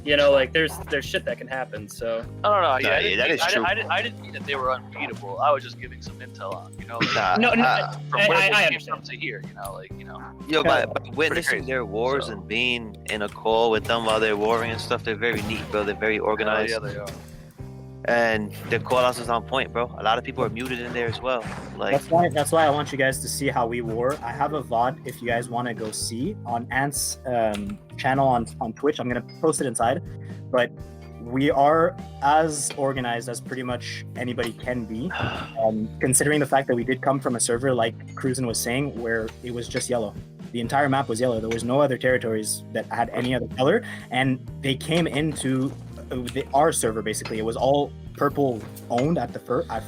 You know, like there's shit that can happen. So I don't know. Yeah, that is true. I didn't mean that they were unbeatable. I was just giving some intel on, you know. From where I they understand. came to here, you know, like, you know. Yo, but witnessing their wars and being in a call with them while they're warring and stuff, they're very neat, bro. They're very organized. Yeah, they are. And their call outs is on point, bro. A lot of people are muted in there as well. Like that's why I want you guys to see how we war. I have a VOD if you guys want to go see on Ant's channel on Twitch. I'm gonna post it inside, but we are as organized as pretty much anybody can be. Considering the fact that we did come from a server like Cruisin was saying, where it was just yellow. The entire map was yellow. There was no other territories that had any other color, and they came into our server basically. It was all purple owned at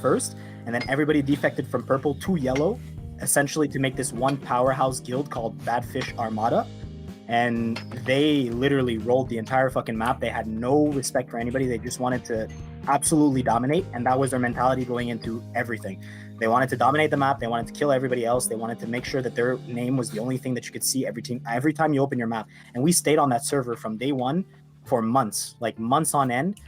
first, and then everybody defected from purple to yellow, essentially to make this one powerhouse guild called Badfish Armada. And they literally rolled the entire fucking map. They had no respect for anybody. They just wanted to absolutely dominate, and that was their mentality going into everything. They wanted to dominate the map. They wanted to kill everybody else. They wanted to make sure that their name was the only thing that you could see every time you open your map. And we stayed on that server from day one for months, like months on end,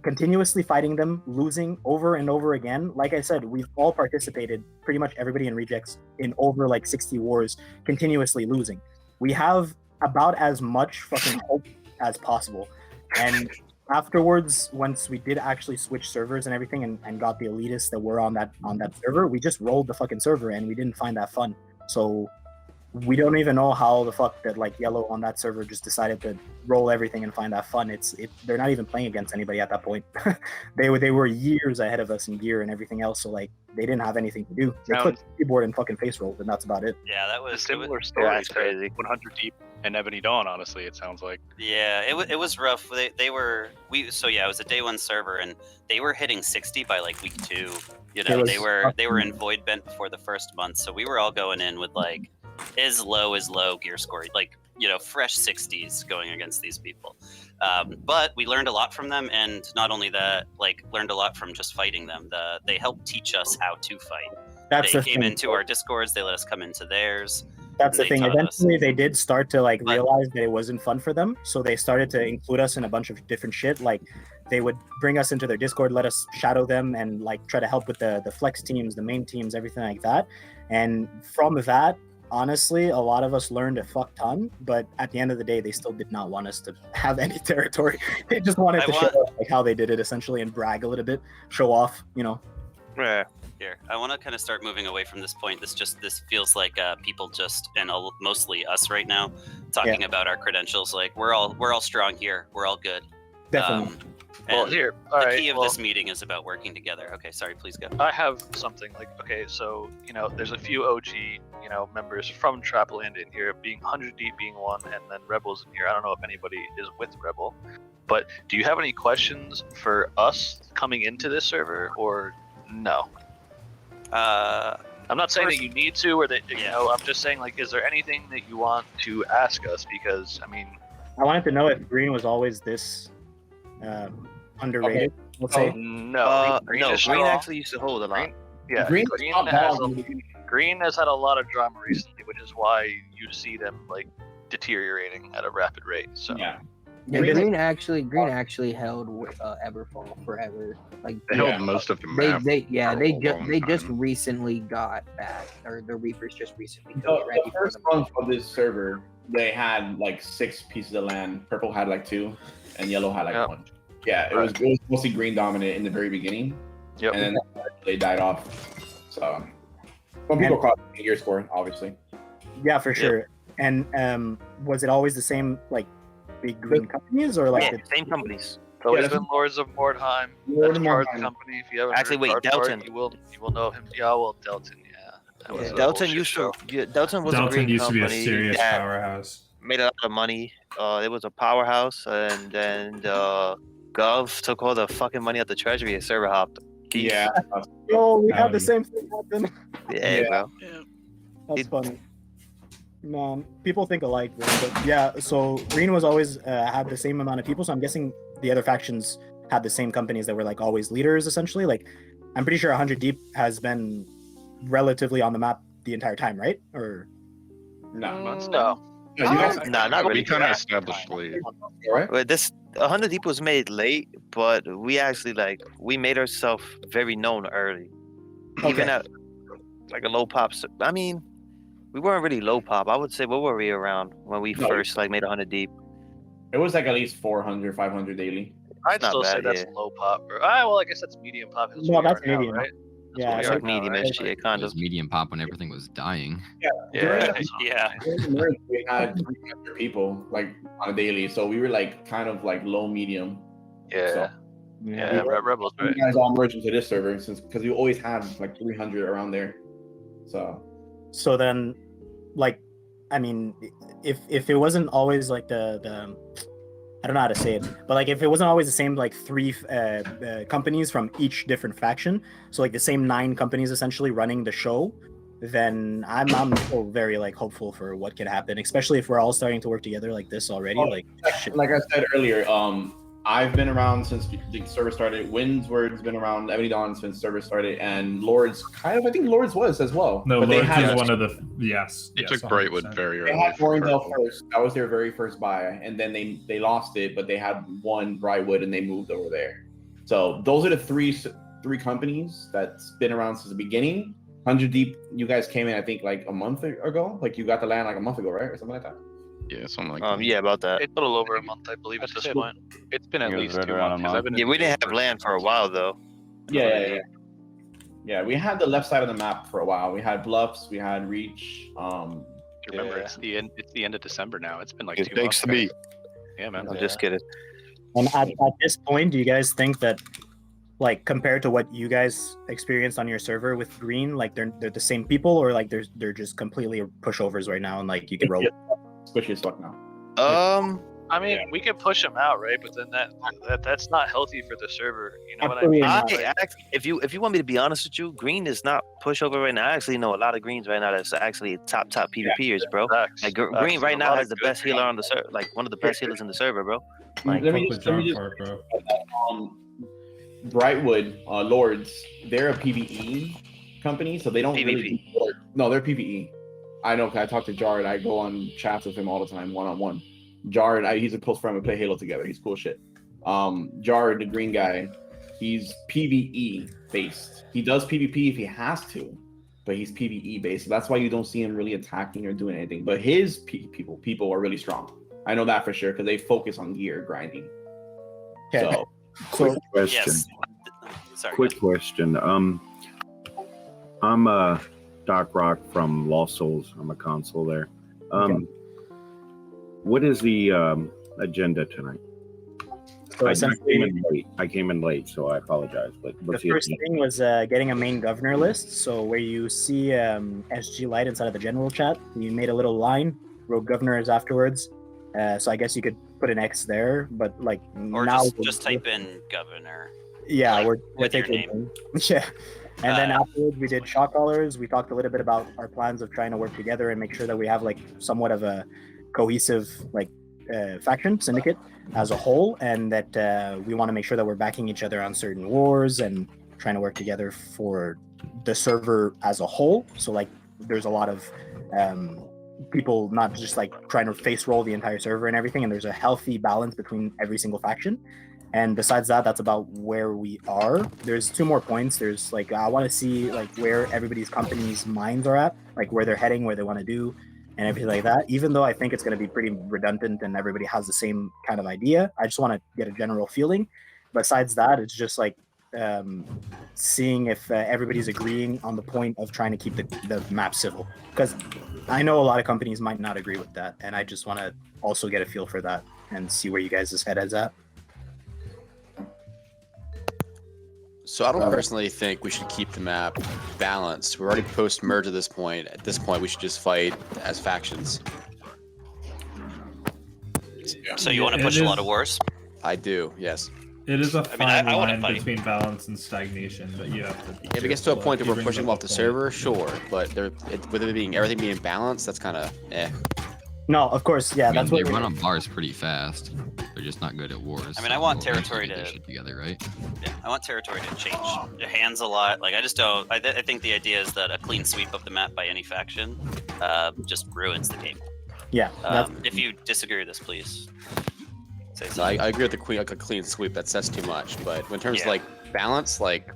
continuously fighting them, losing over and over again. Like I said, we've all participated, pretty much everybody in Rejects, in over like 60 wars, continuously losing. We have about as much fucking hope as possible. And afterwards, once we did actually switch servers and everything and got the elitists that were on that server, we just rolled the fucking server and we didn't find that fun. So we don't even know how the fuck that like yellow on that server just decided to roll everything and find that fun. They're not even playing against anybody at that point. they were years ahead of us in gear and everything else, so like they didn't have anything to do. They clicked the keyboard and fucking face rolled, and that's about it. Yeah, that was a similar story. That's crazy. 100 deep and Ebony Dawn, honestly, it sounds like. Yeah, it was rough. It was a day one server, and they were hitting 60 by like week 2. You know, they were in void bent before the first month, so we were all going in with like as low gear score, like, you know, fresh 60s going against these people. But we learned a lot from them, and not only that, like learned a lot from just fighting them. They helped teach us how to fight. They came into our Discords, they let us come into theirs. That's the thing. Eventually, they did start to like realize that it wasn't fun for them, so they started to include us in a bunch of different shit. Like, they would bring us into their Discord, let us shadow them, and like try to help with the flex teams, the main teams, everything like that. And from that, honestly, a lot of us learned a fuck ton. But at the end of the day, they still did not want us to have any territory. They just wanted to show like how they did it essentially and brag a little bit, show off, you know. Yeah. Here, I want to kind of start moving away from this point. This feels like people just, and mostly us right now, talking about our credentials. Like we're all strong here. We're all good. Definitely. Well, And here, the all right. key of well, this meeting is about working together. Okay, sorry, please go. I have something like, okay, so, there's a few OG, members from Trapland in here, being 100 Deep being one, and then Rebels in here. I don't know if anybody is with Rebel, but do you have any questions for us coming into this server, or no? I'm not saying that you need to, or that, I'm just saying, like, is there anything that you want to ask us? Because, I wanted to know if Green was always this underrated. Let's say. No, Green actually used to hold a lot. Green Green has had a lot of drama recently, which is why you see them like deteriorating at a rapid rate. So Yeah, Green actually held Everfall forever. Like they held most of the map. They just recently got back, or the Reapers just recently took it right the before first month of this server, they had like 6 pieces of land. Purple had like 2, and yellow had like 1. Yeah, it was mostly green dominant in the very beginning. Yep. And then they died off. So some people caught the gear score, obviously. Yeah, for sure. And was it always the same like big green companies or like the same companies? It's always been Lords of Mordheim. That's Card's company. If you haven't heard Card, you will know him. Yeah, well, Delton. Yeah. Delton used to. Delton was a green used to be a company serious that powerhouse. Made a lot of money. It was a powerhouse, and then Gov took all the fucking money out the treasury and server hopped. Yeah. Oh, we had the same thing happen. Yeah, bro. That's funny. Man, people think alike, bro. But yeah, so Green was always had the same amount of people. So I'm guessing the other factions had the same companies that were like always leaders, essentially. Like, I'm pretty sure 100 Deep has been relatively on the map the entire time, right? Or no. Not really. We kind of established late. Well, this 100 Deep was made late, but we actually we made ourselves very known early. Even at like a low pop. I mean, we weren't really low pop. I would say, what were we around when we first made 100 Deep? It was like at least 400, 500 daily. I'd Not still say bad, that's low pop. Well, I guess that's medium pop. No, that's medium. Right? Yeah, it's like medium-ish, kind It was medium pop when everything was dying. Yeah. We had 300 people like on a daily, so we were like kind of like low medium. Yeah. Rebels, right? You guys all merged into this server because we always had like 300 around there. So then, like, I mean, if it wasn't always like the I don't know how to say it, but like if it wasn't always the same like 3 companies from each different faction, so like the same 9 companies essentially running the show, then I'm still very like hopeful for what could happen, especially if we're all starting to work together like this already. Like I said earlier, I've been around since the server started. Windsword's been around, Ebony Dawn since server started, and Lords I think Lords was as well. No, but Lords they had is one of the It took Brightwood very early. They had Warrendale first. That was their very first buy, and then they lost it, but they had one Brightwood and they moved over there. So those are the three companies that's been around since the beginning. 100 Deep, you guys came in I think like a month ago. Like you got the land like a month ago, right, or something like that. Yeah, something like that. Yeah, about that. It's a little over a month, I believe, at this point. It's been at least 2 months. We didn't have land for a while though. Yeah, we had the left side of the map for a while. We had Bluffs, we had Reach. Remember, it's the end of December now. It's been like 2 months. Thanks to me. Yeah, man. I'm just kidding. And at this point, do you guys think that, like, compared to what you guys experienced on your server with Green, like they're the same people, or like they're just completely pushovers right now, and like you can roll? Squishy as fuck now. I mean, we can push them out, right? But then that's not healthy for the server. You know what I mean? If you want me to be honest with you, Green is not pushover right now. I actually know a lot of Greens right now that's actually top PvPers, bro. Like Green right now has the best healer on the server, like one of the best healers in the server, bro. Like, let me just Brightwood Lords, they're a PvE company, so they don't really no, they're PvE. I know, 'cause I talk to Jared. I go on chats with him all the time, one-on-one. Jared, he's a close friend. We play Halo together. He's cool shit. Jared, the green guy, he's PvE based. He does PvP if he has to, but he's PvE based. So that's why you don't see him really attacking or doing anything. But his people are really strong. I know that for sure because they focus on gear grinding. So quick question. Yes. Sorry. Quick question. I'm Doc Rock from Lost Souls. I'm a console there. What is the agenda tonight? So I essentially, came in late, so I apologize. But the first thing was getting a main governor list. So where you see SG Light inside of the general chat, you made a little line, wrote governors afterwards. So I guess you could put an X there, but like Or now just type in governor. Yeah, like, we're with your taking name. Yeah. And then afterwards, we did shot callers. We talked a little bit about our plans of trying to work together and make sure that we have like somewhat of a cohesive like faction syndicate as a whole, and that we want to make sure that we're backing each other on certain wars and trying to work together for the server as a whole. So like, there's a lot of people not just like trying to face roll the entire server and everything, and there's a healthy balance between every single faction. And besides that, that's about where we are. There's 2 more points. There's like, I want to see like where everybody's company's minds are at, like where they're heading, where they want to do, and everything like that. Even though I think it's going to be pretty redundant and everybody has the same kind of idea, I just want to get a general feeling. Besides that, it's just like seeing if everybody's agreeing on the point of trying to keep the map civil. Because I know a lot of companies might not agree with that, and I just want to also get a feel for that and see where you guys' head is at. So I don't personally think we should keep the map balanced. We're already post-merge at this point. At this point, we should just fight as factions. So you want to push a lot of wars? I do, yes. It is a fine I wanna line fight. between balance and stagnation, but you have to be If it gets to a careful. point that If you we're bring pushing up them a off the point- server, sure. But with it being everything being balanced, that's kind of eh. No, of course, yeah, I mean, that's they what run on bars pretty fast. They're just not good at wars. I mean, I want so territory eventually to- get together, right? Yeah, I want territory to change your hands a lot. Like, I just don't. I think the idea is that a clean sweep of the map by any faction just ruins the game. Yeah. If you disagree with this, please say So something. I agree with like a clean sweep. That's too much. But in terms of Yeah. like balance, like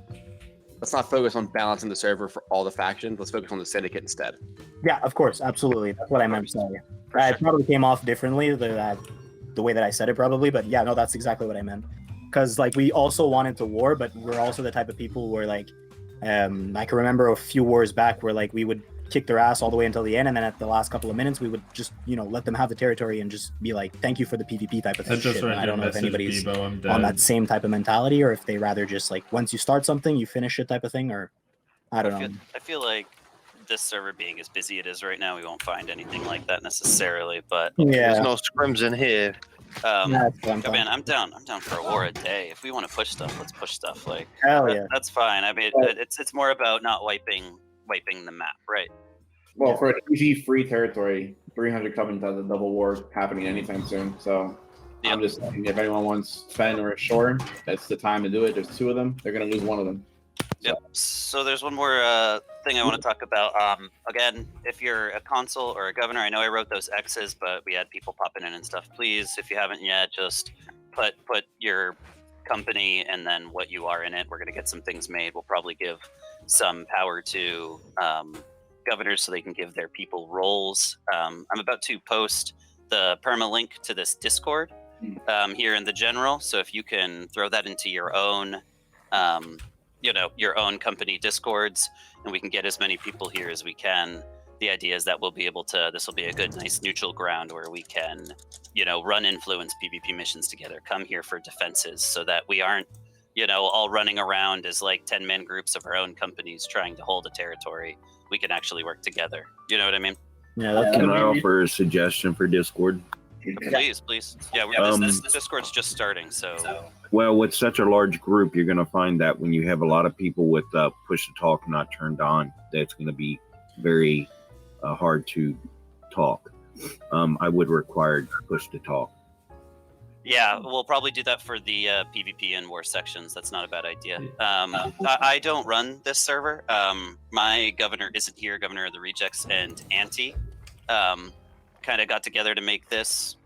let's not focus on balancing the server for all the factions. Let's focus on the syndicate instead. Yeah, of course, absolutely. That's what I meant to say. It probably came off differently the way that I said it, probably, but yeah, no, that's exactly what I meant. Because like we also wanted to war, but we're also the type of people where like, I can remember a few wars back where like we would kick their ass all the way until the end, and then at the last couple of minutes we would just let them have the territory and just be like, thank you for the PvP type of I just shit. read I don't your know if message, anybody's Bebo, I'm dead. on that same type of mentality, or if they rather just like once you start something you finish it type of thing, or I don't know. I feel like this server being as busy it is right now, we won't find anything like that necessarily. But There's no scrims in here. Man, I'm down for a war a day. If we want to push stuff, let's push stuff. Like, hell yeah, that's fine. I mean, it's more about not wiping the map, right? Well, for a PG free territory, 300 Covenant has a double war happening anytime soon. So I'm just saying, if anyone wants Sven or Shore, that's the time to do it. There's 2 of them. They're gonna lose one of them. Yep. So there's one more thing I want to talk about. Again, if you're a consul or a governor, I know I wrote those X's, but we had people popping in and stuff. Please, if you haven't yet, just put your company and then what you are in it. We're gonna get some things made. We'll probably give some power to governors so they can give their people roles. I'm about to post the perma link to this Discord here in the general. So if you can throw that into your own your own company discords, and we can get as many people here as we can. The idea is that we'll be able to, this will be a good, nice neutral ground where we can, run influence PvP missions together, come here for defenses so that we aren't, all running around as like 10-man groups of our own companies trying to hold a territory. We can actually work together. You know what I mean? Yeah. Can I offer a suggestion for Discord? Please. Yeah, this Discord's just starting, so. Well, with such a large group, you're going to find that when you have a lot of people with push to talk not turned on, that's going to be very hard to talk. I would require push to talk. Yeah, we'll probably do that for the PvP and war sections. That's not a bad idea. I don't run this server. My governor isn't here, Governor of the Rejects, and Auntie kind of got together to make this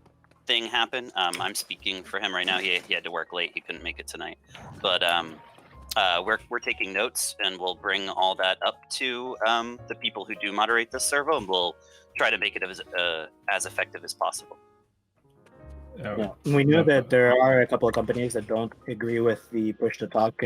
thing happen. I'm speaking for him right now. He had to work late. He couldn't make it tonight. But we're taking notes, and we'll bring all that up to the people who do moderate this server, and we'll try to make it as effective as possible. Yeah. We know that there are a couple of companies that don't agree with the push to talk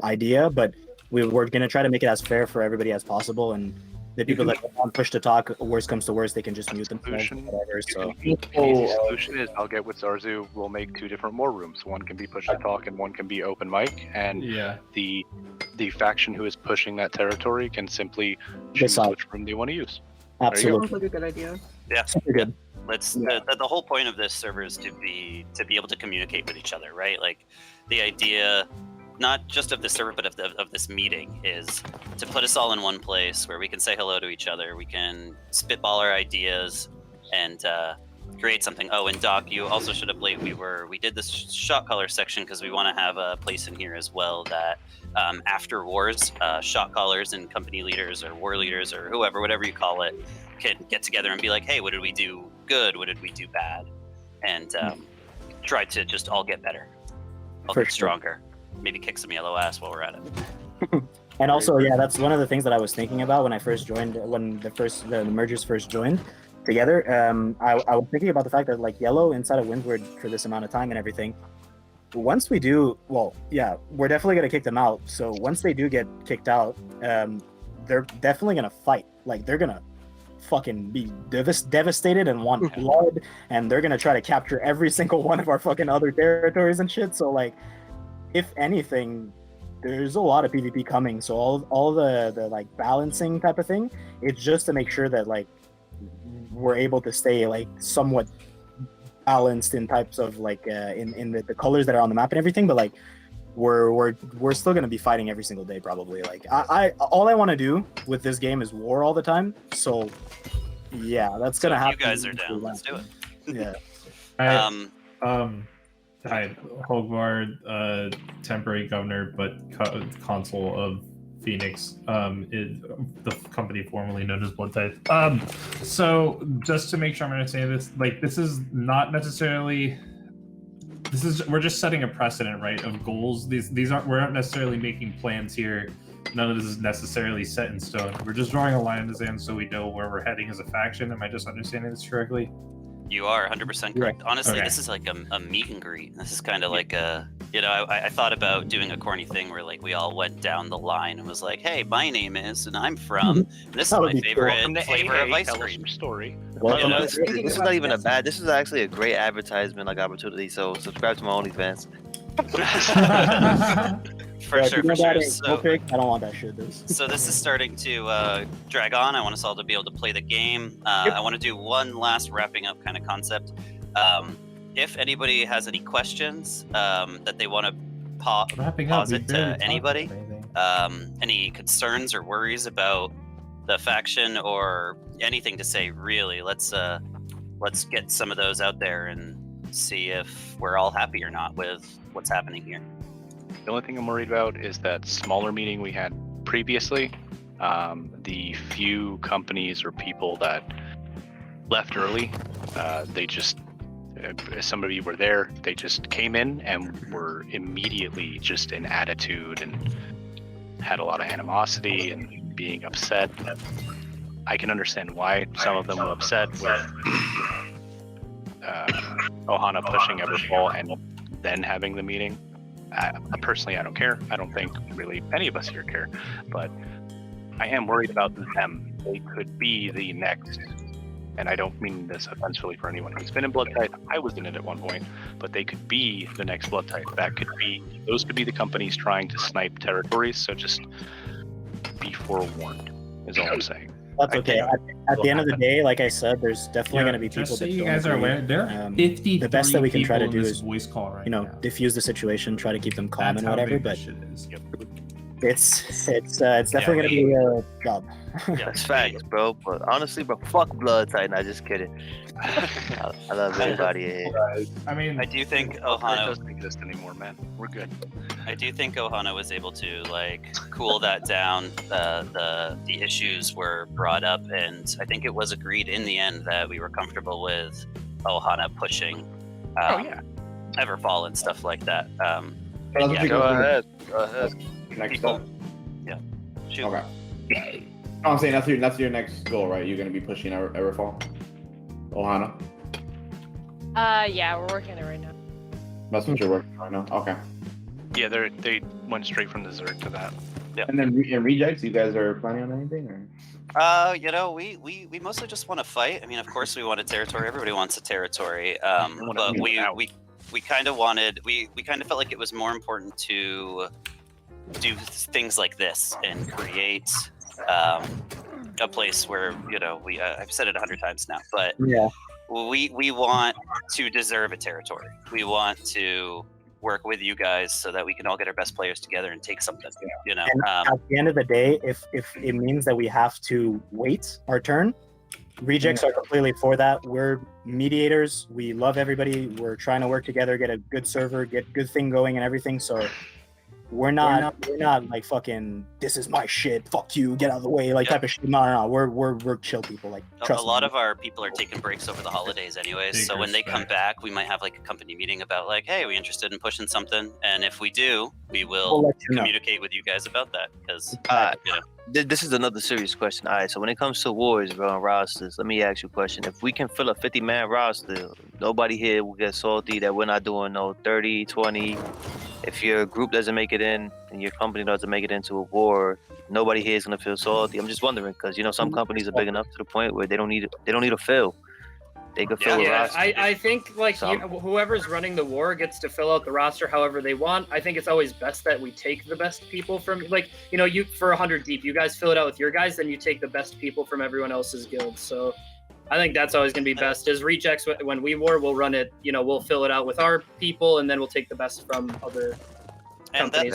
idea, but we're going to try to make it as fair for everybody as possible, and the people that don't want push to talk, worst comes to worst, they can just mute themselves. Solution. Whatever. So The easy solution is I'll get with Zarzu. We'll make 2 different war rooms. One can be push to talk, and one can be open mic. And the faction who is pushing that territory can simply choose which room they want to use. Absolutely. Sounds like a good idea. Yeah. Super good. Let's the whole point of this server is to be able to communicate with each other, right? Like the idea not just of this server but of this meeting is to put us all in one place where we can say hello to each other, we can spitball our ideas and create something. Oh, and Doc, you also should have played. We did this shot caller section because we want to have a place in here as well that after wars, shot callers and company leaders or war leaders or whatever you call it, can get together and be like, hey, what did we do good? What did we do bad? And try to just all get better, all get stronger. Maybe kick some yellow ass while we're at it. And also, yeah, that's one of the things that I was thinking about when I first joined, when the mergers first joined together. I was thinking about the fact that like Yellow inside of Windward for this amount of time and everything. Once we do, well, yeah, we're definitely gonna kick them out. So once they do get kicked out, they're definitely gonna fight. Like they're gonna fucking be devastated and want blood, and they're gonna try to capture every single one of our fucking other territories and shit. So like, if anything, there's a lot of PvP coming. So all the like balancing type of thing, it's just to make sure that like we're able to stay like somewhat balanced in types of like in the colors that are on the map and everything. But like we're still gonna be fighting every single day probably. Like I all I want to do with this game is war all the time. So yeah, that's gonna happen. You guys are down. Let's do it. Yeah. Hi, Hogvard, temporary governor, but consul of Phoenix, is the company formerly known as Blood Tithe. So just to make sure I'm understanding this, like this is not necessarily. We're just setting a precedent, right, of goals. These aren't. We're not necessarily making plans here. None of this is necessarily set in stone. We're just drawing a line in the sand so we know where we're heading as a faction. Am I just understanding this correctly? You are 100% correct. Honestly, this is like a meet and greet. This is kind of like a, you know, I thought about doing a corny thing where like we all went down the line and was like, hey, my name is, and I'm from, and this is my favorite flavor of ice cream. Story. Well, this is not even a bad. This is actually a great advertisement like opportunity. So subscribe to my OnlyFans. For sure. So, I don't want that shit. So this is starting to drag on. I want us all to be able to play the game. I want to do one last wrapping up kind of concept. If anybody has any questions that they want to posit to anybody, any concerns or worries about the faction or anything to say, really, let's get some of those out there and see if we're all happy or not with what's happening here. The only thing I'm worried about is that smaller meeting we had previously. The few companies or people that left early, they just, some of you were there, they just came in and were immediately just in attitude and had a lot of animosity and being upset. I can understand why some of them were upset with Ohana pushing Everfall and then having the meeting. Personally, I don't care. I don't think really any of us here care, but I am worried about them. They could be the next, and I don't mean this offensively for anyone who's been in Blood Tithe. I was in it at one point, but they could be the next Blood Tithe. Those could be the companies trying to snipe territories. So just be forewarned, is all I'm saying. That's okay. At the end of the day, like I said, there's definitely going to be people so that you don't guys are agree. aware, there are 53 The best that we can try to do in this is voice call right now. Diffuse the situation, try to keep them calm That's and how whatever. big But this shit is. it's definitely going to be a job. That's facts, bro. But honestly, bro, fuck Blood Titan. I just kidding. I love everybody here. I mean, I do think It Ohana doesn't exist anymore, man. We're good. I do think Ohana was able to like cool that down. The issues were brought up, and I think it was agreed in the end that we were comfortable with Ohana pushing Everfall and stuff like that. Yeah, go ahead. Go ahead. Next up. Yeah. Shoot. Okay. No, I'm saying that's your next goal, right? You're gonna be pushing Everfall, Ohana. Yeah, we're working on it right now. That's what you're working on right now. Okay. Yeah, they went straight from the Zerg to that. Yeah. And then in rejects, you guys are planning on anything, or? You know, we mostly just want to fight. I mean, of course, we want a territory. Everybody wants a territory. But we kind of wanted. We kind of felt like it was more important to do things like this and create a place where, you know, I've said it 100 times now, but yeah, we want to deserve a territory. We want to work with you guys so that we can all get our best players together and take something. You know, and at the end of the day, if it means that we have to wait our turn, rejects are completely for that. We're mediators. We love everybody. We're trying to work together, get a good server, get good thing going, and everything. So we're not like fucking, this is my shit, fuck you, get out of the way, like type of shit. No. We're chill people. Like, trust a lot me. of our people are taking breaks over the holidays anyways, so when they come back, we might have like a company meeting about like, hey, are we interested in pushing something? And if we do, we will let you know. communicate with you guys about that, because you know. This is another serious question. All right, so when it comes to wars, bro, and rosters, let me ask you a question. If we can fill a 50-man roster, nobody here will get salty that we're not doing no 30, 20. If your group doesn't make it in and your company doesn't make it into a war, nobody here is gonna feel salty. I'm just wondering, because you know some companies are big enough to the point where they don't need a fill. They could fill a roster. I think like whoever's running the war gets to fill out the roster however they want. I think it's always best that we take the best people from, like, you know, you for 100 deep, you guys fill it out with your guys, then you take the best people from everyone else's guild. So I think that's always going to be best. As rejects, when we war, we'll run it, you know, we'll fill it out with our people, and then we'll take the best from other and companies.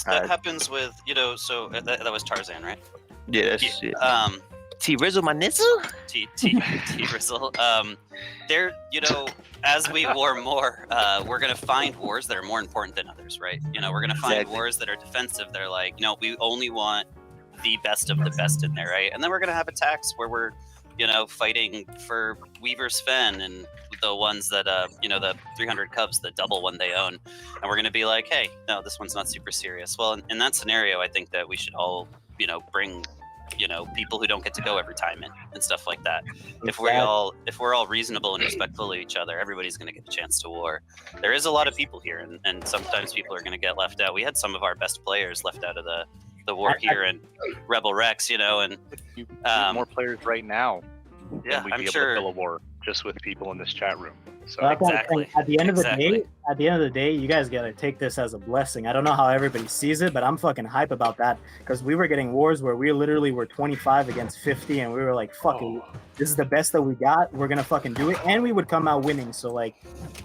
that happens with, you know, so that was Tarzan, right? Yeah, T Rizzle, my nizzle. T Rizzle. There, you know, as we war more, we're gonna find wars that are more important than others, right? You know, we're gonna find wars that are defensive. They're like, you know, we only want the best of the best in there, right? And then we're gonna have attacks where we're, you know, fighting for Weaver's Fen and the ones that, you know, the 300 Cubs, the double one they own, and we're gonna be like, hey, no, this one's not super serious. Well, in that scenario, I think that we should all, you know, bring, you know, people who don't get to go every time and stuff like that. If we're all reasonable and respectful of each other, everybody's going to get a chance to war. There is a lot of people here, and sometimes people are going to get left out. We had some of our best players left out of the war here in Rebel Rex, you know, and you need more players right now. Yeah, we'd be able to fill a war just with people in this chat room. So exactly. At the end of the day, you guys gotta take this as a blessing. I don't know how everybody sees it, but I'm fucking hype about that, because we were getting wars where we literally were 25 against 50, and we were like, fuck it, this is the best that we got. We're gonna fucking do it, and we would come out winning. So like,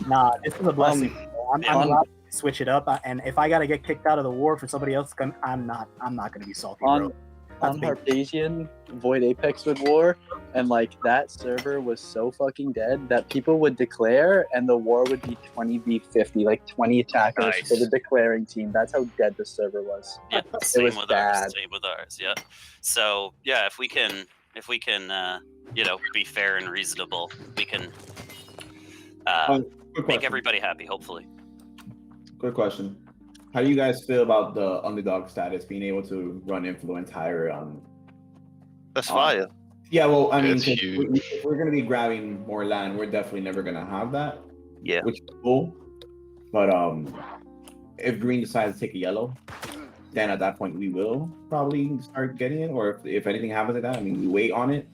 nah, this is a blessing. I'm glad to switch it up, and if I gotta get kicked out of the war for somebody else to come, I'm not gonna be salty, bro. On Harpasian, Void Apex would war, and like that server was so fucking dead that people would declare and the war would be 20v50, like 20 attackers for the declaring team. That's how dead the server was. Yeah, it was bad. Same with ours, yeah. So yeah, if we can you know, be fair and reasonable, we can make everybody happy, hopefully. Quick question. How do you guys feel about the underdog status, being able to run influence higher on? That's fire. Yeah, well, I mean, if we're gonna be grabbing more land, we're definitely never gonna have that. Yeah. Which is cool. But if green decides to take a yellow, then at that point we will probably start getting it. Or if anything happens like that, I mean, we wait on it.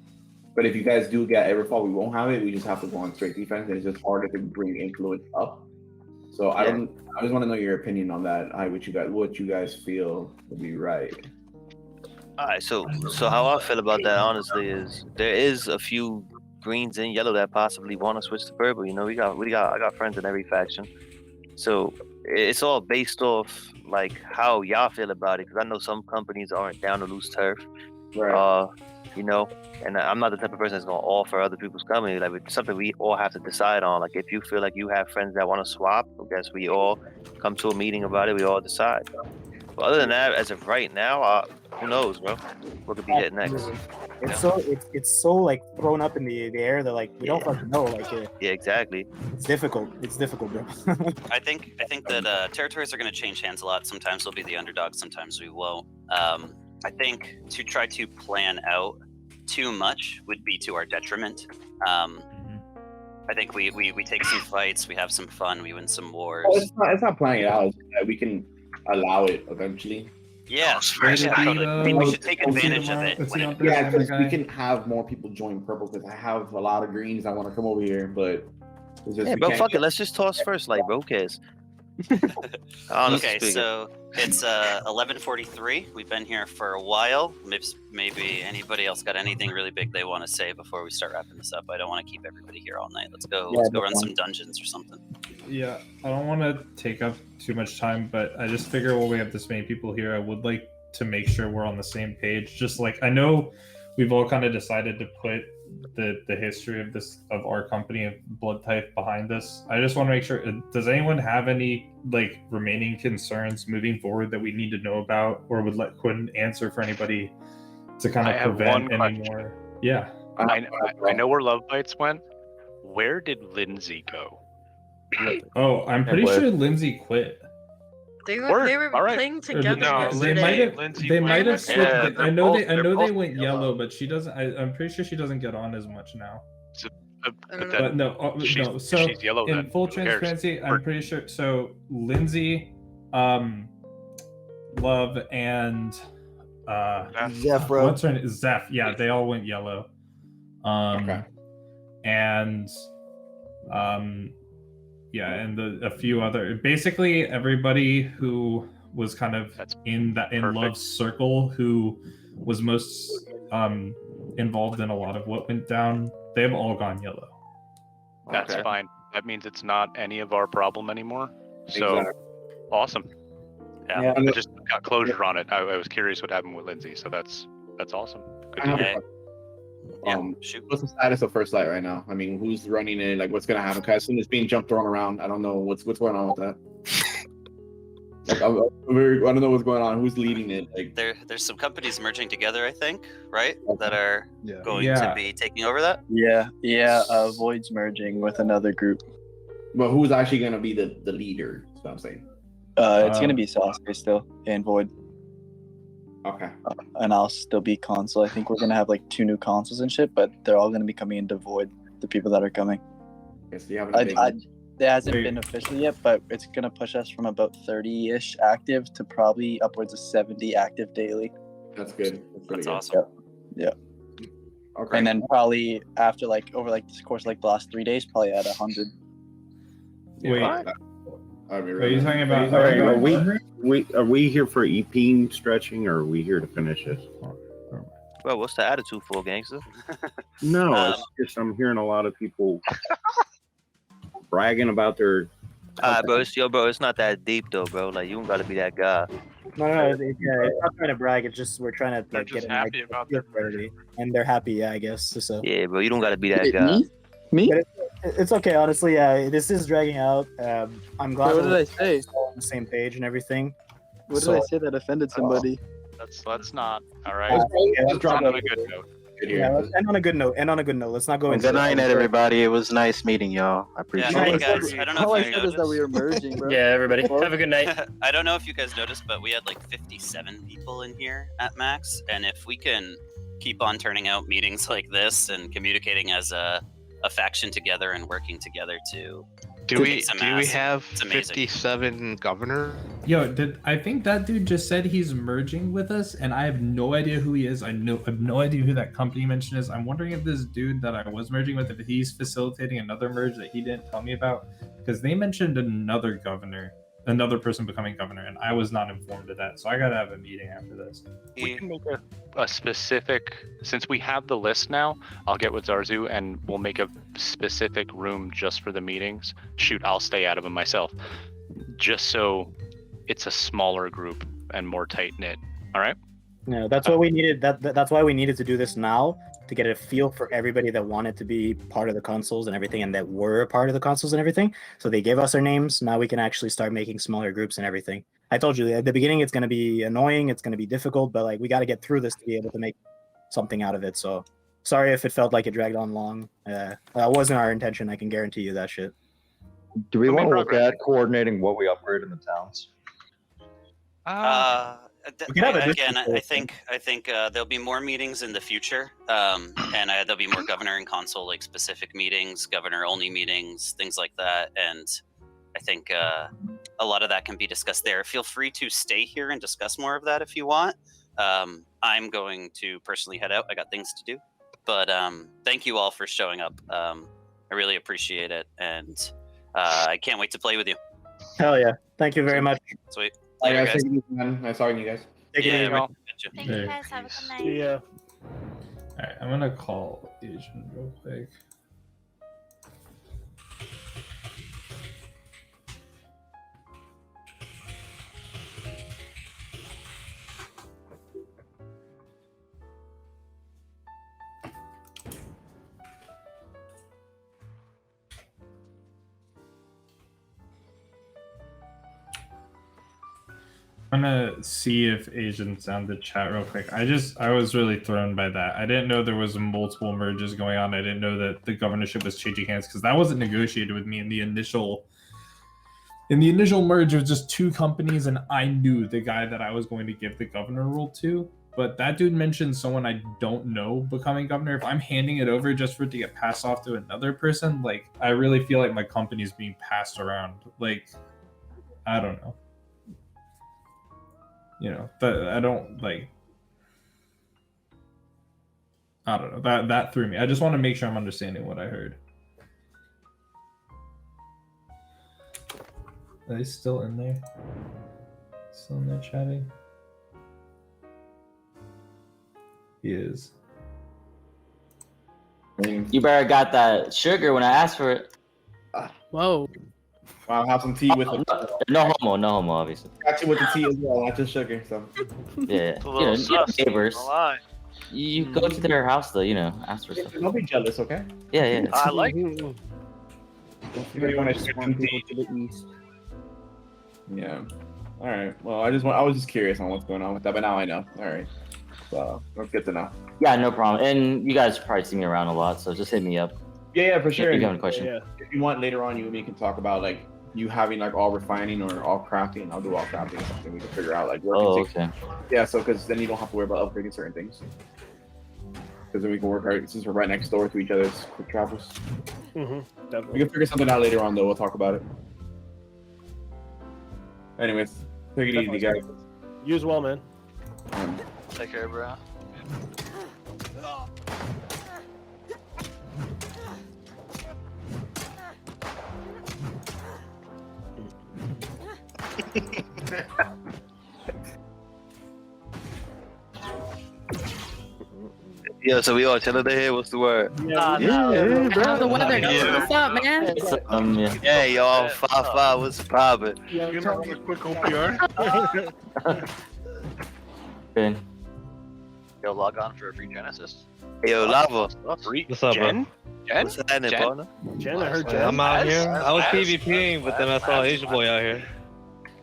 But if you guys do get Everfall, we won't have it. We just have to go on straight defense, and it's just harder to bring influence up. So I just want to know your opinion on that. What you guys feel would be right. All right, so how I feel about that, honestly, is there is a few greens and yellow that possibly want to switch to purple. You know, I got friends in every faction, so it's all based off like how y'all feel about it. Because I know some companies aren't down to lose turf, right? You know, and I'm not the type of person that's gonna offer other people's company. Like, it's something we all have to decide on. Like, if you feel like you have friends that want to swap, I guess we all come to a meeting about it. We all decide. But other than that, as of right now, who knows, bro? What could be hit next? It's so like thrown up in the air that like we don't fucking know. Like yeah, exactly. It's difficult, bro. I think that territories are going to change hands a lot. Sometimes we'll be the underdog, sometimes we won't. I think to try to plan out too much would be to our detriment. I think we take some fights, we have some fun, we win some wars. Well, it's not planning it out. We can allow it eventually. Yeah, First yeah. night. I think we should take advantage of it. when it- Yeah, because we can have more people join purple. Because I have a lot of greens that want to come over here, but it's just Yeah, we bro, can't fuck get- it. Let's just toss first light, bro. Who cares? Honestly Okay, speaking. so it's 11:43. We've been here for a while. Maybe anybody else got anything really big they want to say before we start wrapping this up? I don't want to keep everybody here all night. Let's go. Yeah, Let's go run definitely. some dungeons or something. Yeah, I don't want to take up too much time, but I just figure when we have this many people here, I would like to make sure we're on the same page. Just like I know we've all kind of decided to put the history of our company and blood type behind this. I just want to make sure. Does anyone have any like remaining concerns moving forward that we need to know about, or would let Quinn answer for anybody to kind I of have prevent one any more? Yeah. I know where Love Bites went. Where did Lindsay go? Oh, I'm pretty sure Lindsay quit. They were All right. playing Or together. they might have. yesterday. They might have switched. Yeah, I know they. I they're know they both went yellow, but she doesn't. I'm pretty sure she doesn't get on as much now. But no, no. So she's yellow. in then. full Who cares? transparency, I'm pretty sure. So Lindsay, Love, and Zeph, bro. what's her name? Zeph. Yeah, they all went yellow. And yeah, and a few other. Basically, everybody who was kind of in Love's circle, who was most involved in a lot of what went down, they've all gone yellow. That's fine. That means it's not any of our problem anymore. So awesome. Yeah. I just got closure on it. I was curious what happened with Lindsay, so that's awesome. Good to hear. What's the status of First Light right now? I mean, who's running it? Like, what's gonna happen? Because as soon as being jumped thrown around, I don't know what's going on with that. Like, I don't know what's going on. Who's leading it? Like, There's some companies merging together, I think, right? That are going Yeah. to be taking over that. Yeah. Void's merging with another group. but who's actually gonna be the leader? That's what I'm saying. It's gonna be Sasuke still and Void. Okay. And I'll still be console. I think we're gonna have like 2 new consoles and shit, but they're all gonna be coming into Void. The people that are coming. Yes, you have it hasn't been official yet, but it's gonna push us from about 30-ish active to probably upwards of 70 active daily. That's good. That's awesome. Yeah. Okay. And then probably after over this course, like the last 3 days, probably at 100. Wait. Are you talking about? Are we here for EP stretching, or are we here to finish this? Bro, what's the attitude for, gangster? No, it's just I'm hearing a lot of people bragging about their. Bro, it's not that deep though, bro. Like, you don't gotta be that guy. No, it's not trying to brag. It's just we're trying to like, get an happy idea about of everybody, and they're happy. Yeah, I guess so. Yeah, bro, you don't gotta be that guy. Me? But it's okay, honestly. Yeah, this is dragging out. I'm glad. What did we're I say? all on the same page and everything. What did I say that offended somebody? Let's not. All right. Let's drop on a good note. Yeah, let's end on a good note. Let's not go into Good night, everybody. It was nice meeting y'all. I appreciate Yeah, hey it. guys, I don't know All I if you said is that we were merging, bro. Yeah, everybody. Have a good night. I don't know if you guys noticed, but we had like 57 people in here at max, and if we can keep on turning out meetings like this and communicating as a faction together and working together to Do we kick some do we ass, have it's amazing. 57 governor? Yo, I think that dude just said he's merging with us, and I have no idea who he is. I have no idea who that company mentioned is. I'm wondering if this dude that I was merging with, if he's facilitating another merge that he didn't tell me about, because they mentioned another person becoming governor, and I was not informed of that. So I gotta have a meeting after this. We can make a specific, since we have the list now, I'll get with Zarzu and we'll make a specific room just for the meetings. Shoot, I'll stay out of them myself. Just so it's a smaller group and more tight knit. All right? No, that's what we needed. That's why we needed to do this now, to get a feel for everybody that wanted to be part of the consoles and everything, and that were a part of the consoles and everything. So they gave us their names. Now we can actually start making smaller groups and everything. I told you at the beginning it's going to be annoying, it's going to be difficult, but like we got to get through this to be able to make something out of it. So sorry if it felt like it dragged on long. That wasn't our intention. I can guarantee you that shit. Do we want to look at coordinating what we upgrade in the towns? Again, I think there'll be more meetings in the future, and there'll be more governor and console like specific meetings, governor only meetings, things like that. And I think a lot of that can be discussed there. Feel free to stay here and discuss more of that if you want. I'm going to personally head out. I got things to do. But thank you all for showing up. I really appreciate it, and I can't wait to play with you. Hell yeah! Thank you very much. Sweet. Later, Later, guys. Nice talking to you guys. Take it Yeah, easy. man. Thank you guys. Have a good night. Yeah. All right, I'm gonna call Asian real quick. I'm gonna see if Asian's down to chat real quick. I was really thrown by that. I didn't know there was multiple merges going on. I didn't know that the governorship was changing hands because that wasn't negotiated with me in the initial merge. It was just 2 companies, and I knew the guy that I was going to give the governor role to. But that dude mentioned someone I don't know becoming governor. If I'm handing it over just for it to get passed off to another person, like I really feel like my company's being passed around. Like I don't know. You know, I don't know. That threw me. I just want to make sure I'm understanding what I heard. Are they still in there? Still in there chatting? He is. You better got that sugar when I asked for it. Whoa. I'll have some tea with it. No homo, obviously. Got you with the tea as well, not just sugar. So. Yeah, a little sus, neighbors. no lie. You go to their house though, ask for something. Don't be jealous, okay? Yeah. I like it. You want to share some tea to the east. Yeah. All right. Well, I was just curious on what's going on with that, but now I know. All right. So that's good to know. Yeah, no problem. And you guys probably see me around a lot, so just hit me up. Yeah, for sure. If you have a question. Yeah. If you want later on, you and me can talk about like you having like all refining or all crafting. I'll do all crafting or something. We can figure out like where. Oh, okay. Yeah, so because then you don't have to worry about upgrading certain things. Because then we can work right since we're right next door to each other's quick travels. Definitely. We can figure something out later on though. We'll talk about it. Anyways, take it easy, guys. You as well, man. Take care, bro. Yeah, so we all chilling here. What's the word? Yeah, How's the weather? What's up, man? Yeah, y'all 5-5. What's poppin'? Yeah, give me a quick OPR. Good. Yo, log on for a free Genesis. Hey, yo, Lava. What's up, Jen? Jen? What's happening, Jen? partner? Jen, I heard Jen. I'm out here. I was PvPing, but then I saw Asian boy out here.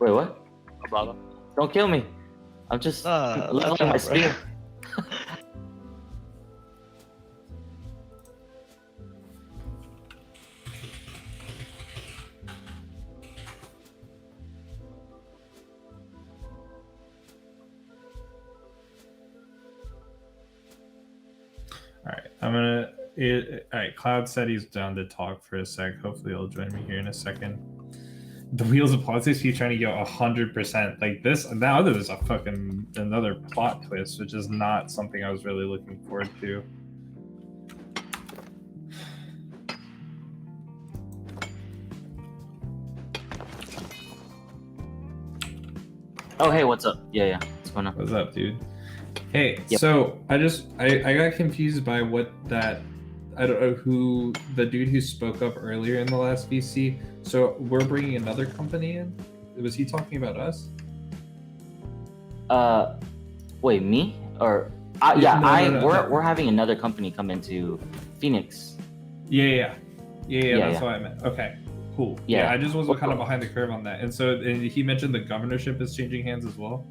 Wait, what? Lava. Don't kill me. I'm just leveling my spear. All right, Cloud said he's down to talk for a sec. Hopefully he'll join me here in a second. The wheels of politics keep trying to go 100%. Like this, now there's another plot twist, which is not something I was really looking forward to. Oh, hey, what's up? Yeah. What's going on? What's up, dude? Hey, Yep. so I got confused by what that, I don't know who, the dude who spoke up earlier in the last VC. So we're bringing another company in? Was he talking about us? Wait, me? Or, No. we're having another company come into Phoenix. Yeah, that's yeah. what I meant. Okay, cool. Yeah. I just was kind of behind the curve on that. And so he mentioned the governorship is changing hands as well.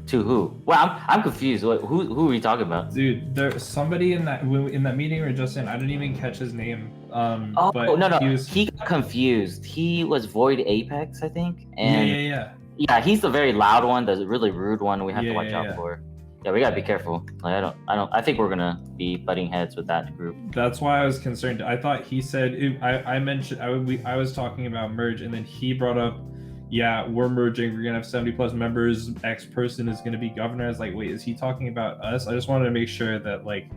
To who? Well, I'm confused. Who are we talking about? Dude, there's somebody in that meeting we were just in. I didn't even catch his name. Oh but no, he he got confused. He was Void Apex, I think. And yeah. Yeah, he's the very loud one, the really rude one. We have to watch Yeah. out for. Yeah, we gotta be careful. Like I think we're gonna be butting heads with that group. That's why I was concerned. I thought he said I mentioned I was talking about merge, and then he brought up yeah, we're merging, we're gonna have 70 plus members, X person is gonna be governor. I was like, wait, is he talking about us? I just wanted to make sure that like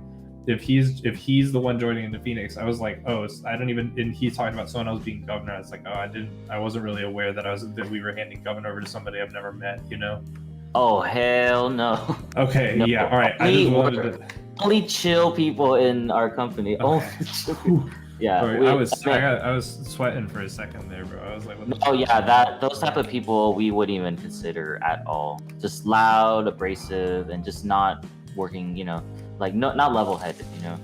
if he's the one joining into Phoenix, I was like, oh, I don't even. And he's talking about someone else being governor. I was like, oh, I wasn't really aware that we were handing governor over to somebody I've never met. You know? Oh hell no. Okay, No. yeah, all right. Only chill people in our company. Okay. Yeah. Sorry, I was sweating for a second there, bro. I was like, what the Oh yeah, those type of people we wouldn't even consider at all. Just loud, abrasive, and just not working. You know, like not level-headed. You know.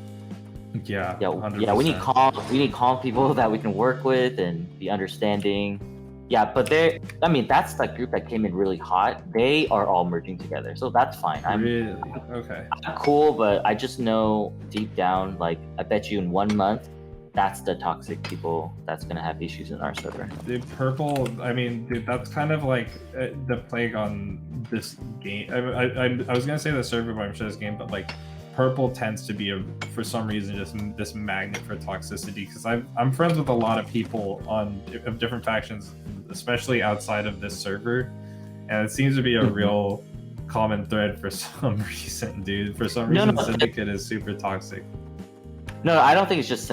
Yeah. Yeah. 100%. Yeah. We need calm people that we can work with and be understanding. Yeah, but that's the group that came in really hot. They are all merging together, so that's fine. Really? Okay. I'm cool, but I just know deep down, like, I bet you in 1 month, that's the toxic people that's gonna have issues in our server. Dude, purple. I mean, dude, that's kind of like the plague on this game. I was gonna say the server, but I'm sure this game, but like, purple tends to be for some reason just this magnet for toxicity. Because I'm friends with a lot of people of different factions, especially outside of this server, and it seems to be a real common thread for some reason, dude. For some reason, Syndicate is super toxic. No, I don't think it's just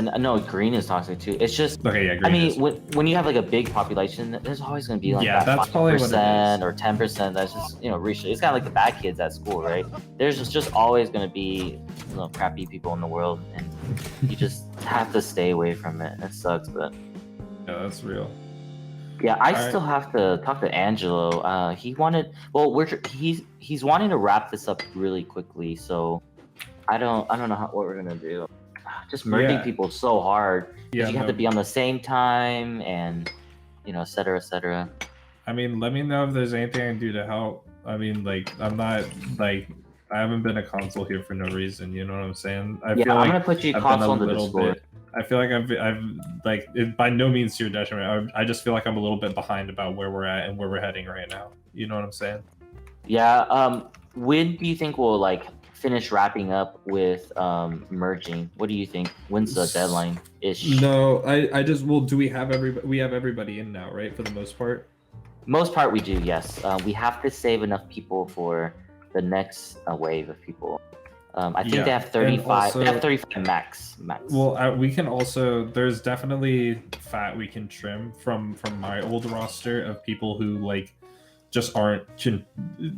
green is toxic too. It's just okay. Yeah, green I mean, when you have like a big population, there's always going to be like that's probably what it is. or 10% that's just racial. It's kind of like the bad kids at school, right? There's just always going to be crappy people in the world, and you just have to stay away from it. It sucks, but yeah, that's real. Yeah, I still have to talk to Angelo. He wanted he's wanting to wrap this up really quickly, so I don't know what we're gonna do. Just merging people is so hard. Yeah, you have to be on the same time, and et cetera, et cetera. I mean, let me know if there's anything I can do to help. I mean, like, I'm not like I haven't been a console here for no reason. You know what I'm saying? I'm gonna put you console in the Discord. I feel like I've like by no means to your detriment. I just feel like I'm a little bit behind about where we're at and where we're heading right now. You know what I'm saying? Yeah. When do you think we'll finish wrapping up with merging? What do you think? When's the deadline ish? No, I just do we have everybody in now, right? For the most part. Most part we do, yes. We have to save enough people for the next wave of people. I think they have 35. They have 35 max. Well, we can also. There's definitely fat we can trim from my old roster of people who just aren't.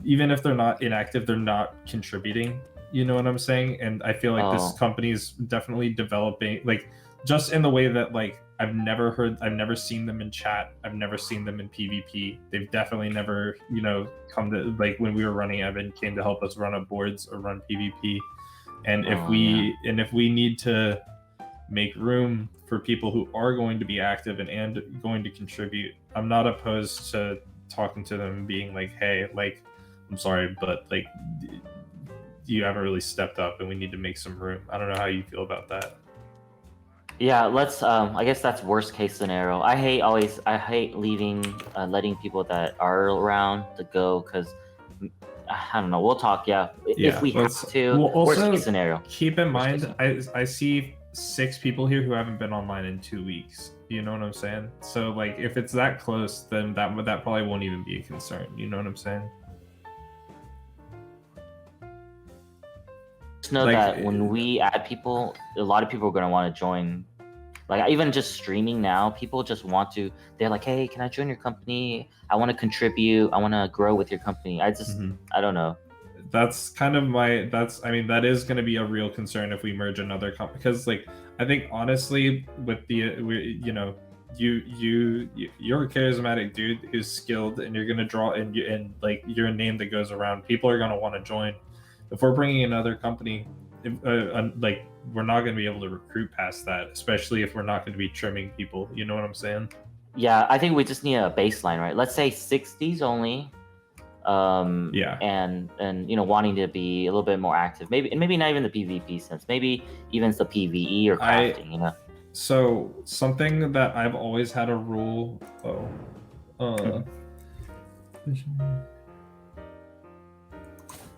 Even if they're not inactive, they're not contributing. You know what I'm saying? And I feel like this company's definitely developing. Just in the way that I've never seen them in chat. I've never seen them in PvP. They've definitely never, come to when we were running Evan came to help us run up boards or run PvP. And if we need to make room for people who are going to be active and going to contribute, I'm not opposed to talking to them and being like, hey, I'm sorry, but you haven't really stepped up and we need to make some room. I don't know how you feel about that. Yeah, let's I guess that's worst case scenario. I hate leaving letting people that are around to go, because I don't know, we'll talk. If we have to. Worst case scenario. Keep in mind, I see 6 people here who haven't been online in 2 weeks. You know what I'm saying? So if it's that close, then that probably won't even be a concern. You know what I'm saying? Just know that when we add people, a lot of people are going to want to join. Even just streaming now, people just want to. They're like, hey, can I join your company? I want to contribute. I want to grow with your company. I don't know. That's kind of that is going to be a real concern if we merge another company, because I think honestly with you're a charismatic dude who's skilled, and you're going to draw and you're a name that goes around. People are going to want to join. If we're bringing another company, we're not going to be able to recruit past that, especially if we're not going to be trimming people. You know what I'm saying? Yeah, I think we just need a baseline, right? Let's say 60s only. And wanting to be a little bit more active, maybe not even the PvP sense, maybe even the PvE or crafting. So something that I've always had a rule.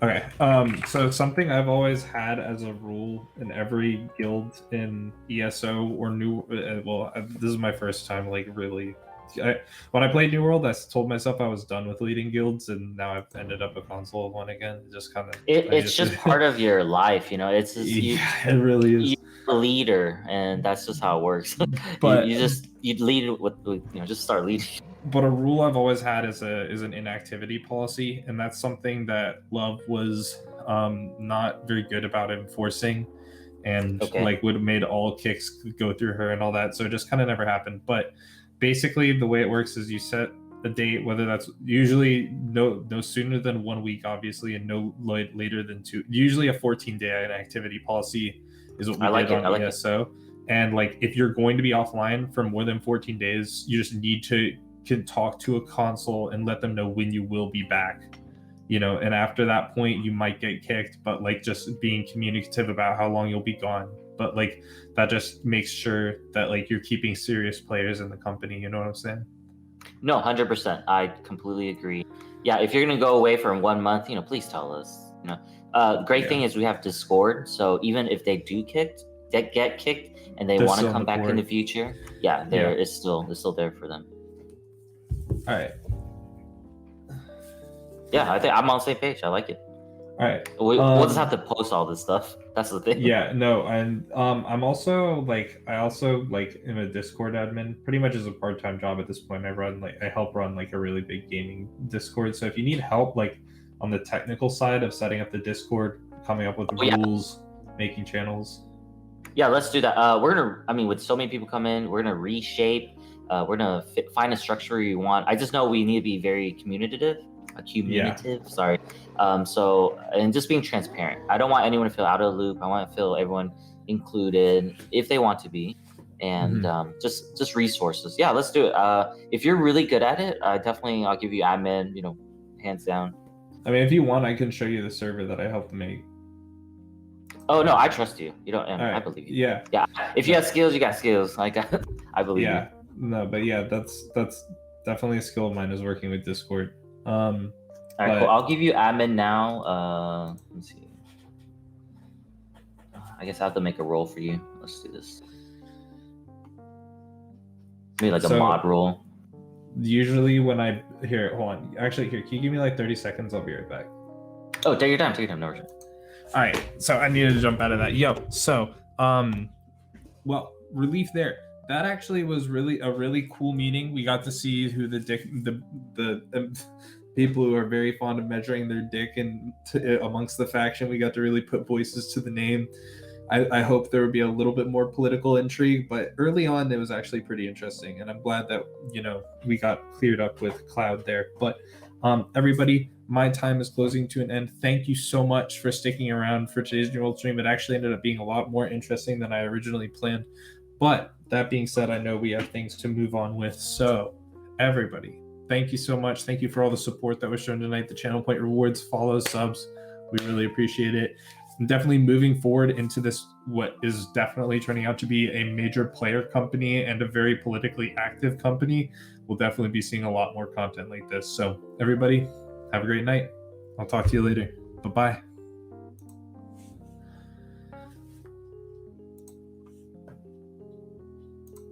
Okay. So something I've always had as a rule in every guild in ESO or new. This is my first time really when I played New World, I told myself I was done with leading guilds, and now I've ended up a console of one again. It just kind of It's just part of your life, you know. It's just it really is. You're a leader, and that's just how it works. But you lead with just start leading. But a rule I've always had is an inactivity policy, and that's something that Love was not very good about enforcing, and like would have made all kicks go through her and all that. So it just kind of never happened. But basically, the way it works is you set a date, whether that's usually no sooner than 1 week, obviously, and no later than 2. Usually, a 14-day inactivity policy is what we did on ESO. And like, if you're going to be offline for more than 14 days, you just need to can talk to a console and let them know when you will be back, and after that point you might get kicked, but like just being communicative about how long you'll be gone, but like that just makes sure that like you're keeping serious players in the company, you know what I'm saying? No, 100%. I completely agree. Yeah, if you're gonna go away for 1 month, please tell us. The great thing is we have Discord, so even if they do get kicked and they want to come back in the future, it's still there for them. All right. Yeah, I think I'm on the same page. I like it. All right. We'll just have to post all this stuff. That's the thing. Yeah, no, and I'm also I am a Discord admin, pretty much as a part-time job at this point. I help run like a really big gaming Discord. So if you need help like on the technical side of setting up the Discord, coming up with rules, making channels. Yeah, let's do that. With so many people come in, we're gonna reshape. We're gonna find a structure you want. I just know we need to be very communicative. Sorry. And just being transparent. I don't want anyone to feel out of the loop. I want to feel everyone included if they want to be, and just resources. Yeah, let's do it. If you're really good at it, I'll give you admin. Hands down. I mean, if you want, I can show you the server that I helped make. Oh no, I trust you. I believe you. Yeah. Yeah. If you have skills, you got skills. Like I believe you. Yeah. No, but yeah, that's definitely a skill of mine is working with Discord. All right, cool. I'll give you admin now. Let me see. I guess I have to make a role for you. Let's do this. Maybe a mod role. Usually when hold on. Actually, can you give me like 30 seconds? I'll be right back. Oh, take your time. No worries. All right. So I needed to jump out of that. So relief there. That actually was a really cool meeting. We got to see who the people who are very fond of measuring their dick and amongst the faction. We got to really put voices to the name. I hope there would be a little bit more political intrigue, but early on it was actually pretty interesting, and I'm glad that we got cleared up with Cloud there. But everybody, my time is closing to an end. Thank you so much for sticking around for today's New World stream. It actually ended up being a lot more interesting than I originally planned. But that being said, I know we have things to move on with. So everybody, thank you so much. Thank you for all the support that was shown tonight. The channel point rewards, follows, subs. We really appreciate it. And definitely moving forward into this, what is definitely turning out to be a major player company and a very politically active company, we'll definitely be seeing a lot more content like this. So everybody, have a great night. I'll talk to you later. Bye-bye.